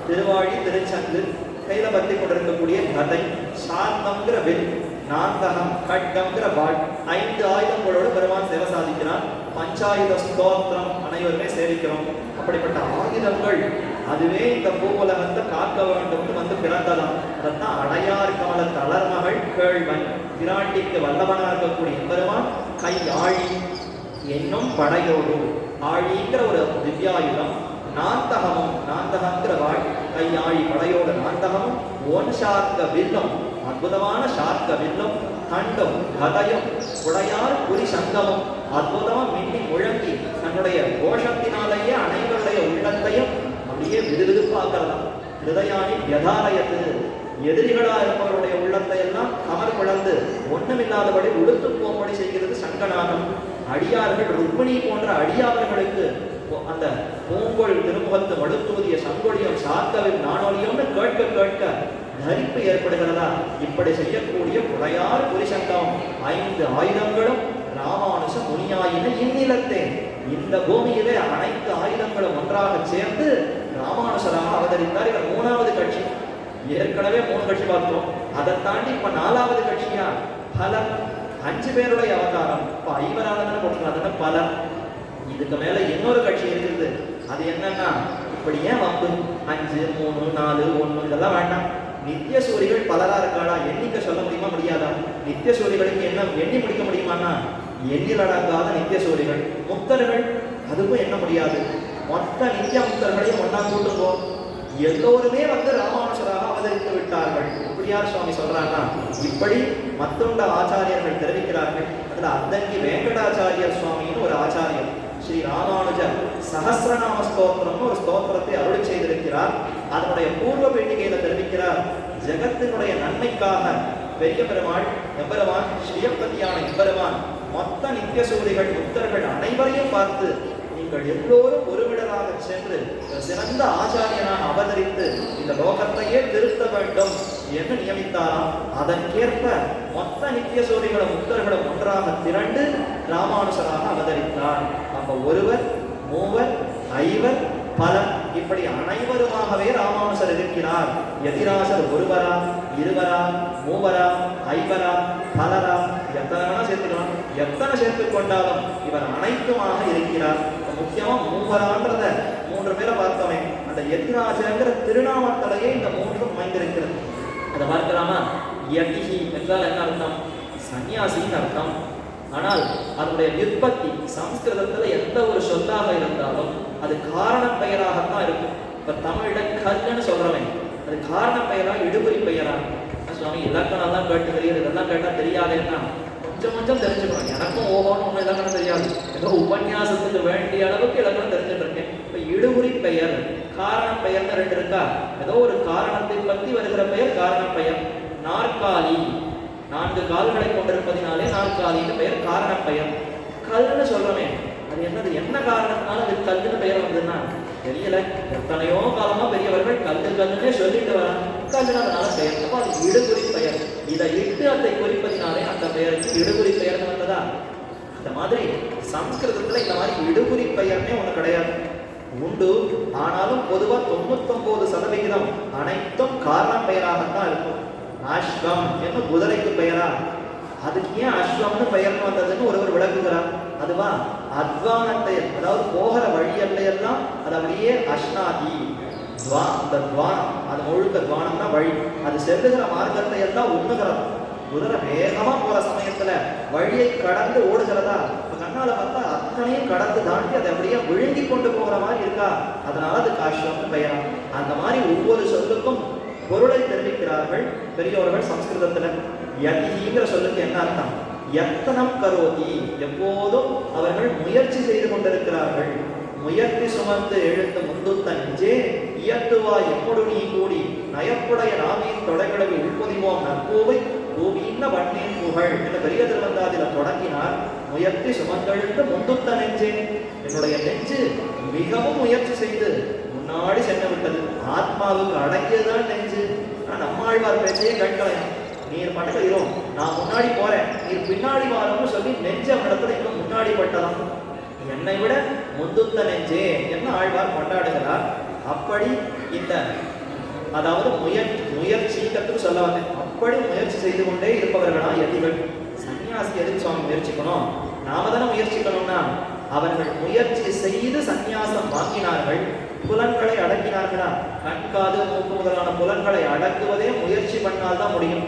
திருவாழி திருச்சங்கு கையில பற்றி கொண்டிருக்கக்கூடிய கதை, சாந்தம்ங்கிற வில், நாந்தகம் கட்கம்ங்கிற வாழ், 5 ஆயுதங்களோடு பெருமான் சேவை சாதிக்கிறான். பஞ்சாயுத ஸ்தோத்திரம் அனைவருமே சேவிக்கிறோம். அப்படிப்பட்ட ஆயுதங்கள் அதுவே இந்த பூவுலகத்தை காக்க வேண்டும் வந்து பிறந்ததாம். அதான் அடையார் கமல தளர்மகள் கேழ்வன், பிராட்டிக்கு வல்லவனா இருக்கக்கூடிய பெருமான் கை ஆழி என்னும் படையோடு, ஆழிங்கிற ஒரு திவ்யாயுதம், நாந்தகமும், நாந்தகங்கிற வாழ், கை ஆழி படையோட நாந்தகமும், ஒன் சார்ந்த வில்லும், அற்புதமான சார்க்க வில்லும் தண்டும் கதையும் உடையார் புரி சங்கமும் அற்புதமா மின்னி முழங்கி தன்னுடைய கோஷத்தினாலேயே அனைவருடைய உள்ளத்தையும் அப்படியே விறுவிறுப்பாக்கலாம். ஹிருதயானி வியதாலயத்து, எதிரிகளா இருப்பவருடைய உள்ளத்தை எல்லாம் கமர் பிளந்து ஒண்ணுமில்லாதபடி உடுத்து போகும்படி செய்கிறது சங்கநாதம். அடியார்கள் ருக்மிணி போன்ற அடியார்களுக்கு அந்த பூங்கொள் திருமுகத்து மடுத்தூதிய சங்கொழியும் சாத்தவில் நானொலியும்னு கேட்க கேட்க தரிப்பு ஏற்படுகிறதா? இப்படி செய்யக்கூடிய புடையார் புரிசங்கம் 5 ஆயுதங்களும் ராமானுச முனியாயின இந்நிலத்தே, இந்த பூமியிலே அனைத்து ஆயுதங்களும் ஒன்றாக சேர்ந்து ராமானுசராக அவதரித்தார். இவர் 3வது கட்சி. ஏற்கனவே 3 கட்சி பார்த்தோம். அதை தாண்டி இப்ப 4வது கட்சியா பலர். 5 பேருடைய அவதாரம். இப்ப 5 போட்டுக்கலாம். பலர். இதுக்கு மேல இன்னொரு கட்சி இருக்குது. அது என்னன்னா, இப்படி ஏன் வம்பு 5 3 4 1 இதெல்லாம் வேண்டாம். நித்திய சூரிகள் பலரா இருக்காளா? எண்ணிக்கை சொல்ல முடியுமா? முடியாதா? நித்திய சூரிகளுக்கு என்ன எண்ணி முடிக்க முடியுமானா, எண்ணில் அடங்காத நித்திய சூரிகள். முக்தர்கள் அதுக்கும் எண்ண முடியாது. மொத்த நித்திய முக்தர்களையும் ஒன்னா கூட்டுங்கோ, எல்லோருமே ராமானுஷராக அவதரித்து விட்டார்கள். இப்படியார் சுவாமி சொல்றாங்க. இப்படி மத்துண்ட ஆச்சாரியர்கள் தெரிவிக்கிறார்கள். அதுல அத்தங்கி வெங்கடாச்சாரியர் சுவாமின்னு ஒரு ஆச்சாரியர் ஸ்ரீ ராமானுஜர் சஹஸ்ரநாம ஸ்தோத்திரம்னு ஒரு ஸ்தோத்திரத்தை அருளி செய்திருக்கிறார். அதனுடைய பூர்வ பீட்டிகையில தெரிவிக்கிறார், ஜெகத்தினுடைய நன்மைக்காக பெரிய பெருமாள் எம்பெருமான் ஸ்ரீயப்பதியான எம்பெருமான் மொத்த நித்திய சூரிகள் முக்தர்கள் அனைவரையும் பார்த்து, நீங்கள் எல்லோரும் ஒருவிடராக சென்று சிறந்த ஆச்சாரியனாக அவதரித்து இந்த லோகத்தையே திருத்த வேண்டும் என்று நியமித்தாராம். அதற்கேற்ப மொத்த நித்திய சூரிகளும் முக்தர்களும் ஒன்றாக திரண்டு ராமானுசராக அவதரித்தார். அப்ப ஒருவர், மூவர், ஐவர், பலர், இப்படி அனைவருமாகவே ராமானுசர் இருக்கிறார். எதிராசர் ஒருவரா, இருவரா, மூவரா, ஐவரா, பலரா, எத்தனை சேர்த்துக்கலாம். எத்தனை சேர்த்துக் கொண்டாலும் இவர் அனைத்துமாக இருக்கிறார். முக்கியமா மூவரான்றத 3 பேரை பார்த்தோமே, அந்த எதிராஜங்கிற திருநாமத்திலேயே இந்த 3 அமைந்திருக்கிறது. அதை பார்க்கலாமா? யதிஹி என்றால் என்ன அர்த்தம்? சன்னியாசின்னு அர்த்தம். ஆனால் அதனுடைய விற்பத்தி சம்ஸ்கிருதத்துல எந்த ஒரு சொல்லாக இருந்தாலும் அது காரண பெயராகத்தான் இருக்கும். இப்ப தமிழ்ல கல்லுன்னு சொல்றவே அது காரண பெயரா, இடுபுரி பெயரா? சுவாமி இலக்கணம் தான் கேட்டுக்கிறீர், இதெல்லாம் கேட்டா தெரியாதுன்னா கொஞ்சம் கொஞ்சம் தெரிஞ்சுக்கணும். எனக்கும் ஓஹோன்னு ஒன்றும் இலக்கணம் தெரியாது. ஏதோ உபன்யாசத்துக்கு வேண்டிய அளவுக்கு இலக்கணம் தெரிஞ்சுட்டு இருக்கேன். இப்ப இடுபுரி பெயர், காரண பெயர்னு 2 இருக்கா? ஏதோ ஒரு காரணத்தை பற்றி வருகிற பெயர் காரண பெயர். நாற்காலி, 4 கால்களை கொண்டிருப்பதினாலே நாற்காலின்னு பெயர் காரண பெயர். கல்லுன்னு சொல்றமே, அது என்னது? என்ன காரணத்தினால அது கல்லுன்னு பெயர் வந்ததுன்னா தெரியல. எத்தனையோ காலமா பெரியவர்கள் கல்லு கல்லுன்னே சொல்லிட்டு வராங்க. கல்லுன்னு அதனால பெயர். அப்போ அது இடுகுறி பெயர். இதை இட்டு அதை குறிப்பதினாலே அந்த பெயருக்கு இடுகுறி பெயர்னு வந்ததா? இந்த மாதிரி சம்ஸ்கிருதத்துல இந்த மாதிரி இடுகுறி பெயர்னே ஒண்ணு கிடையாது. உண்டு, ஆனாலும் பொதுவா 99% அனைத்தும் காரண பெயராகத்தான் இருக்கும். அஸ்வம் என்ன குதிரைக்கு பெயரா? அதுக்கு ஏன் அஸ்வம்னு பெயர்னு வந்ததுன்னு ஒருவர் விளக்குகிறார். அதுவா அத்வானத்தை, அதாவது போகிற வழியெல்லாம் அது அப்படியே அஷ்னாதி அந்த துவானம், அது முழுக்க துவானம் தான் வழி. அது செல்லுகிற மார்க்கத்தை எல்லாம் உண்ணுகிறது. குதிரை வேகமா போற சமயத்துல வழியை கடந்து ஓடுகிறதா? இப்ப கண்ணால பார்த்தா அத்தனையும் கடந்து தாண்டி அதை அப்படியே விழுங்கி கொண்டு போகிற மாதிரி இருக்கா? அதனால அது அஸ்வம்னு பெயரா. அந்த மாதிரி ஒவ்வொரு சொல்லுக்கும் பொருளை தெரிவிக்கிறார்கள் பெரியோர்கள் சம்ஸ்கிருதத்துல. யதிங்கிற சொல்லுக்கு என்ன அர்த்தம்? யத்தனம் கரோதி, எப்போதும் அவர்கள் முயற்சி செய்து கொண்டிருக்கிறார்கள். முயற்சி சுமந்து எழுத்து முந்துத்த நெஞ்சே இயத்துவா எம்முடு நீ கூடி நயப்புடைய நாவின் தொடைகளவில் உள்பொதிவோம் நற்பூவை பூவின்ன வண்ணீர் புகழ் என்ற பெரிய திருவந்தாதில தொடங்கினார். முயற்சி சுமந்தெழுந்து முந்துத்த நெஞ்சே, என்னுடைய நெஞ்சு மிகவும் முயற்சி செய்து முன்னாடி சென்று விட்டது. ஆத்மாவுக்கு அடங்கியதுதான் நெஞ்சு. நம்மாழ்வார் பேச்சையே கேட்கலாம். நீர் மட்டும் இரும், நான் முன்னாடி போறேன், நீர் பின்னாடி வாரம்னு சொல்லி நெஞ்ச இடத்துல இன்னும் முன்னாடி பட்டலாம். என்னை விட முந்துத்த நெஞ்சே என்ன ஆழ்வார் கொண்டாடுகிறார். அப்படி இந்த அதாவது முயற்சிக்கு சொல்ல வந்தேன். அப்படி முயற்சி செய்து கொண்டே இருப்பவர்களா யதிகள். சன்னியாசி எதுக்கு சுவாமி முயற்சிக்கணும்? நாம தானே முயற்சிக்கணும்னா, அவர்கள் முயற்சி செய்து சந்நியாசம் வாங்கினார்கள். புலன்களை அடக்கினார்களா? கண், காது, மூக்கு முதலான புலன்களை அடக்குவதே முயற்சி பண்ணால்தான் முடியும்.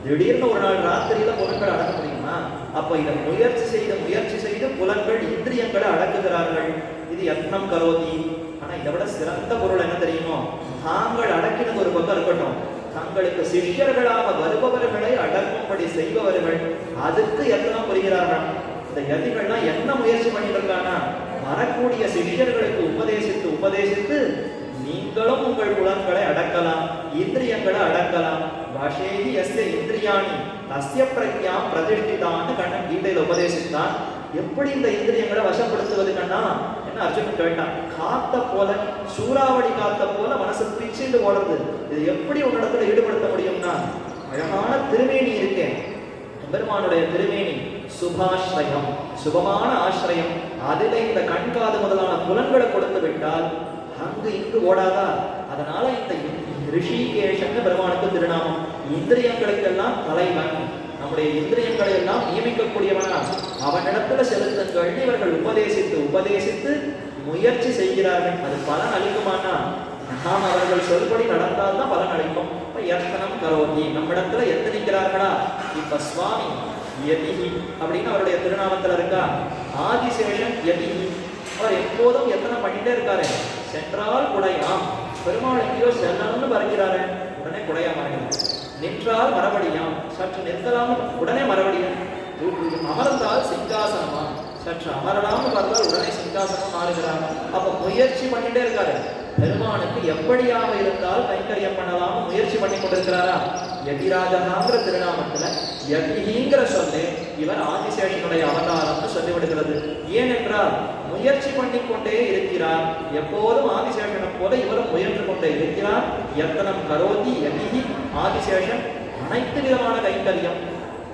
திடீர்னு ஒரு நாள் ராத்திரியில புலன்களை அடக்க முடியுமா? அப்ப இதை முயற்சி செய்து புலன்கள் இந்திரியங்களை அடக்குகிறார்கள். இது யத்னம் கரோதி. ஆனா இதை விட சிறந்த பொருள் என்ன தெரியுமோ? தாங்கள் அடக்கினது ஒரு பக்கம் இருக்கட்டும், தங்களுக்கு சிஷ்யர்களாக வருபவர்களை அடக்கும்படி செய்பவர்கள் அதுக்கு எத்தனை புரிகிறார்கள். இந்த யதிகள்லாம் என்ன முயற்சி பண்ணிட்டு இருக்கானா, வரக்கூடிய சிஷ்யர்களுக்கு உபதேசித்து உபதேசித்து நீங்களும் உங்கள் புலன்களை அடக்கலாம், இந்திரியங்களை அடக்கலாம். வசேகி எஸ்ய இந்திரியாணி தஸ்ய பிரக்ஞாம் பிரதிஷ்டிதான்னு கண்ணன் கீதையில உபதேசித்தான். எப்படி இந்த இந்திரியங்களை வசப்படுத்துவது கண்ணா என்ன அர்ஜுனன் கேட்டான். காத்த போல, சூறாவளி காத்த போல மனசு பிச்சுட்டு ஓடுறது, இது எப்படி உன்னிடத்துல ஈடுபடுத்த முடியும்னா, அழகான திருமேனி இருக்கேன் பெருமானுடைய திருமேனி, சுபாஸ்ரயம், சுபமான ஆசிரியம். அதில இந்த கண்காது முதலான புலன்களை கொடுத்து விட்டால் அங்கு இங்கு ஓடாதா. அதனால இந்த ரிஷிகேஷன் பெருமானுக்கு திருநாமம். இந்திரியங்களுக்கெல்லாம் தலைவன், நம்முடைய இந்திரியங்களை எல்லாம் நியமிக்கக்கூடியவனா, அவனிடத்துல செலுத்துங்கள். இவர்கள் உபதேசித்து உபதேசித்து முயற்சி செய்கிறார்கள். அது பலன் அளிக்குமானா, நாம் அவர்கள் சொல்படி நடந்தால்தான் பலன் அளிக்கும். இப்ப யத்தனம் கரோதி, நம்மிடத்துல எத்தனிக்கிறார்களா. இப்ப சுவாமி யதிஹி அப்படின்னு அவருடைய திருநாமத்துல இருக்கா. ஆதிசேஷன் யதிஹி, அவர் எப்போதும் எத்தனை பண்ணிட்டே இருக்காரு. சென்றால் குடையாம், பெருமாள் எங்கேயோ செல்லணும்னு வருகிறாரு, உடனே குடையா மாறுகிறார். நின்றால் மறுபடியாம், சற்று நிற்கலாம், உடனே மறுபடியும். அமர்ந்தால் சிங்காசனமா, சற்று அமரலாம்னு பார்த்தால் உடனே சிங்காசனம் மாறுகிறார். அப்ப முயற்சி பண்ணிட்டே இருக்காரு. பெருமானுக்கு எப்படியாக இருந்தால் கைங்கரியம் பண்ணலாம் முயற்சி பண்ணி கொண்டிருக்கிறாரா. யதிராஜகாங்கிற திருநாமத்துல யதிங்கிற சொல்லு இவர் ஆதிசேஷனுடைய அவதாரம்னு சொல்லிவிடுகிறது. ஏனென்றால் முயற்சி பண்ணி கொண்டே இருக்கிறார். எப்போதும் ஆதிசேஷனை போல இவரும் முயன்று கொண்டே இருக்கிறார். யத்தனம் கரோதி யதிஹி ஆதிசேஷன் அனைத்து விதமான கைங்கரியம்,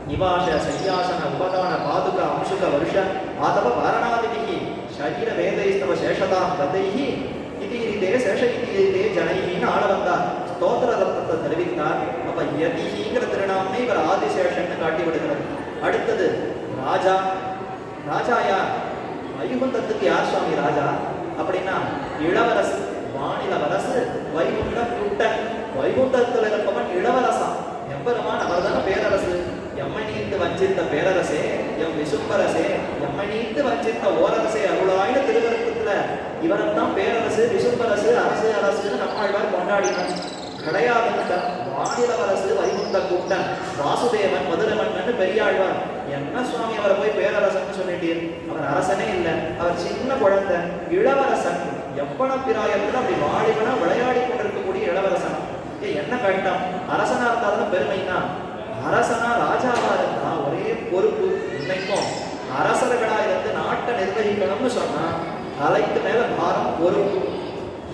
நிவாச சையாசன உபதான பாதுக அம்சுக வருஷ ஆதவ வாரணாதிபிகி சரீர வேதைஸ்தவ சேஷதாம் ததைஹி இதிரிதே சேஷ இதிரிதே ஜனைஹின்னு ஆள வந்தார். ஸ்தோத்திர ரத்னத்தை தெரிவித்தார். அப்ப யதிங்கிற திருநாமே இவர் ஆதிசேஷன்னு காட்டி விடுகிறது. அடுத்தது ராஜா. ராஜா யார்? வைகுந்தத்துக்கு யார் சுவாமி ராஜா அப்படின்னா இளவரசு, வானிலவரசு, வைகுண்ட குட்டன். வைகுண்டத்தில் இருப்பவன் இளவரசன், எம்பெருமான் அவர்தான பேரரசு. எம்மை நீத்து வஞ்சித்த பேரரசே, எம் விசும்பரசே, எம்மை நீத்து வஞ்சித்த ஓரரசே அருளாயின திருவருத்தத்துல இவரத்தான் பேரரசு, விசும்பரசு, அரசு அரசுன்னு நம்மாழ்வார் கொண்டாடினார். கிடையாதுன்னு வானிலவரசு, வைகுந்த கூட்டன், வாசுதேவன், மதுரமன்னன் பெரியாழ்வார். என்ன சுவாமி அவரை போய் பேரரசன் சொல்லிட்டீர்? அவர் அரசனே இல்லை, அவர் சின்ன குழந்தை, இளவரசன். எவ்வள பிராயத்துல அப்படி வாலிபனா விளையாடி கொண்டிருக்கக்கூடிய இளவரசன். என்ன கட்டம், அரசனா இருந்தாலும் பெருமைனா. அரசனா ராஜாவா இருந்தா ஒரே பொறுப்பு. இன்னைக்கும் அரசர்களா இருந்து நாட்டை நிர்வகிக்கணும்னு சொன்னா தலைக்கு மேல பாரம், பொறுப்பு.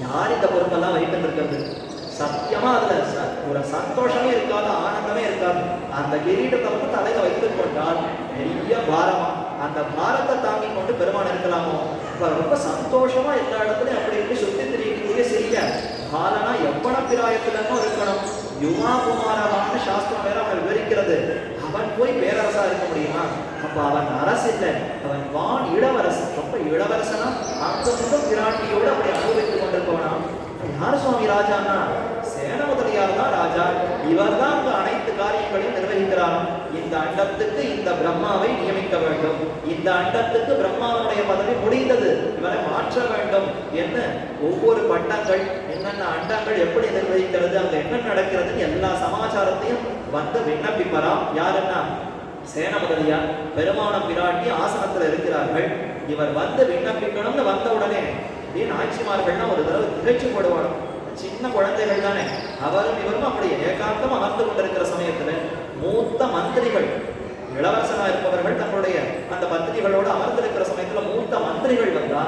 யார் இந்த பொறுப்பெல்லாம் வைத்து இருக்கிறது? சத்தியமா அதுல ஒரு சந்தோஷமே இருக்காது, ஆனந்தமே இருக்காது. அந்த கிரீடத்தை வந்து தலையில வைத்துக் கொண்டால் பெரிய பாரமா. அந்த பாரத்தை தாங்கி கொண்டு பெருமான் இருக்கலாமோ? ரொம்ப சந்தோஷமா எல்லா இடத்துலயும் அப்படி இப்படி சுத்தி திரியக்கூடிய சிறிய பாலனா எவ்வளவு பிராயத்துலன்னு இருக்கணும். யுவா குமாரவான்னு சாஸ்திரம் வேற அவன் விவரிக்கிறது. அவன் போய் பேரரசா இருக்க முடியுமா? அப்ப அவன் அரசு இல்லை, அவன் வான் இளவரசன். ரொம்ப இளவரசனா அங்க முதல் பிராட்டியோடு அப்படி அனுபவித்துக் கொண்டிருப்பவனா. யார் சுவாமி ராஜான்னா சேனமுதலியார் தான் ராஜா. இவர் தான் அனைத்து காரியங்களையும் நிர்வகிக்கிறார். இந்த அண்டத்துக்கு இந்த பிரம்மாவை நியமிக்க வேண்டும், இந்த அண்டத்துக்கு பிரம்மாவுடைய பதவி முடிந்தது, இவரை மாற்ற வேண்டும் என்ன ஒவ்வொரு பட்டங்கள், என்னென்ன அண்டங்கள் எப்படி நிர்வகிக்கிறது, அங்க என்ன நடக்கிறதுன்னு எல்லா சமாச்சாரத்தையும் வந்து விண்ணப்பிப்பராம். யாருன்னா சேனமுதலியார். பெருமான பிராட்டி ஆசனத்துல இருக்கிறார்கள். இவர் வந்து விண்ணப்பிக்கணும்னு வந்த உடனே நாய்ச்சிமார்கள்னா ஒரு தடவை திகைச்சு போடுவாங்க. சின்ன குழந்தைகள் தானே, அவரும் இவரும் அப்படி ஏகாந்தம் அமர்ந்து கொண்டிருக்கிற சமயத்துல மூத்த மந்திரிகள், இளவரசனா இருப்பவர்கள் தங்களுடைய அந்த பத்திரிகளோடு அமர்ந்திருக்கிற சமயத்துல மூத்த மந்திரிகள் வந்தா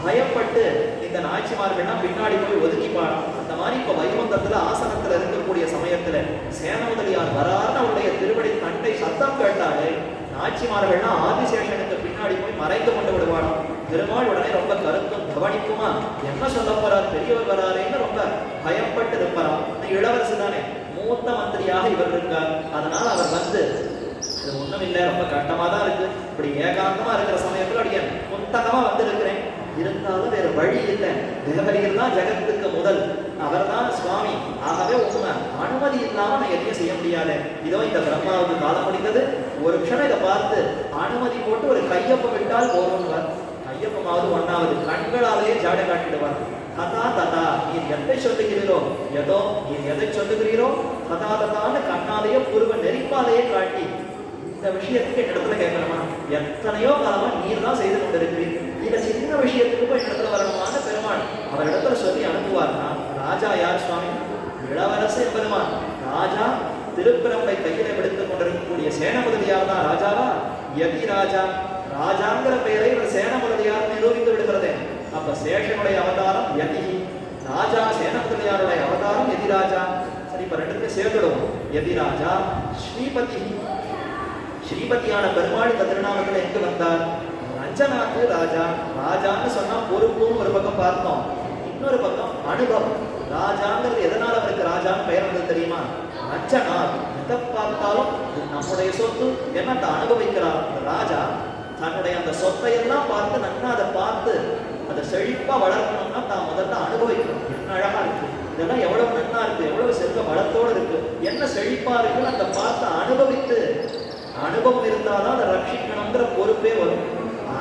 பயப்பட்டு இந்த நாய்ச்சிமார்கள்லாம் பின்னாடி போய் ஒதுக்கிப்பாங்க. அந்த மாதிரி இப்ப வைகுந்தத்துல ஆசனத்துல இருக்கக்கூடிய சமயத்துல சேனமுதலியார் வரான்னு அவருடைய திருவடி தண்டை சத்தம் கேட்டாலே நாய்ச்சிமார்கள்லாம் ஆதிசேஷனுக்கு பின்னாடி போய் மறைந்து கொண்டு விடுவாராம். பெருமாள் உடனே ரொம்ப கருத்தும் கவனிக்குமா, என்ன சொல்ல போறார், பெரியவர் வராருன்னு ரொம்ப பயப்பட்டு இருப்பாராம். இளவரசு தானே, மூத்த மந்திரியாக இவர் இருக்கார். அதனால அவர் வந்து இது ஒண்ணும் இல்லை, ரொம்ப கஷ்டமா தான் இருக்கு, இப்படி ஏகாந்தமா இருக்கிற சமயத்துல அடிய புத்தகமா வந்து இருக்கிறேன், இருந்தாலும் வேற வழி இல்லை, தேவரியர் தான் ஜெகத்துக்கு முதல், அவர் தான் சுவாமி, ஆகவே உண்மை அனுமதி இல்லாம நான் எதையும் செய்ய முடியாது. இதோ இந்த பிரம்மாவுக்கு காலம் முடிந்தது, ஒரு விஷயம் இதை பார்த்து அனுமதி போட்டு ஒரு கையொப்பம் விட்டால் போதும்வார். கையொப்பமாவது ஒன்னாவது கண்களாலேயே ஜாட காட்டிடுவார். ததா ததா, நீர் எதை சொல்லுகிறீரோ, ஏதோ நீர் எதை சொல்லுகிறீரோ ததாததான்னு கண்ணாலேயே புருவ நெறிப்பாலேயே காட்டி இந்த விஷயத்துக்கு இடத்துல கேட்கணுமா? எத்தனையோ காலமா நீர் தான் செய்து கொண்டிருக்கிறீர், இந்த சின்ன விஷயத்துக்கு போய் இடத்துல வரணுமான பெருமாள் அவர் இடத்துல சொல்லி அனுப்புவார்னா ராஜா யார் சுவாமி? இளவரசு பெருமான். ராஜா திருப்பிரம்பை கையில விடுத்துக் கொண்டிருக்கக்கூடிய சேனபதியார் தான் ராஜாவா? யதி ராஜா. ராஜாங்கிற பெயரை இவர் சேனபதியார் நிரூபித்து விடுகிறதே. அப்ப சேஷனுடைய அவதாரம் யதி, ராஜா சேனபதியாருடைய அவதாரம் யதி ராஜா. சரி, இப்ப ரெண்டுமே சேர்த்துடுவோம். யதி ராஜா ஸ்ரீபதி. ஸ்ரீபதியான பெருமாள் இந்த திருநாமத்துல எங்க வந்தார்? ரஞ்சனாத்து ராஜா. ராஜான்னு சொன்னா பொறுப்பும் ஒரு பக்கம் பார்த்தோம், இன்னொரு பக்கம் அனுபவம். ராஜாங்கிறது எதனால அவருக்கு ராஜான்னு பெயர் வந்தது தெரியுமா? ரஞ்சனா. எதை பார்த்தாலும் நம்முடைய சொத்து என்ன அனுபவிக்கிறார் அந்த ராஜா. தன்னுடைய அந்த சொத்தை எல்லாம் பார்த்து நன்னா அதை பார்த்து அதை செழிப்பா வளர்க்கணும்னா தான் முதல்ல அனுபவிக்கணும். என்ன அழகா இருக்கு, இதெல்லாம் எவ்வளவு நன்னா இருக்கு, எவ்வளவு செல்வ வளத்தோடு இருக்கு, என்ன செழிப்பா இருக்குன்னு அதை பார்த்து அனுபவித்து, அனுபவம் இருந்தாதான் அதை ரட்சிக்கணுங்கிற பொறுப்பே வரும்.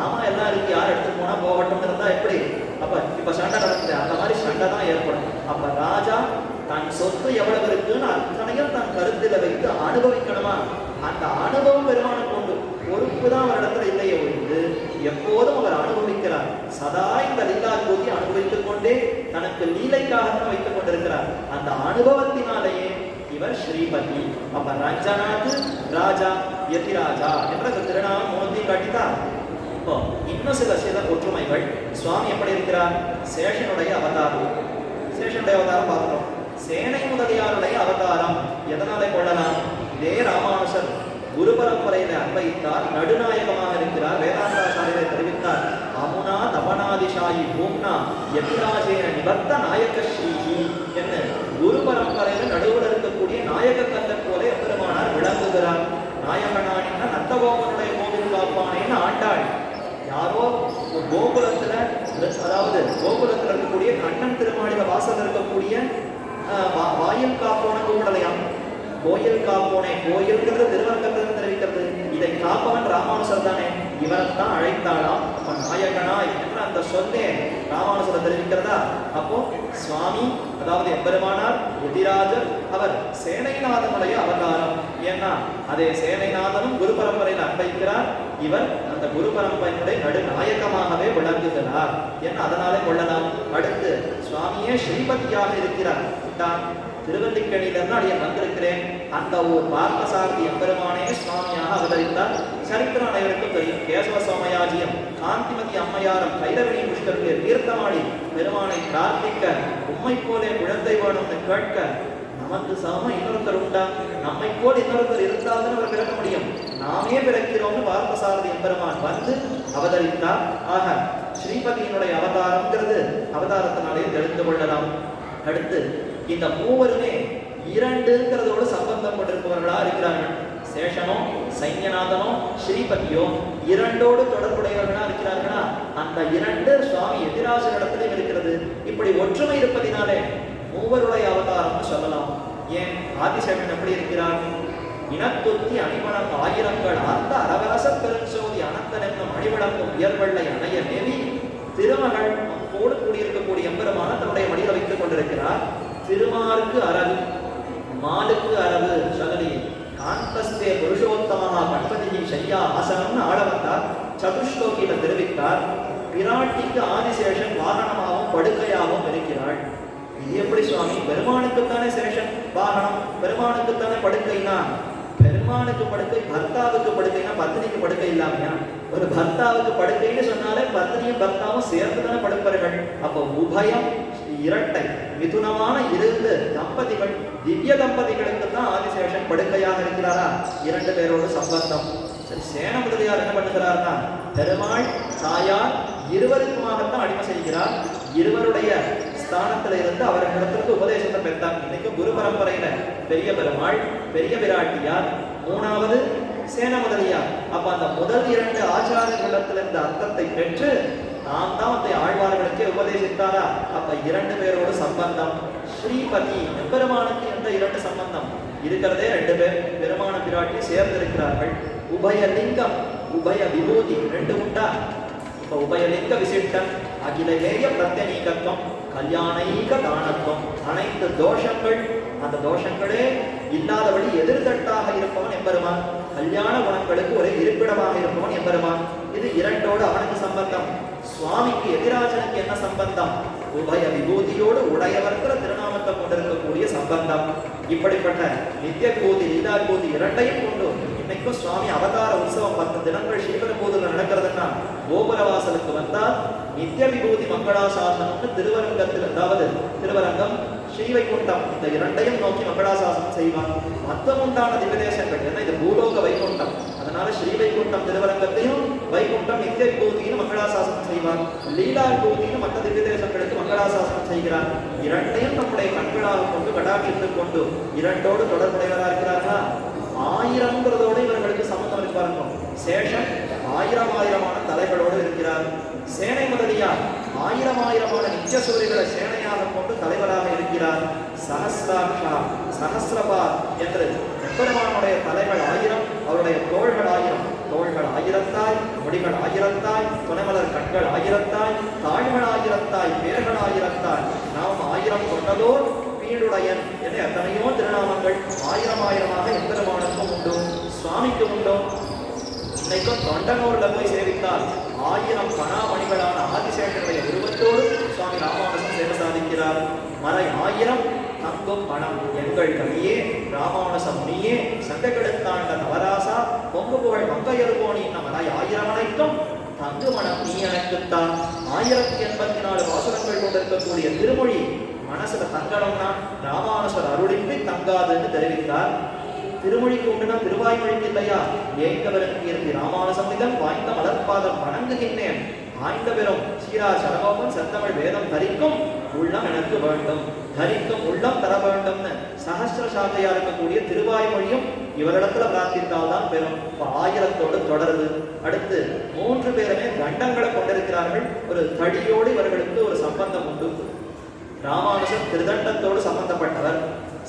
ஆமா எல்லாம் இருக்கு, யார் எடுத்துட்டு போனா போகட்டும் இருந்தா எப்படி? அப்ப இப்ப சண்டை நடக்குது, அந்த மாதிரி சண்டை தான் ஏற்படும். அப்ப ராஜா தன் சொத்து எவ்வளவு இருக்குன்னு அத்தனையும் தன் கருத்துல வைத்து அனுபவிக்கணுமா? அந்த அனுபவம் பெருமான கொண்டு பொறுப்பு தான் அவர் இடத்துல இல்லையே ஒழிந்து எப்போதும் அவர் அனுபவிக்கிறார். சதா இந்த லீலா கூதி அனுபவித்துக் கொண்டே தனக்கு லீலைக்காக வைத்துக் கொண்டிருக்கிறார். அந்த அனுபவத்தினாலேயே இவர் ஸ்ரீபதி. அப்ப ரஞ்சனாது ராஜா யதி ராஜா என்ற திருநாமம் மோதி காட்டிதான். இப்போ இன்னும் சில ஒற்றுமைகள். சுவாமி எப்படி இருக்கிறார்? சேஷனுடைய அவதாரம். சேஷனுடைய அவதாரம் பார்க்கிறோம். சேனை முதலியாருடைய அவதாரம் எதனாலே கொள்ளலாம்? இதே ராமானுஷர் குரு பரம்பரையில அன்வைத்தார், நடுநாயகமாக இருக்கிறார். வேதாந்தாச்சாரியரை தெரிவித்தார். அமுனா தபனாதிஷாயி பூம்னா யதிராஜேன நிபத்த நாயக ஸ்ரீஹி என்ன குரு பரம்பரையில நடுவில் இருக்கக்கூடிய நாயக கந்தன் போல எம்பெருமானார் விளங்குகிறார். நாயகனானின்னா நந்தகோபனுடைய கோவில் காப்பானேன்னு ஆண்டாள். யாரோ கோகுலத்துல, அதாவது கோகுலத்துல இருக்கக்கூடிய கண்ணன் திருமாளிக வாசல் இருக்கக்கூடிய வாயில் காப்போன கூடலையாம். கோயில் காப்போனே, கோயில்ங்கிறது திருவரங்கத்தில் தெரிவிக்கிறது. இதை காப்பவன் ராமானுசர் தானே, இவரைத்தான் அழைத்தாளாம். அப்ப நாயகனாய் என்ற அந்த சொல்லே ராமானுசரை தெரிவிக்கிறதா? அப்போ சுவாமி அதாவது எம்பெருமானார் யதிராஜர் அவர் சேனைநாதனுடைய அவதாரம். ஏன்னா அதே சேனைநாதனும் குரு பரம்பரையில் அன்பைக்கிறார். இவர் அந்த குரு பரம்பரையினுடைய நடுநாயகமாகவே விளங்குகிறார். ஏன்னா அதனாலே கொள்ளலாம். அடுத்து சுவாமியே ஸ்ரீபதியாக இருக்கிறார். திருவல்லிக்கணியிலிருந்து அடியே வந்திருக்கிறேன். அந்த ஊர் பார்த்தசாரதி எம்பெருமானே சுவாமியாக அவதரித்தார். சரித்திரம் அனைவருக்கும் தெரியும். கேசவ சோமயாஜியம் காந்திமதி அம்மையாரம் கைரவணி புஷ்கருக்கு தீர்த்தமாடி பெருமானை பிரார்த்திக்க, உம்மை போலே குழந்தை வேணும்னு கேட்க, நமக்கு சம இன்னொருத்தர் உண்டா? நம்மை போல் இன்னொருத்தர் இருந்தால்தான் அவர் பிறக்க முடியும், நாமே பிறக்கிறோம்னு பார்த்தசாரதி எம்பெருமான் வந்து அவதரித்தார். ஆக ஸ்ரீபதியினுடைய அவதாரம்ங்கிறது அவதாரத்தினாலே தெரிந்து கொள்ளலாம். அடுத்து இந்த மூவருமே இரண்டுங்கிறதோடு சம்பந்தம் கொண்டிருப்பவர்களா இருக்கிறார்கள். சேஷனோ சைன்யநாதனோ ஸ்ரீபதியோ இரண்டோடு தொடர்புடையவர்களா இருக்கிறார்களா? அந்த இரண்டு சுவாமி எதிராசரிடத்திலும் இருக்கிறது. இப்படி ஒற்றுமை இருப்பதினாலே மூவருடைய அவதாரம்னு சொல்லலாம். ஏன் ஆதிசேஷன் எப்படி இருக்கிறார்? இனத்துத்தி அணிமணம் ஆயிரங்கள் ஆர்த்த அரவரச பெருஞ்சோதி அனந்தன் என்னும் அணிவிளங்கும் உயர்வெள்ளை அணைய தேவி திருமகள் போடு கூடியிருக்கக்கூடிய எம்பெருமான தன்னுடைய மடியில் வைத்துக் கொண்டிருக்கிறார். திருமாருக்கு அரவு, மாலுக்கு அரவு சகலி காந்தஸ்தே புருஷோத்தமஹா கணபதி சையா ஆசனம்னு ஆள வந்தார். சதுஷ்லோகியில தெரிவித்தார். பிராட்டிக்கு ஆதிசேஷன் வாகனமாகவும் படுக்கையாகவும் இருக்கிறாள். இது எப்படி சுவாமி? பெருமானுக்குத்தானே சேஷன் வாகனம், பெருமானுக்குத்தானே படுக்கைனா? பெருமானுக்கு படுக்கை, பர்த்தாவுக்கு படுக்கைனா பத்னிக்கு படுக்கை இல்லாமையா? ஒரு பர்த்தாவுக்கு படுக்கைன்னு சொன்னாலே பத்னியும் பர்த்தாவும் சேர்ந்துதானே படுப்பார்கள். அப்போ உபயம் இரட்டை மிதுனமான இரண்டு தம்பதிகள், திவ்ய தம்பதிகளுக்கு தான் ஆதிசேஷன் படுக்கையாக இருக்கிறாரா? இரண்டு பேரோடு சம்பந்தம். சரி, சேன முதலியார் என்ன பண்ணுகிறார்னா பெருமாள் தாயார் இருவருக்குமாகத்தான் அடிமை செய்கிறார். இருவருடைய ஸ்தானத்துல இருந்து அவர்களிடத்திற்கு உபதேசத்தை பெற்றார். இன்னைக்கு குரு பரம்பரையில பெரிய பெருமாள், பெரிய பிராட்டியார், மூணாவது சேன முதலியார். அப்ப அந்த முதல் இரண்டு ஆச்சாரியர்களிடத்தில் இந்த அர்த்தத்தை பெற்று நாம் தான் அந்த ஆழ்வார்களுக்கே உபதேசித்தாரா? அப்ப இரண்டு பேரோடு சம்பந்தம். ஸ்ரீபதி எம்பெருமானுக்கு எந்த இரண்டு சம்பந்தம் இருக்கிறதே? ரெண்டு பேர் பெருமான பிராட்டி சேர்ந்திருக்கிறார்கள். உபயலிங்கம் உபய விபூதி ரெண்டு உண்டா? இப்ப உபயலிங்க விசிஷ்டன் அகிலேய பிரத்யநீகத்துவம் கல்யாணீக தானத்துவம். அனைத்து தோஷங்கள், அந்த தோஷங்களே இல்லாதபடி எதிர்தட்டாக இருப்பவன் எம்பெருமான். கல்யாண குணங்களுக்கு ஒரு இருப்பிடமாக இருப்பவன் எம்பெருமான். இது இரண்டோடு அவனுக்கு சம்பந்தம். சுவாமிக்கு எதிராஜனுக்கு என்ன சம்பந்தம்? உபய விபூதியோடு உடையவர்கிற திருநாமத்தை கொண்டிருக்கக்கூடிய சம்பந்தம். இப்படிப்பட்ட நித்திய விபூதி லீலா விபூதி இரண்டையும் கொண்டு இன்னைக்கும் சுவாமி அவதார உற்சவம் 10 தினங்கள் ஸ்ரீபெரும்புதூர்ல நடக்கிறதுன்னா கோபுரவாசலுக்கு வந்தால் நித்திய விபூதி மங்களாசாசனம்னு திருவரங்கத்தில், அதாவது திருவரங்கம் ஸ்ரீவைகுண்டம், இந்த இரண்டையும் நோக்கி மங்களாசாசனம் செய்வார். மத்தம் உண்டான திவ்யதேசங்கள், ஏன்னா இது பூலோக வைகுண்டம், அதனால ஸ்ரீவைகுண்டம் திருவரங்கத்தையும் வைகுண்டம் நித்திய விபூதின்னு மங்களாசாசனம் செய்வார். லீலா விபூதின்னு மற்ற திவ்யதேசங்களுக்கு மங்களாசாசனம் செய்கிறார். இரண்டையும் நம்முடைய கண்களாக கொண்டு கடாட்சித்துக் கொண்டு இரண்டோடு தொடர்புடையவராக இருக்கிறார்களா? 1000ங்கிறதோடு இவர்களுக்கு சம்பந்தம் இருப்பாருங்க. சேஷன் 1000 தலைகளோடு இருக்கிறார். சேனை முதலியார் 1000 நித்திய சூரியர்களை சேனையாக கொண்டு தலைவராக இருக்கிறார். சஹஸ்ராக்ஷா சஹஸ்ரபா என்று எம்பெருமானுடைய தலைகள் 1000, அவருடைய தோள்கள் 1000, தோள்கள் 1000தாய், முடிகள் 1000தாய், துணைமலர் கண்கள் 1000தாய், தாழ்கள் 1000தாய், பேர்கள் 1000தாய், நாம் 1000 கொண்டதோர் பீடுடையன் என எத்தனையோ திருநாமங்கள் 1000 எம்பெருமானுக்கும் உண்டு, சுவாமிக்கு உண்டு. இன்னைக்கும் தொண்டனூர்ல போய் சேவித்தால் 1000 கணாமணிகளான ஆதிசேஷனுடைய உருவத்தோடு சுவாமி ராமானுஜன் சேவை சாதிக்கிறார். மறை 1000 தங்கும் பணம் எங்கள் கவியே ராமானுஜ முனியே சங்ககெடுத்தாண்ட நவராசா பொங்கு புகழ் மங்கையர்கோணி மறை 1000 தங்கு மனம் நீ எனக்குத்தான். 1084 வாசகங்கள் கொண்டிருக்கக்கூடிய திருமொழி மனசுல தங்கணும்னா ராமானுஜர் அருளின்றி தங்காதுன்னு தெரிவித்தார். திருமொழிக்கு உண்டுனா திருவாய்மொழிக்கு இல்லையா? ஏங்கவருக்கு இருந்து ராமானுசமிதம் வாய்ந்த மலர்பாதம் வணங்குகின்றேன். ஆய்ந்த பெறும் சீரா சரகோபம் செந்தமிழ் வேதம் தரிக்கும் உள்ளம் எனக்கு வேண்டும், தரிக்கும் உள்ளம் தர வேண்டும்னு சஹஸ்ர சாக்கையா இருக்கக்கூடிய திருவாய்மொழியும் இவரிடத்துல பிரார்த்தித்தால் தான் பெறும். 1000தோடு தொடருது. அடுத்து 3 பேருமே தண்டங்களை கொண்டிருக்கிறார்கள். ஒரு தடியோடு இவர்களுக்கு ஒரு சம்பந்தம் உண்டு. ராமானுஜர் திருதண்டத்தோடு சம்பந்தப்பட்டவர்.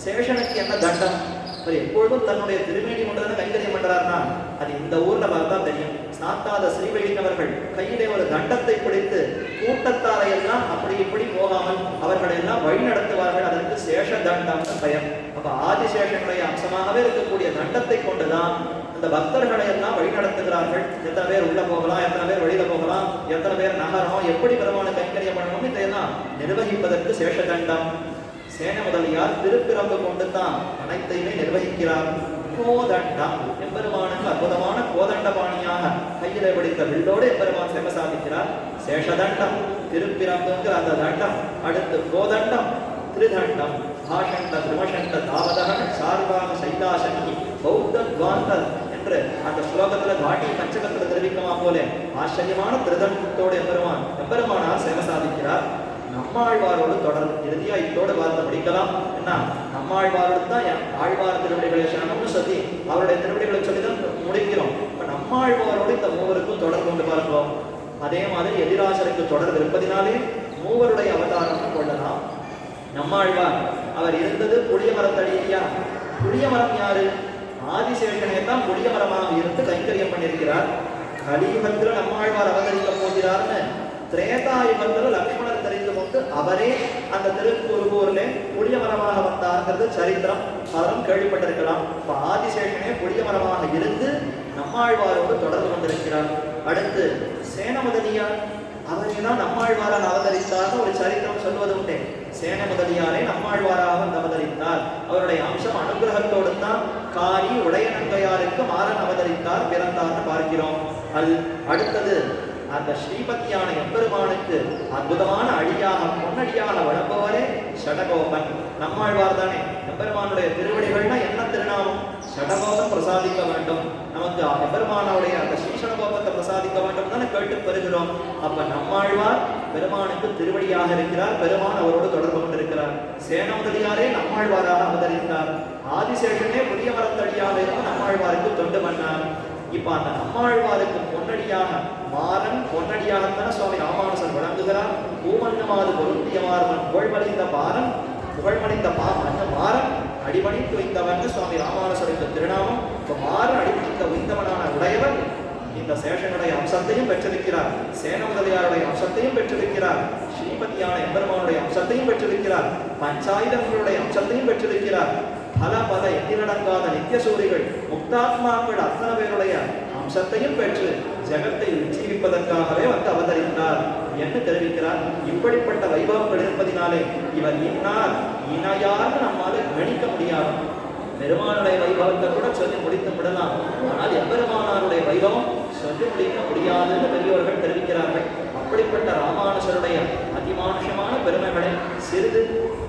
சேஷனுக்கு என்ன தண்டம்? அவர் எப்பொழுதும் தன்னுடைய திருமேனி கொண்டுதானே கைங்கரியம் பண்றாருன்னா அது இந்த ஊர்ல பார்த்தா தெரியும். சாத்தாத ஸ்ரீ வைஷ்ணவர்கள் கையிலே ஒரு தண்டத்தை பிடித்து கூட்டத்தாரை எல்லாம் அப்படி இப்படி போகாமல் அவர்களை எல்லாம் வழி நடத்துவார்கள். அதற்கு சேஷ தண்டம் பெயர். அப்ப ஆதிசேஷனுடைய அம்சமாகவே இருக்கக்கூடிய தண்டத்தை கொண்டுதான் அந்த பக்தர்களை எல்லாம் வழி நடத்துகிறார்கள். எத்தனை பேர் உள்ள போகலாம், எத்தனை பேர் வெளியில போகலாம், எத்தனை பேர் நகரம், எப்படி பெருமான கைங்கரியம் பண்ணணும், இதையெல்லாம் நிர்வகிப்பதற்கு சேஷ தண்டம். சேன முதலியார் திருப்பிரம்பு கொண்டு தான் அனைத்தையுமே நிர்வகிக்கிறார். கோதண்டம் எம்பெருமானுக்கு அற்புதமான கோதண்ட பாணியாக கையிலே பிடித்த வில்லோடு எம்பெருமான் சேவை சாதிக்கிறார். சேஷதண்டம் திருப்பிரம்புங்கிற அந்த தண்டம். அடுத்து கோதண்டம் திரிதண்டம் பாஷண்ட திருமஷண்ட தாவதகன் சார்வாக சைதாசங்கி பௌத்த துவாந்தர் என்று அந்த ஸ்லோகத்துல வாட்டி பஞ்சகத்துல தெரிவிக்குமா போல ஆச்சரியமான திருதண்டத்தோடு எம்பெருமானார் சேவை சாதிக்கிறார். நம்மாழ்வாரோடு தொடர்பு இறுதியா இதோடு வார்த்தை முடிக்கலாம். என்ன நம்மாழ்வாரோடு தான் ஆழ்வார் திருவடிகளை சரணம்னு சொல்லி அவருடைய திருவடிகளை சொல்லிதான் முடிக்கிறோம். இப்ப நம்மாழ்வாரோடு இந்த மூவருக்கும் தொடர்பு கொண்டு பார்க்கிறோம். அதே மாதிரி எதிராசருக்கு தொடர்பு இருப்பதினாலே மூவருடைய அவதாரம்னு கொள்ளலாம். நம்மாழ்வார் அவர் இருந்தது புளிய மரத்தடியா. புளிய மரம் யாரு? ஆதிசேஷனே தான் புளிய மரமாக இருந்து கைங்கரியம் பண்ணியிருக்கிறார். கலியுகத்தில் நம்மாழ்வார் அவதரிக்க போகிறார்னு திரேதாயுகத்தில் லக்ஷ்மணர் தெரிந்து கொண்டு அவரே அந்த திருக்குறுகூர்ல புளிய மரமாக வந்தார்கிறது சரித்திரம் பலரும் கேள்விப்பட்டிருக்கலாம். இப்ப ஆதிசேஷனே புளிய மரமாக இருந்து நம்மாழ்வாரோடு தொடர்பு கொண்டிருக்கிறார். அடுத்து சேன முதலியார் அவரே தான் நம்மாழ்வாரால் அவதரித்தார்னு ஒரு சரித்திரம் சொல்வது உண்டே. சேன முதலியாரே நம்மாழ்வாராக அவதரித்தார். அவருடைய அம்சம் அனுகிரகத்தோடு தான் காரி உடையநங்கையாருக்கு மாறன் அவதரித்தார், பிறந்தார்னு பார்க்கிறோம். அடுத்தது அந்த ஸ்ரீபதியான எம்பெருமானுக்கு அற்புதமான அடியாக பொன்னடியாக வளர்ப்பவரே ஷடகோபன். நம்மாழ்வார் தானே. எம்பெருமானுடைய திருவடிகள்னா என்ன திருநாமம்? ஷடகோபம் பிரசாதிக்க வேண்டும். நமக்கு எம்பெருமானுடைய அந்த ஸ்ரீஷடகோபத்தை பிரசாதிக்க வேண்டும் தானே கேட்டு பெறுகிறோம். அப்ப நம்மாழ்வார் பெருமானுக்கு திருவடியாக இருக்கிறார். பெருமான் அவரோடு தொடர்பு கொண்டிருக்கிறார். சேனமுதலியாரே நம்மாழ்வாராக அவதரித்தார். ஆதிசேஷனே புதிய மரத்தடியாக இருந்து நம்மாழ்வாருக்கு தொண்டு பண்ணார். இப்ப அந்த நம்மாழ்வாருக்கு பொன்னடியாக மாறன் பொன்னடியாகத்தான சுவாமி ராமானுஜர் வழங்குகிறார். பூமன்னமாது பொருந்தியமாறன் புகழ்மடைந்த பாரன் புகழ்மடைந்த மாறன் அடிபணித்து வைத்தவன் சுவாமி ராமானுஜருக்கு திருநாமம். இப்ப மாறன் அடிபணித்த வைத்தவனான உடையவர் இந்த சேஷனுடைய அம்சத்தையும் பெற்றிருக்கிறார். சேன முதலியாருடைய அம்சத்தையும் பெற்றிருக்கிறார். ஸ்ரீபதியான எம்பெருமானுடைய அம்சத்தையும் பெற்றிருக்கிறார். பஞ்சாயுதங்களுடைய அம்சத்தையும் பெற்றிருக்கிறார். பல எண்ணிற நித்தியசூரிகள் முக்தாத்மாக்கள் அத்தனை பேருடைய அம்சத்தையும் பெற்று ஜெகத்தை உஜ்ஜீவிப்பதற்காகவே வந்து அவதரித்தார் என்று தெரிவிக்கிறார். இப்படிப்பட்ட வைபவங்கள் இருப்பதினாலே இவர் இன்னார் இணையார்னு நம்மால் கணிக்க முடியாது. பெருமானுடைய வைபவத்தை கூட சொல்லி முடித்து விடலாம், ஆனால் எம்பெருமானாருடைய வைபவம் சொல்லி முடிக்க முடியாதுன்னு பெரியவர்கள் தெரிவிக்கிறார்கள். அப்படிப்பட்ட ராமானுஜருடைய அதிமானுஷமான பெருமைகளை சிறிது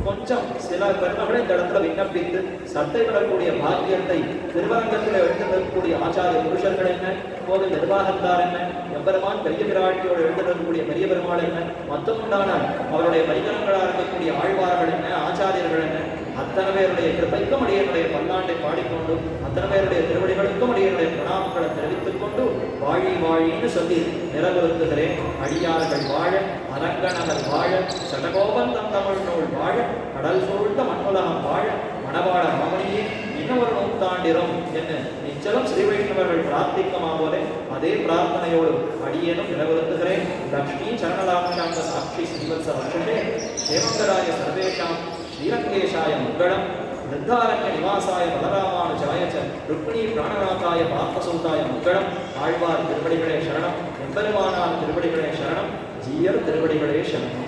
கொஞ்சம் சில பெருமைகளை இந்த இடத்துல விண்ணப்பித்து சத்தை விடக்கூடிய பாக்கியத்தை திருவரங்கத்தில் எழுந்திருக்கக்கூடிய ஆச்சாரிய புருஷர்கள் என்ன, கோவில் நிர்வாகத்தார் என்ன, எம்பெருமான் பெரிய விராட்டியோடு எழுந்திருக்கக்கூடிய பெரிய பெருமாள் என்ன, மொத்தமுண்டான அவருடைய பரிகரங்களாக இருக்கக்கூடிய ஆழ்வார்கள் என்ன, ஆச்சாரியர்கள் என்ன, அத்தனை பேருடைய கிருபைக்கும் அடியனுடைய பல்லாண்டை பாடிக்கொண்டு அத்தனை பேருடைய திருவடிகளுக்கும் அடியனுடைய பிரணாமங்களை தெரிவித்துக் கொண்டு வாழி வாழின்னு சொல்லி நிறவுறுத்துகிறேன். அடியார்கள் வாழ, அரங்கநகர் வாழ, சடகோபன் தம் தமிழ் நூல் வாழ, கடல் சூழ்ந்த மண்ணுலகம் வாழ, மணவாள மாமணியே இன்னொரு நூற்றாண்டிரும் என்று நிச்சலம் ஸ்ரீ வைஷ்ணவர்கள் பிரார்த்திக்கமா போலே அதே பிரார்த்தனையோடு அடியேனும் நிறவுறுத்துகிறேன். லக்ஷ்மி சரணலாட்சாந்த சாட்சி ஸ்ரீவத்ச வர்ஷே ஹேமந்தராய சர்வேஷாம் ஸ்ரீரங்கேஷாய மங்களம் நிர்தாரண்ய நிவாசாய பலராமானுஜாய ச ருக்மிணி பிராணநாதாய பார்த்தசூதாய மங்களம். ஆழ்வார் திருவடிகளே சரணம், எம்பெருமானார் திருவடிகளே சரணம், ஜீயர் திருவடிகளே சரணம்.